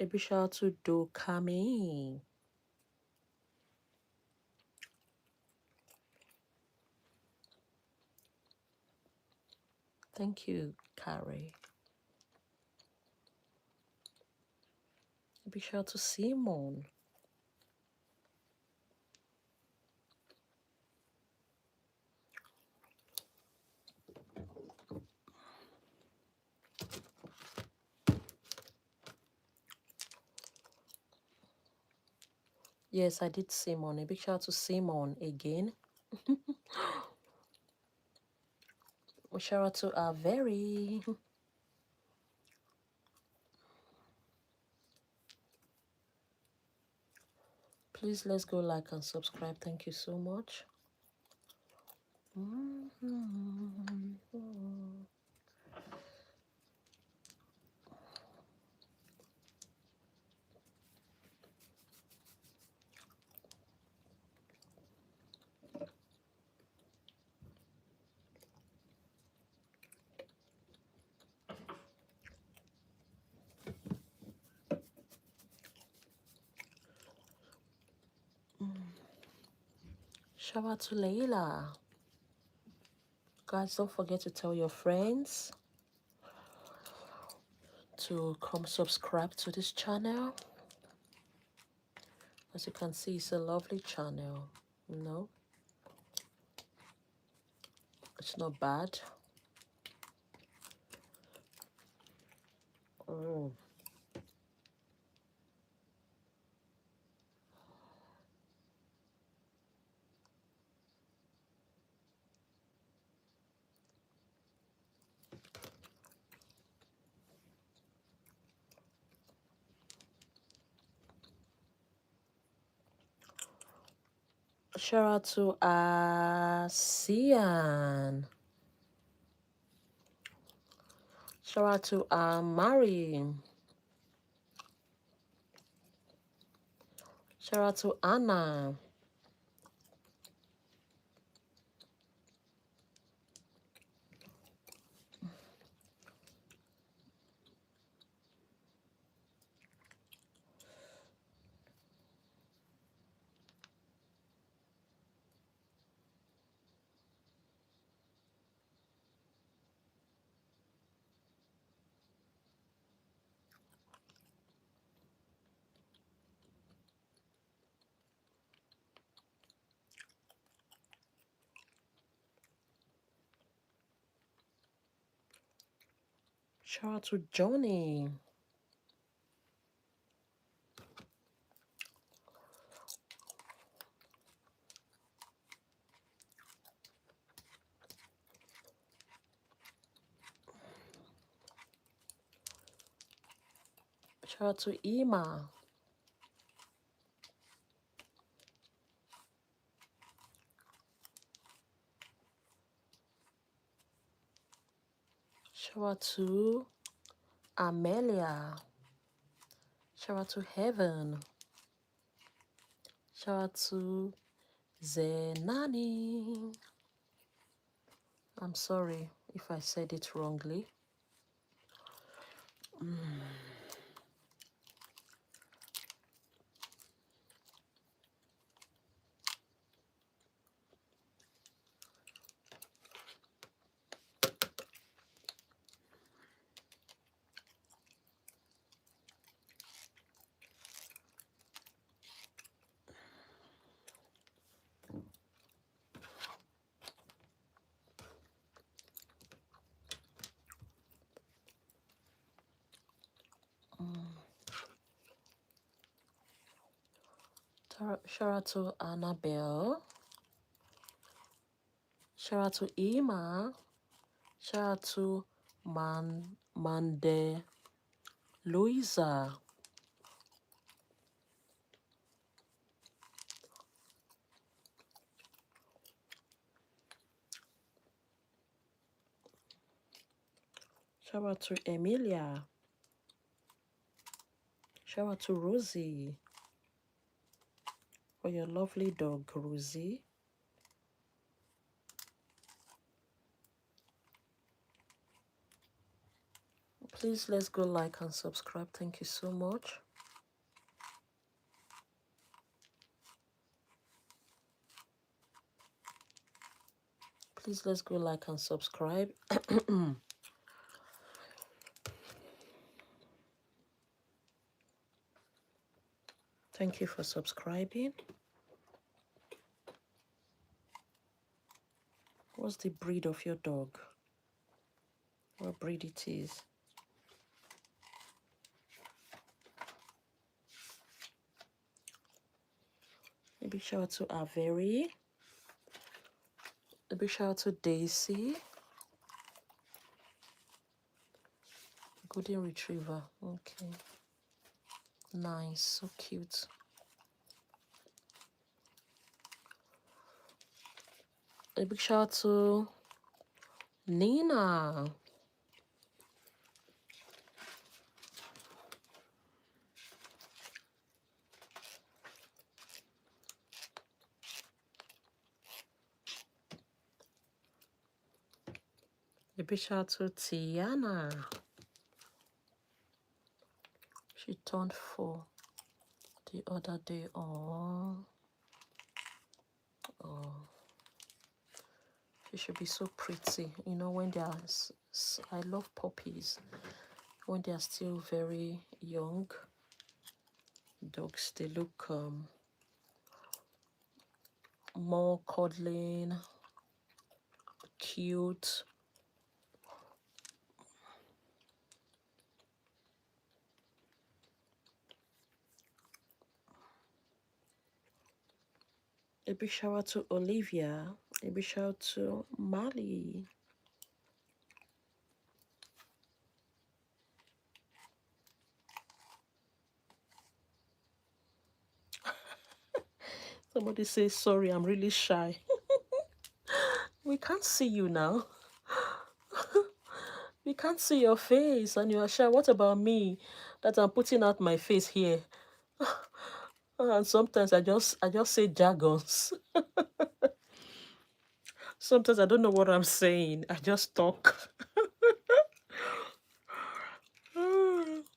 A big shout out to Dokami. Thank you, Carrie. A big shout out to Simon. Yes, I did Simon. A big shout out to Simon again. A shout out to Very. Please let's go like and subscribe. Thank you so much. Shout out to Layla. Guys, don't forget to tell your friends to come subscribe to this channel. As you can see, it's a lovely channel. You know, it's not bad. Oh. Shout out to Sian. Shout out to Mari. Shout out to Anna. Shout out to Johnny. Shout out to Ima. Shout out to Amelia. Shout out to Heaven. Shout out to Zenani. I'm sorry if I said it wrongly. Shout out to Annabelle. Shout out to Ima. Shout out to Mande Louisa. Shout out to Emilia. Shout out to Rosie for your lovely dog, Rosie. Please let's go like and subscribe. Thank you so much. Please let's go like and subscribe. Thank you for subscribing. What's the breed of your dog? What breed it is? A big shout out to Avery. A big shout out to Daisy. Golden Retriever. Okay. Nice. So cute. A big shout out to Nina. A big shout out to Tiana. She turned 4 the other day. Oh. She should be so pretty. You know, when they are, I love puppies. When they are still very young, dogs, they look more cuddling, cute. A big shout out to Olivia. A big shout out to Mali. Somebody say sorry, I'm really shy. We can't see you now. We can't see your face and you are shy. What about me that I'm putting out my face here? And sometimes I just say jargons. Sometimes I don't know what I'm saying. I just talk.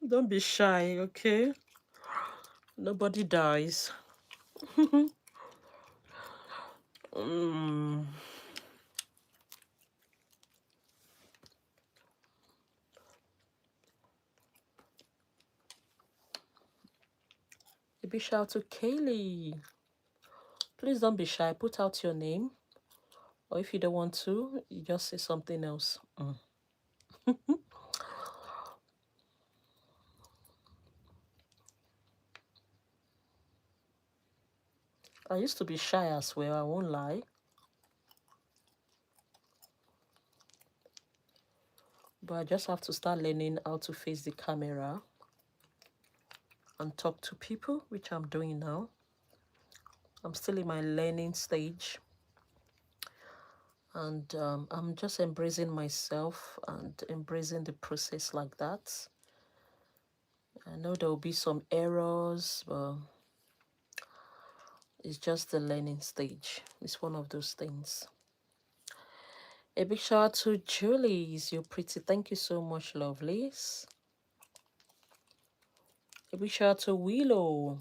Don't be shy, okay? Nobody dies. Mm. A big shout out to Kaylee. Please don't be shy. Put out your name. Or if you don't want to, you just say something else. I used to be shy as well, I won't lie. But I just have to start learning how to face the camera and talk to people, which I'm doing now. I'm still in my learning stage. And I'm just embracing myself and embracing the process like that. I know there will be some errors, but it's just the learning stage. It's one of those things. A big shout out to Julie's. You're pretty. Thank you so much, lovelies. A big shout out to Willow.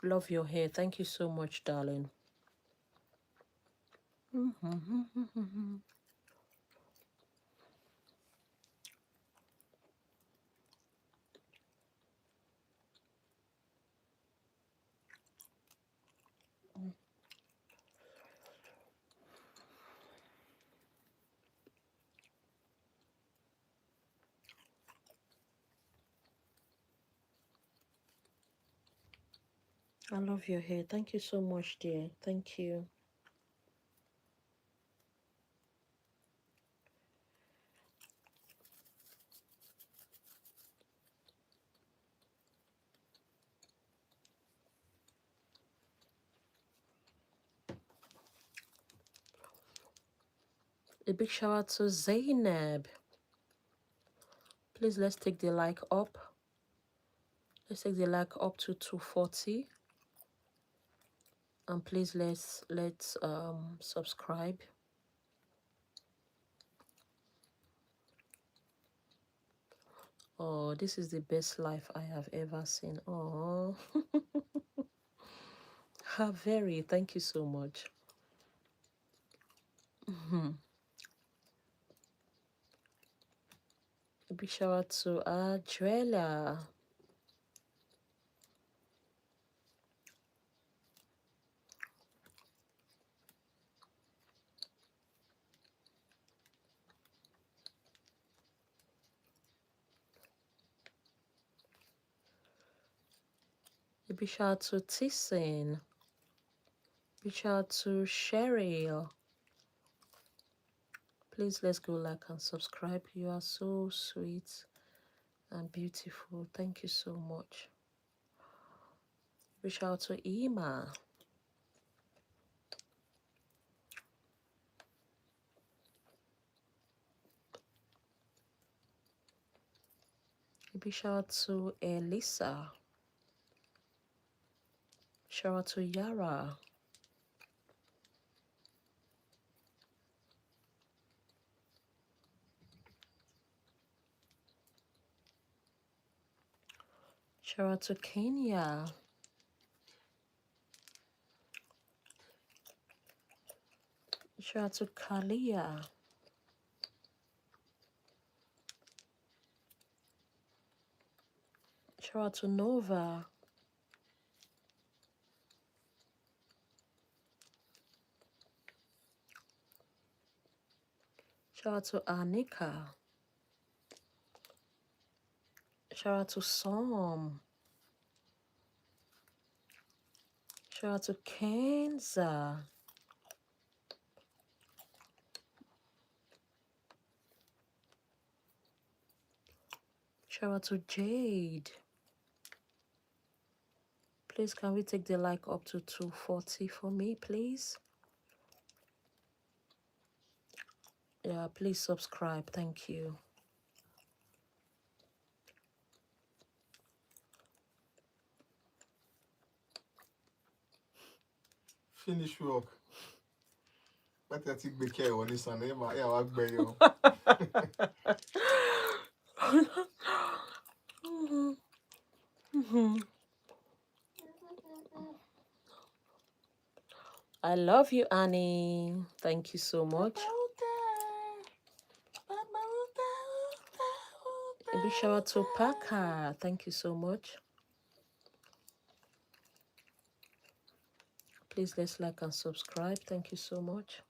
Love your hair. Thank you so much, darling. I love your hair. Thank you so much, dear. Thank you. A big shout out to Zainab. Please let's take the like up. Let's take the like up to 240. And please let's subscribe. Oh, this is the best life I have ever seen. Oh, how very, thank you so much. A big shout out to Adrella. A big shout out to Tissin. Big shout out to Cheryl. Please let's go like and subscribe. You are so sweet and beautiful. Thank you so much. Big shout out to Ima. A big shout out to Elisa. Shout out to Yara. Shout out to Kenya. Shout out to Kalia. Shout out to Nova. Shout out to Anika. Shout out to Som. Shout out to Kenza. Shout out to Jade. Please, can we take the like up to 240 for me, please? Yeah, please subscribe. Thank you. Finish work. But I think be care on this and yeah, I'll be you. I love you, Annie. Thank you so much. A big shout out to Paka. Thank you so much. Please let's like and subscribe. Thank you so much.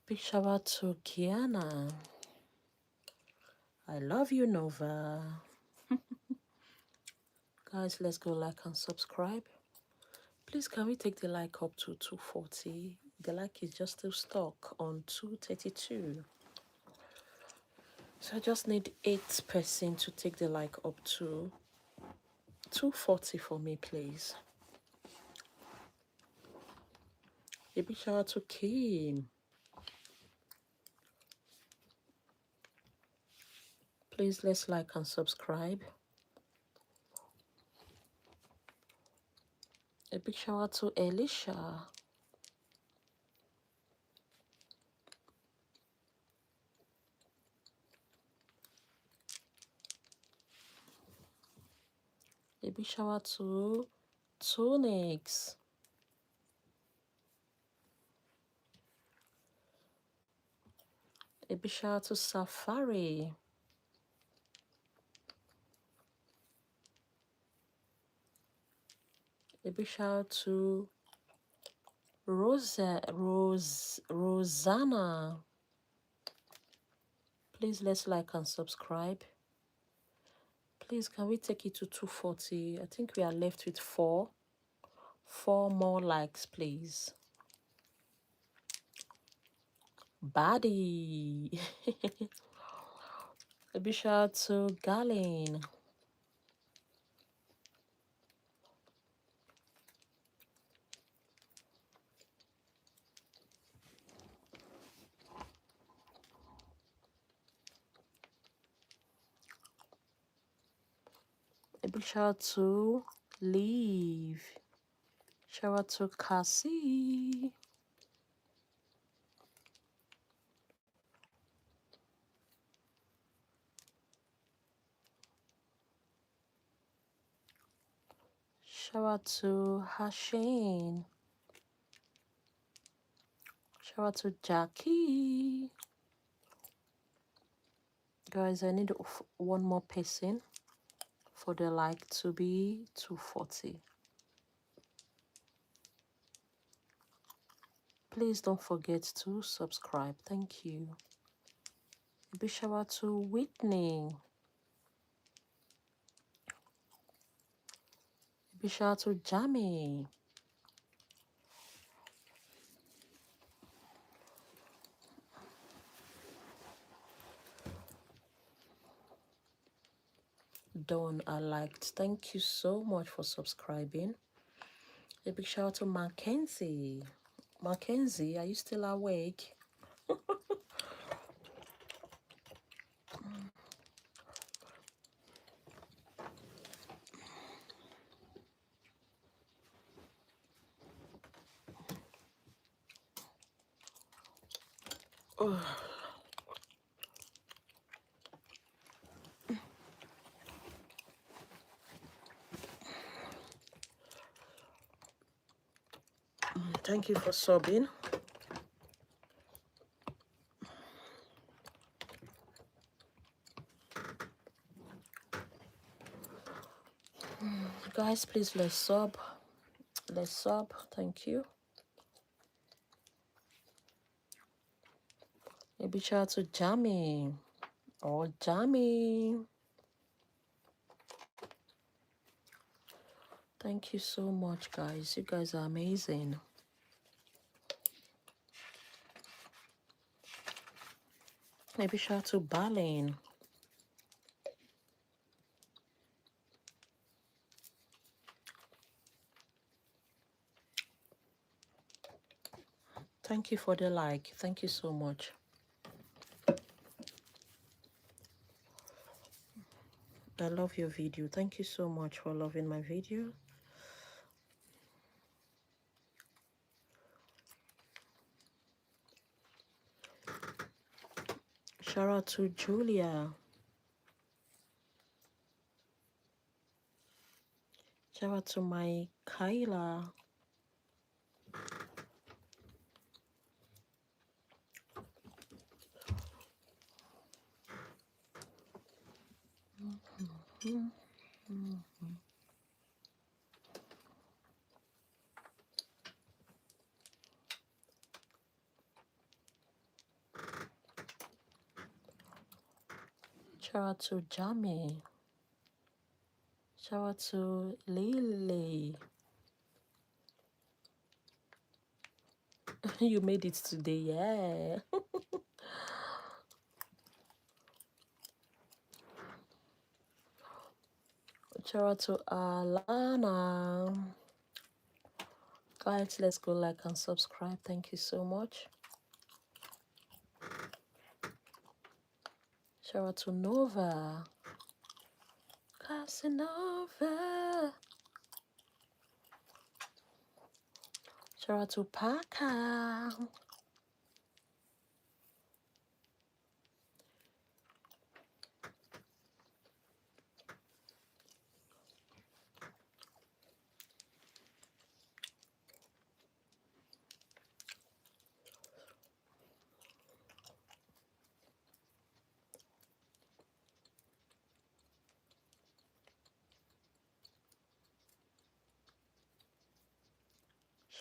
Big shout out to Kiana. I love you, Nova. Guys, let's go like and subscribe. Please, can we take the like up to 240? The like is just still stuck on 232. So I just need 8% to take the like up to 240 for me, please. A big shout out to Kim. Please, let's like and subscribe. A big shout out to Elisha. A big shout out to Tonix. A big shout out to Safari. A big shout out to Rosanna. Please let's like and subscribe. Please, can we take it to 240? I think we are left with four more likes, please. Body. A big shout out to Galen. A big shout out to Leave. Shout out to Cassie. Shout out to Hashane. Shout out to Jackie. Guys, I need one more person for the like to be 240. Please don't forget to subscribe. Thank you. A big shout out to Whitney. A big shout out to Jamie. Done, I liked. Thank you so much for subscribing. A big shout out to Mackenzie. Mackenzie, are you still awake? Oh. Thank you for subbing. Guys, please let's sub. Let's sub. Thank you. A big shout out to Jamie. Oh, Jamie. Thank you so much, guys. You guys are amazing. A big shout out to Balin. Thank you for the like. Thank you so much. I love your video. Thank you so much for loving my video. Shout out to Julia. Shout out to my Kyla. Shout out to Jamie. Shout out to Lily. You made it today, yeah. Shout out to Alana. Guys, let's go like and subscribe. Thank you so much. Shout out to Nova. Casanova. Shout out to Parker.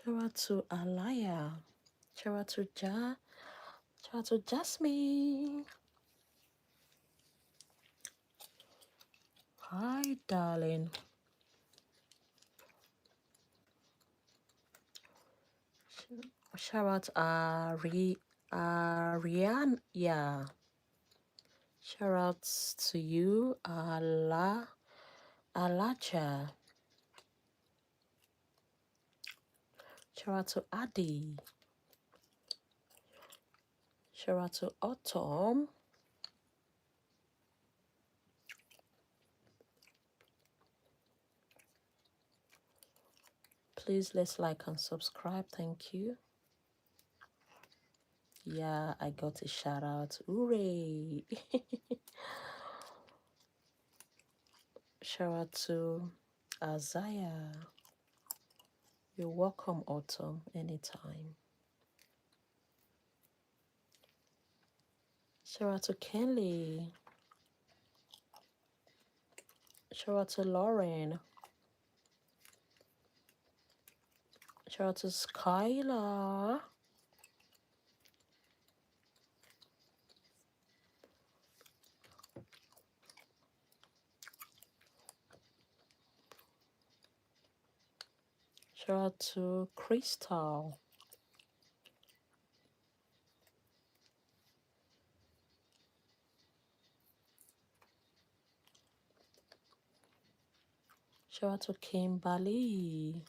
Shout out to Alaya. Shout out to Shout out to Jasmine. Hi, darling. Shout out Ariane. Yeah. Shout outs to you, Alacha. Shout out to Adi. Shout out to Autumn. Please let's like and subscribe. Thank you. Yeah, I got a shout out. Hooray! Shout out to Azaya. You're welcome, Autumn, anytime. Shout out to Kelly. Shout out to Lauren. Shout out to Skylar. Shout out to Crystal. Shout out to Kimberly.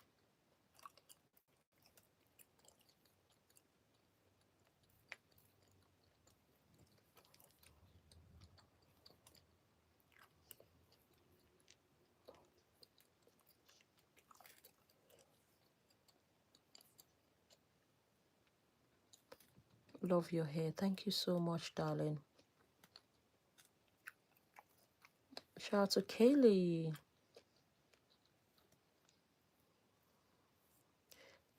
Love your hair. Thank you so much, darling. Shout out to Kaylee.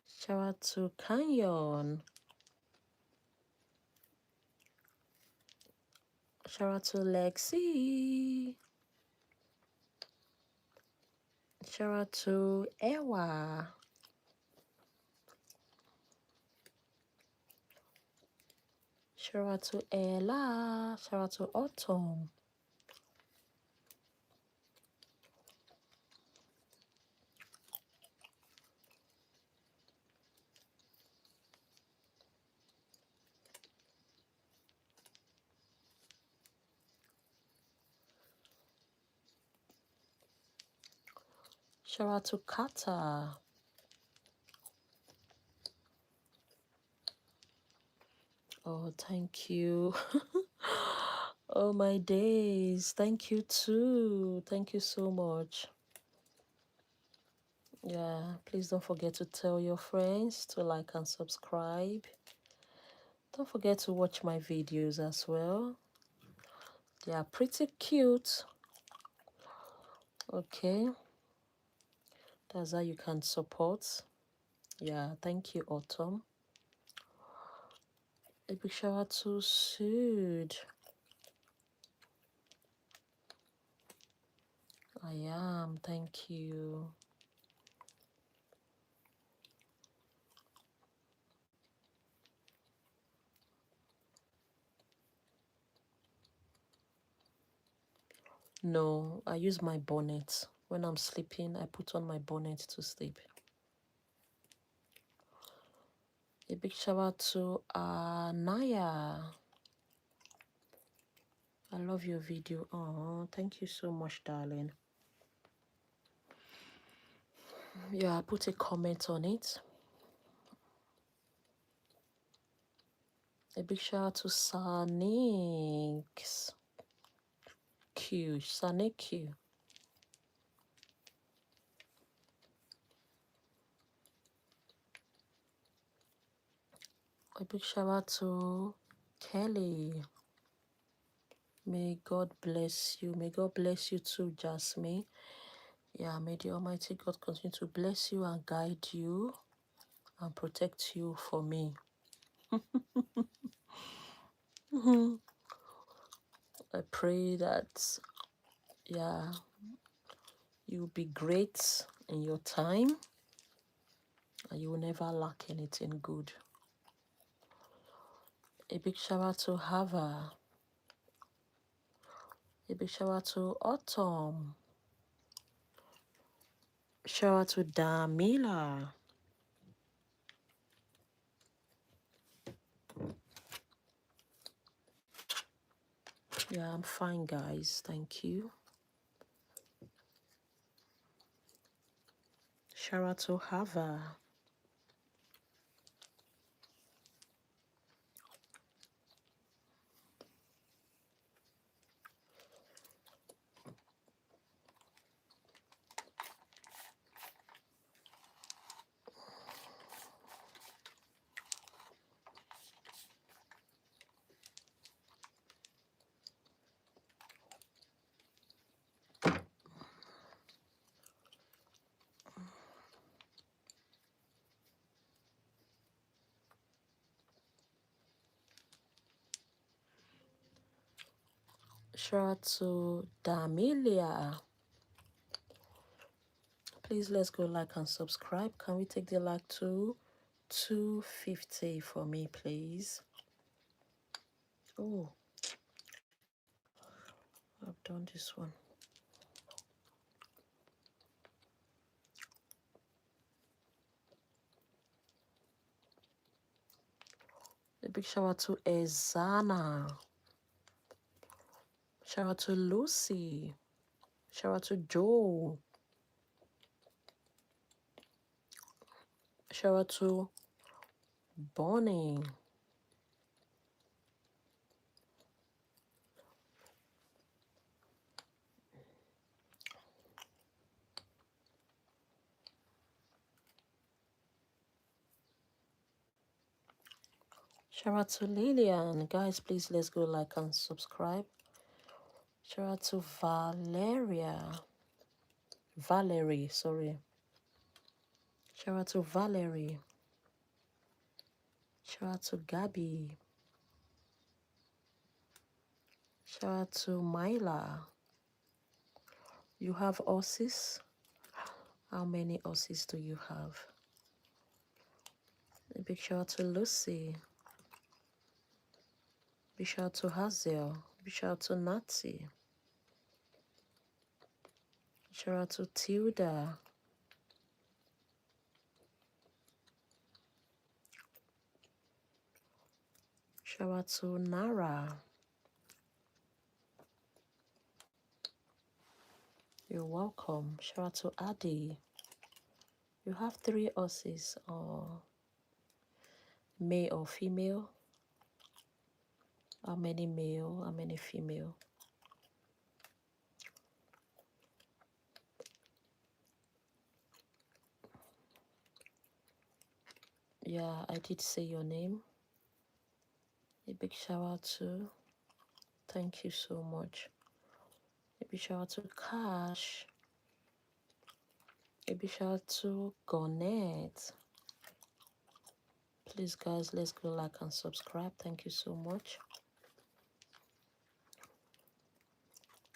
Shout out to Canyon. Shout out to Lexi. Shout out to Ewa. Shout out to Ella. Shout out to Autumn. Shout out to Kata. Oh, thank you. Oh, my days. Thank you too. Thank you so much. Yeah, please don't forget to tell your friends to like and subscribe. Don't forget to watch my videos as well. They are pretty cute. Okay. That's how you can support. Yeah, thank you, Autumn. A big shout out to Sud. I am, thank you. No, I use my bonnet. When I'm sleeping, I put on my bonnet to sleep. A big shout out to Naya. I love your video. Oh, thank you so much, darling. Yeah, I put a comment on it. A big shout out to Sanix Q. Sanic Q. A big shout out to Kelly. May God bless you. May God bless you too, Jasmine. Yeah, may the Almighty God continue to bless you and guide you and protect you for me. I pray that, yeah, you'll be great in your time and you will never lack anything good. A big shout out to Hava. A big shout out to Autumn. Shout out to Damila. Yeah, I'm fine, guys. Thank you. Shout out to Hava. Shout out to Damilia. Please let's go like and subscribe. Can we take the like to 250 for me, please? Oh, I've done this one. A big shout out to Ezana. Shout out to Lucy. Shout out to Joe. Shout out to Bonnie. Shout out to Lillian. Guys, please let's go like and subscribe. Shout out to Valerie, sorry. Shout out to Valerie. Shout out to Gabby. Shout out to Myla. You have horses? How many horses do you have? A big shout out to Lucy. Big shout out to Hazel. Big shout out to Natty. Shout out to Tilda. Shout out to Nara. You're welcome. Shout out to Adi. You have 3 horses, or male or female? How many male? How many female? Yeah, I did say your name. A big shout out to. Thank you so much. A big shout out to Cash. A big shout out to Garnett. Please, guys, let's go like and subscribe. Thank you so much.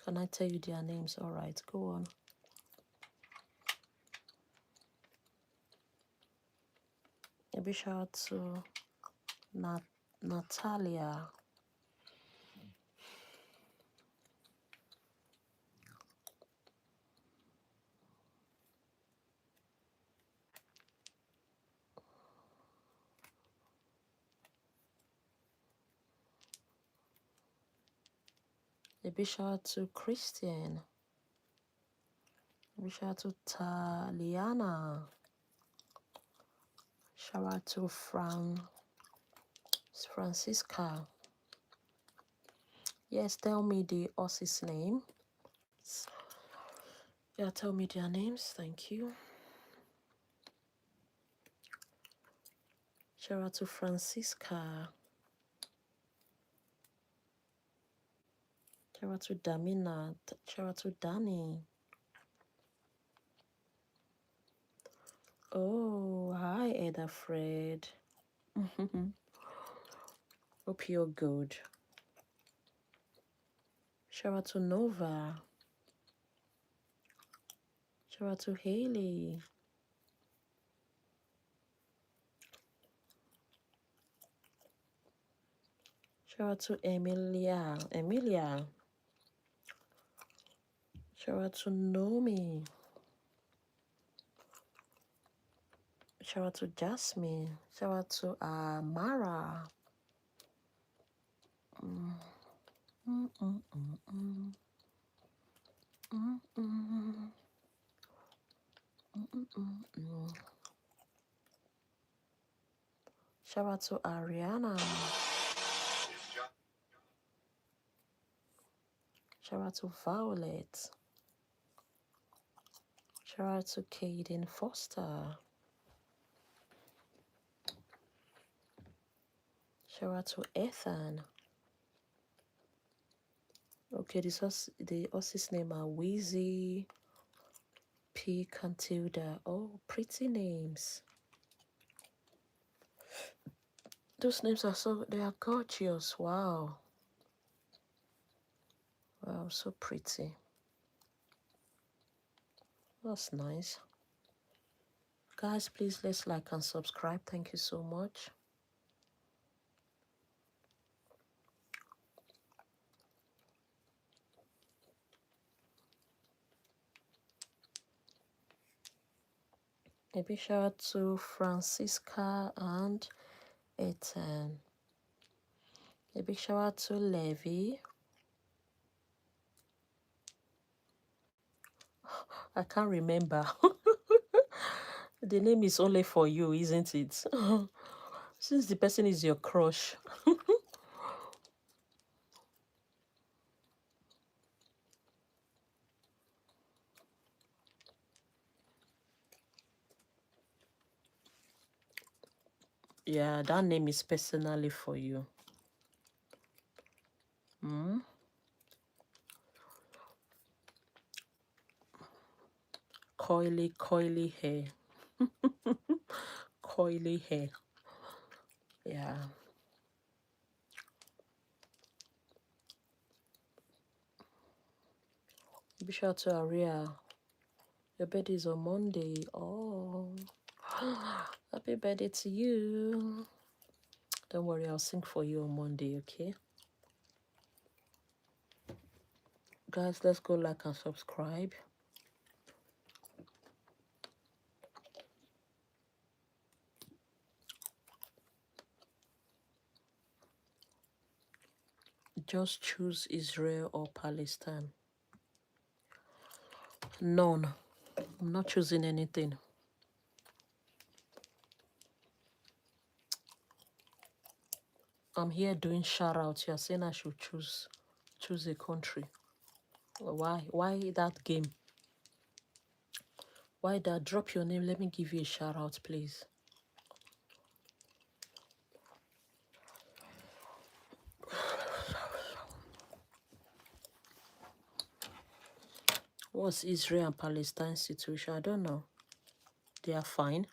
Can I tell you their names? All right, go on. A big shout out to Natalia. A big shout out to Christian. A big shout out to Taliana. Shout out to Francisca. Yes, tell me the horse's name. Yeah, tell me their names. Thank you. Shout out to Francisca. Shout out to Damina. Shout out to Danny. Oh, hi, Eda Fred. Hope you're good. Shout out to Nova. Shout out to Haley. Shout out to Emilia. Shout out to Nomi. shout out to Jasmine. Shout out to Mara. Mm, mm, mm, mm, mm, mm, mm, mm, mm, mm. Shout out to Ariana. Shout out to Violet. Shout out to Kaden Foster. Shout out to Ethan. Okay, the horses name are Wheezy, P. Cantilda. Oh, pretty names. Those names are they are gorgeous. Wow. Wow, so pretty. That's nice. Guys, please let's like and subscribe. Thank you so much. A big shout out to Francisca and Ethan. A big shout out to Levy. I can't remember. The name is only for you, isn't it? Since the person is your crush. Yeah, that name is personally for you. Mm? Coily hair. Coily hair. Yeah. Big shout out to Aria. Your birthday is on Monday. Oh. Happy birthday to you. Don't worry, I'll sing for you on Monday, okay? Guys, let's go like and subscribe. Just choose Israel or Palestine. None. I'm not choosing anything. I'm here doing shout outs. You're saying I should choose a country. Why? Why that game? Why that? Drop your name. Let me give you a shout out, please. What's Israel and Palestine situation? I don't know. They are fine.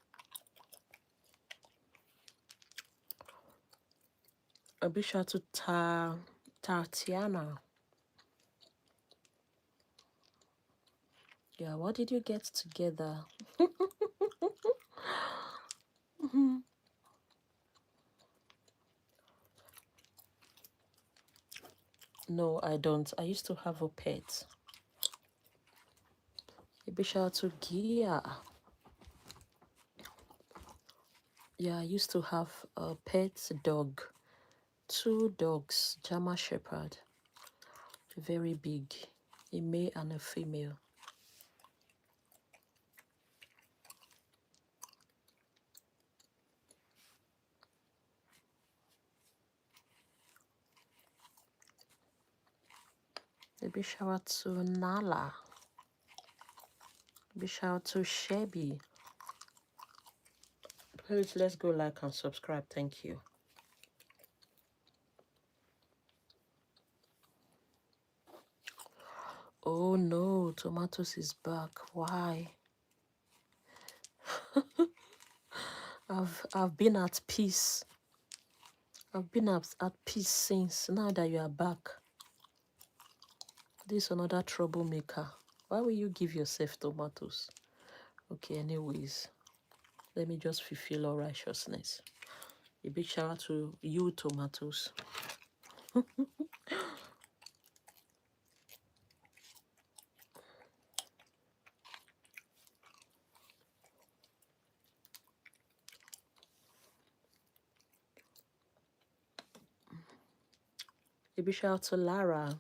A big shout out to Tatiana. Yeah, what did you get together? No, I don't. I used to have a pet. A big shout out to Gia. Yeah, I used to have a pet dog. 2 dogs, German Shepherd. Very big. A male and a female. A big shout out to Nala. A big shout out to Shelby. Please, let's go like and subscribe. Thank you. Oh no, Tomatoes is back. Why? I've been at peace. I've been at peace since. Now that you are back. This is another troublemaker. Why will you give yourself tomatoes? Okay, anyways. Let me just fulfill all righteousness. A big shout out to you, Tomatoes. A big shout out to Lara.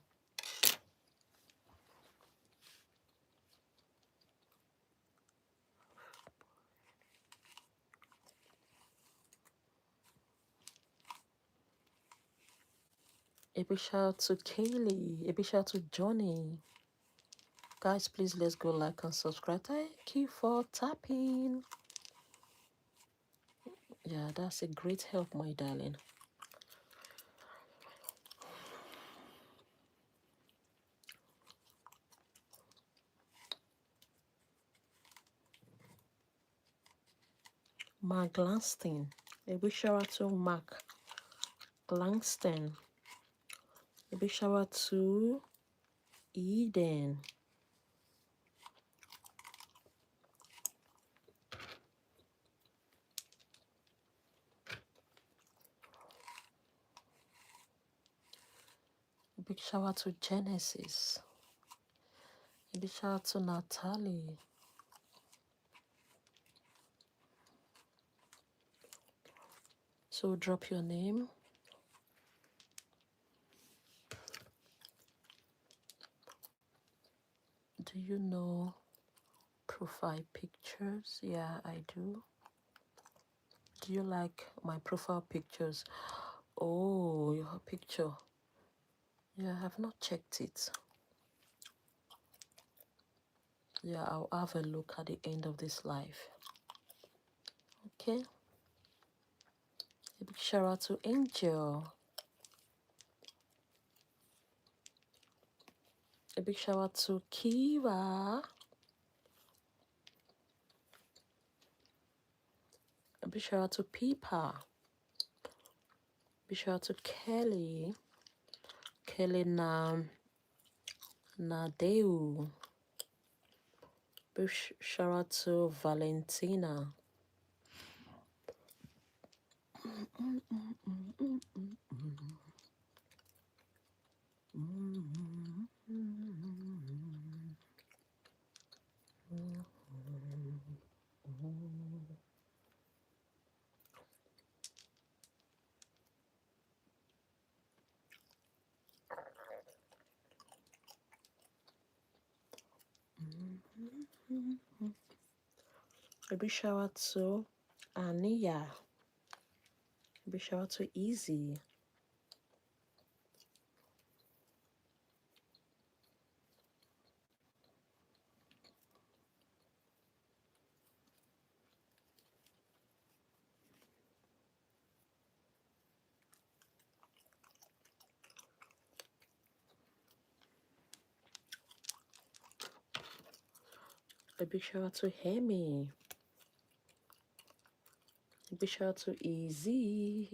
A big shout out to Kaylee. A big shout out to Johnny. Guys, please let's go like and subscribe. Thank you for tapping. Yeah, that's a great help, my darling. Mark Glanston. A big shout out to Mark Glanston. A big shout out to Eden. A big shout out to Genesis. A big shout out to Natalie. So drop your name. Do you know profile pictures? Yeah, I do. Do you like my profile pictures? Oh, your picture. Yeah, I have not checked it. Yeah, I'll have a look at the end of this live. Okay. A big shout out to Angel. A big shout out to Kiva. A big shout out to Peepa. Big shout out to Kelly. Kelly Nadeu. Big shout out to Valentina. A big shout out to Ania. A big shout out to Easy. A big shout out to Hemi. A big shout out to Easy.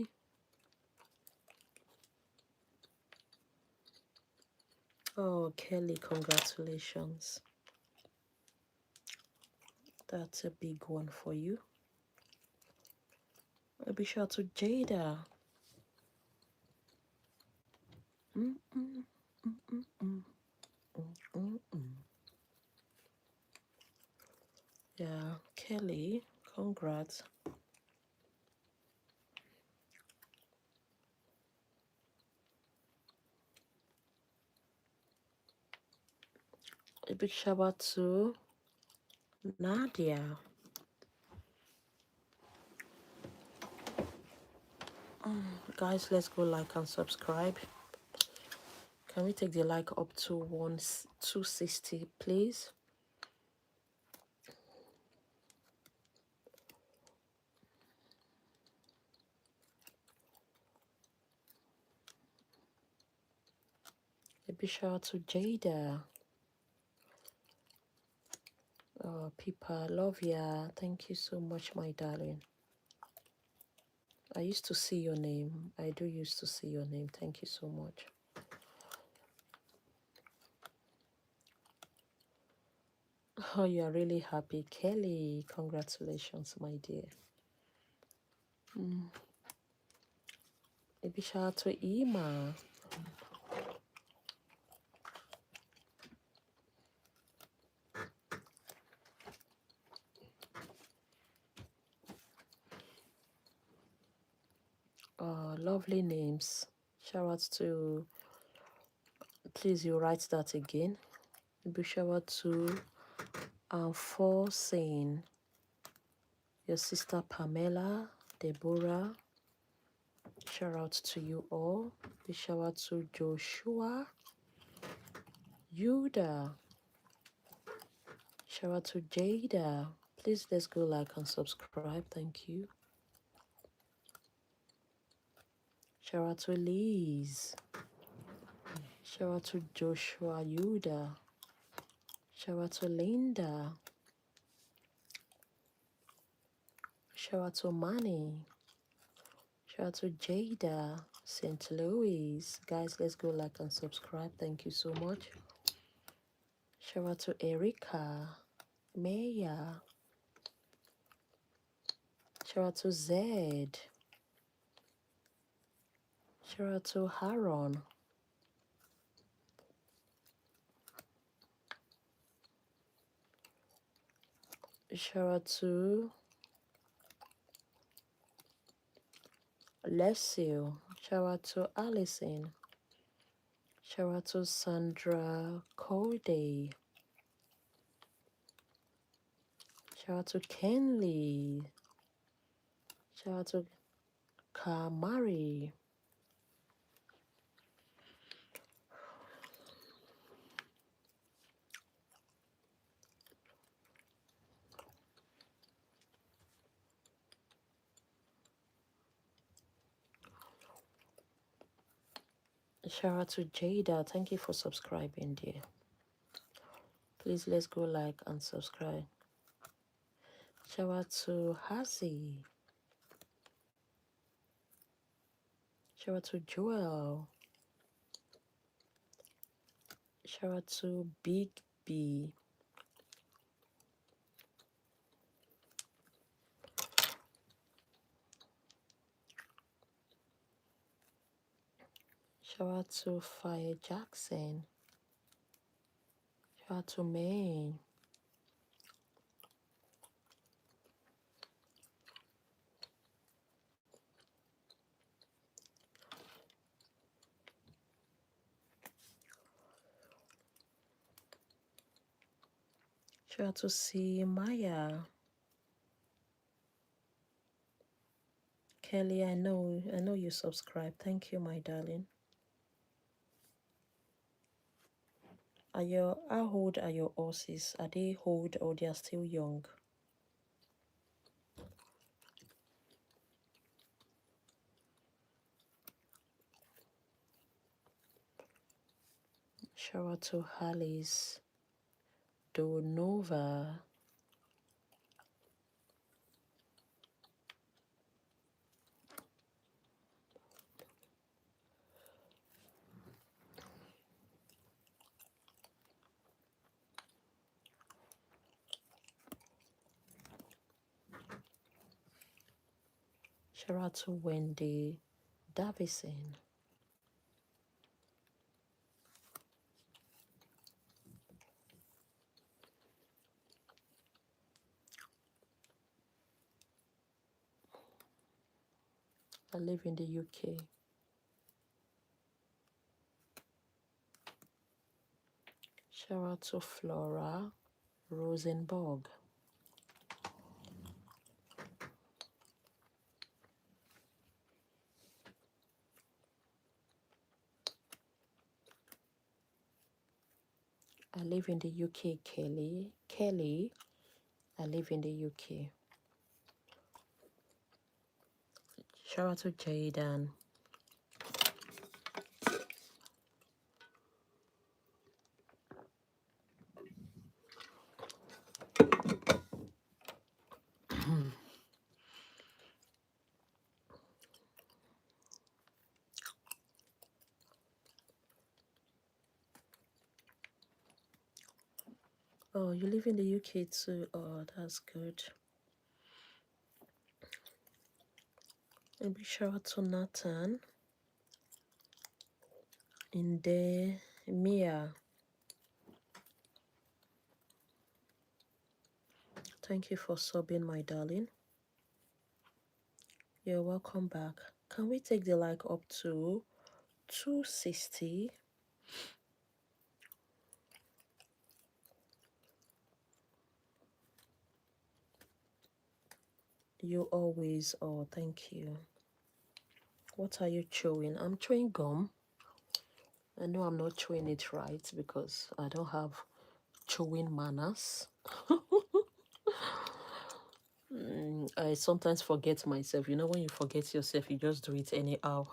Oh, Kelly, congratulations. That's a big one for you. A big shout out to Jada. Yeah, Kelly, congrats. A big shout out to Nadia. Guys, let's go like and subscribe. Can we take the like up to 260, please? A big shout out to Jada. Oh, Pipa, love ya. Thank you so much, my darling. I used to see your name. I do used to see your name. Thank you so much. Oh, you are really happy. Kelly, congratulations, my dear. A big shout out to Ima. Oh, lovely names. Shout out to Please, you write that again. Big shout out to Enforcing, your sister Pamela, Deborah. Shout out to you all. Big shout out to Joshua, Yuda. Shout out to Jada. Please let's go like and subscribe. Thank you. Shout out to Liz. Shout out to Joshua Yuda. Shout out to Linda. Shout out to Manny. Shout out to Jada, St. Louis. Guys, let's go like and subscribe. Thank you so much. Shout out to Erica, Maya. Shout out to Zed. Shout out to Haron. Shout out to Leslie. Shout out to Allison. Shout out to Sandra Cody. Shout out to Kenley. Shout out to Kamari. Shout out to Jada. Thank you for subscribing, dear. Please let's go like and subscribe. Shout out to Hazy. Shout out to Joel. Shout out to Big B. Shout out to Fire Jackson. Shout out to Maine. Shout out to C Maya. Kelly, I know you subscribe. Thank you, my darling. How old are your horses? Are they old or they are still young? Shout out to Alice Donova. Shout out to Wendy Davison. I live in the UK. Shout out to Flora Rosenborg. I live in the UK, Kelly. Kelly, I live in the UK. Shout out to Jaden. Oh, you live in the UK too. Oh, that's good. Maybe shout out to Nathan. In there, Mia. Thank you for subbing, my darling. You're welcome back. Can we take the like up to 260? You always, oh, thank you. What are you chewing? I'm chewing gum. I know I'm not chewing it right because I don't have chewing manners. I sometimes forget myself. You know, when you forget yourself, you just do it anyhow.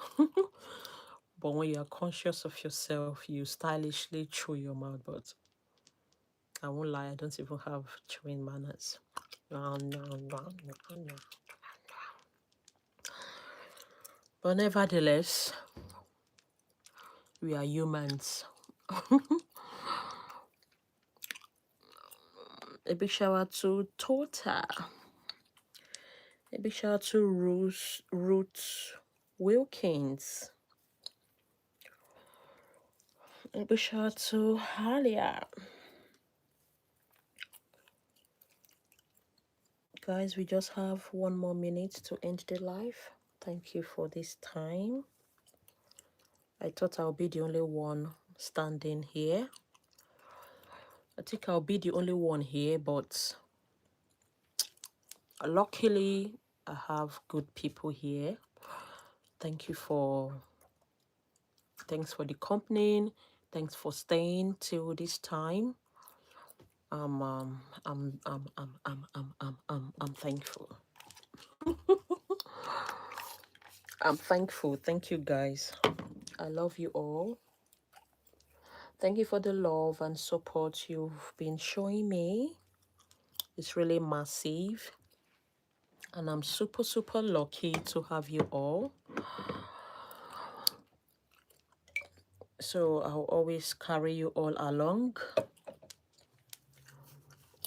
But when you are conscious of yourself, you stylishly chew your mouth. But I won't lie, I don't even have chewing manners. But nevertheless, we are humans. A big shout out to Tota. A big shout out to Ruth Wilkins. A big shout out to Halia. Guys, we just have 1 more minute to end the live. Thank you for this time. I thought I'll be the only one standing here. I think I'll be the only one here, but luckily I have good people here. Thanks for the company. Thanks for staying till this time. I'm thankful. I'm thankful. Thank you guys. I love you all. Thank you for the love and support you've been showing me. It's really massive. And I'm super, super lucky to have you all. So I'll always carry you all along.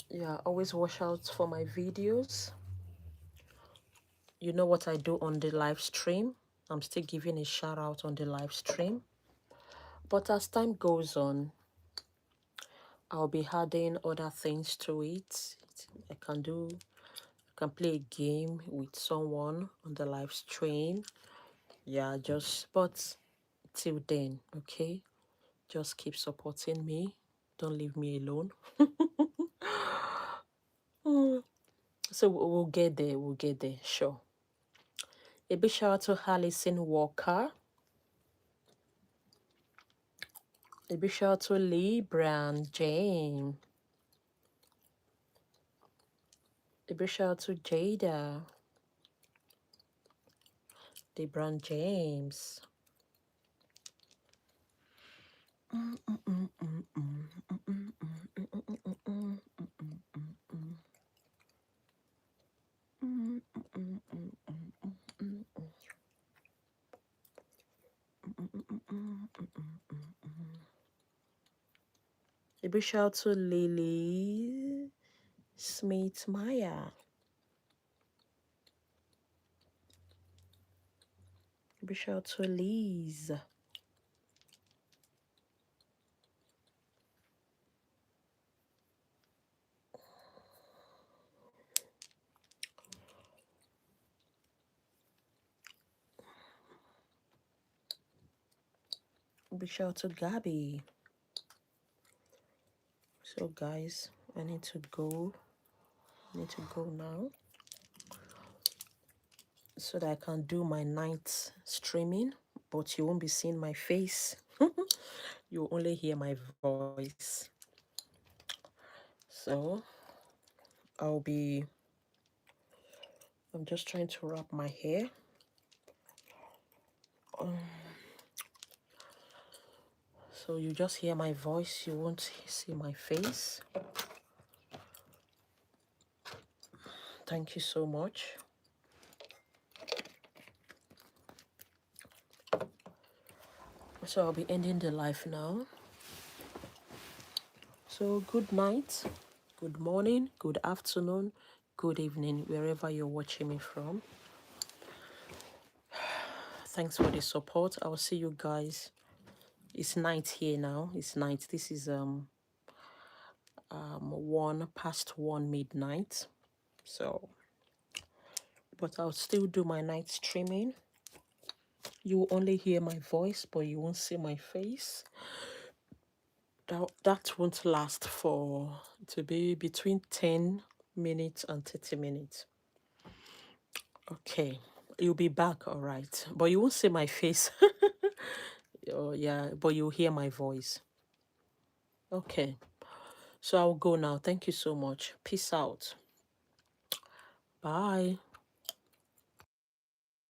Yeah, always watch out for my videos. You know what I do on the live stream. I'm still giving a shout out on the live stream. But as time goes on, I'll be adding other things to it. I can play a game with someone on the live stream. Yeah, but till then, okay? Just keep supporting me. Don't leave me alone. So we'll get there. We'll get there. Sure. A big shout out to Alison Walker. A big shout out to Lee Brown James. A big shout out to Jada. Lee Brown James. A big shout out to Lily Smith Maya. A big shout out to Liz. A big shout out to Gabby. So guys, I need to go. Now so that I can do my night streaming, but you won't be seeing my face. You'll only hear my voice. So I'm just trying to wrap my hair. So you just hear my voice, you won't see my face. Thank you so much. So I'll be ending the live now. So good night, good morning, good afternoon, good evening, wherever you're watching me from. Thanks for the support. I'll see you guys. It's night here now. It's night. This is 1:01 midnight. So, but I'll still do my night streaming. You will only hear my voice, but you won't see my face. That won't last to be between 10 minutes and 30 minutes. Okay. You'll be back, all right. But you won't see my face. Oh, yeah, but you'll hear my voice. Okay. So I'll go now. Thank you so much. Peace out. Bye.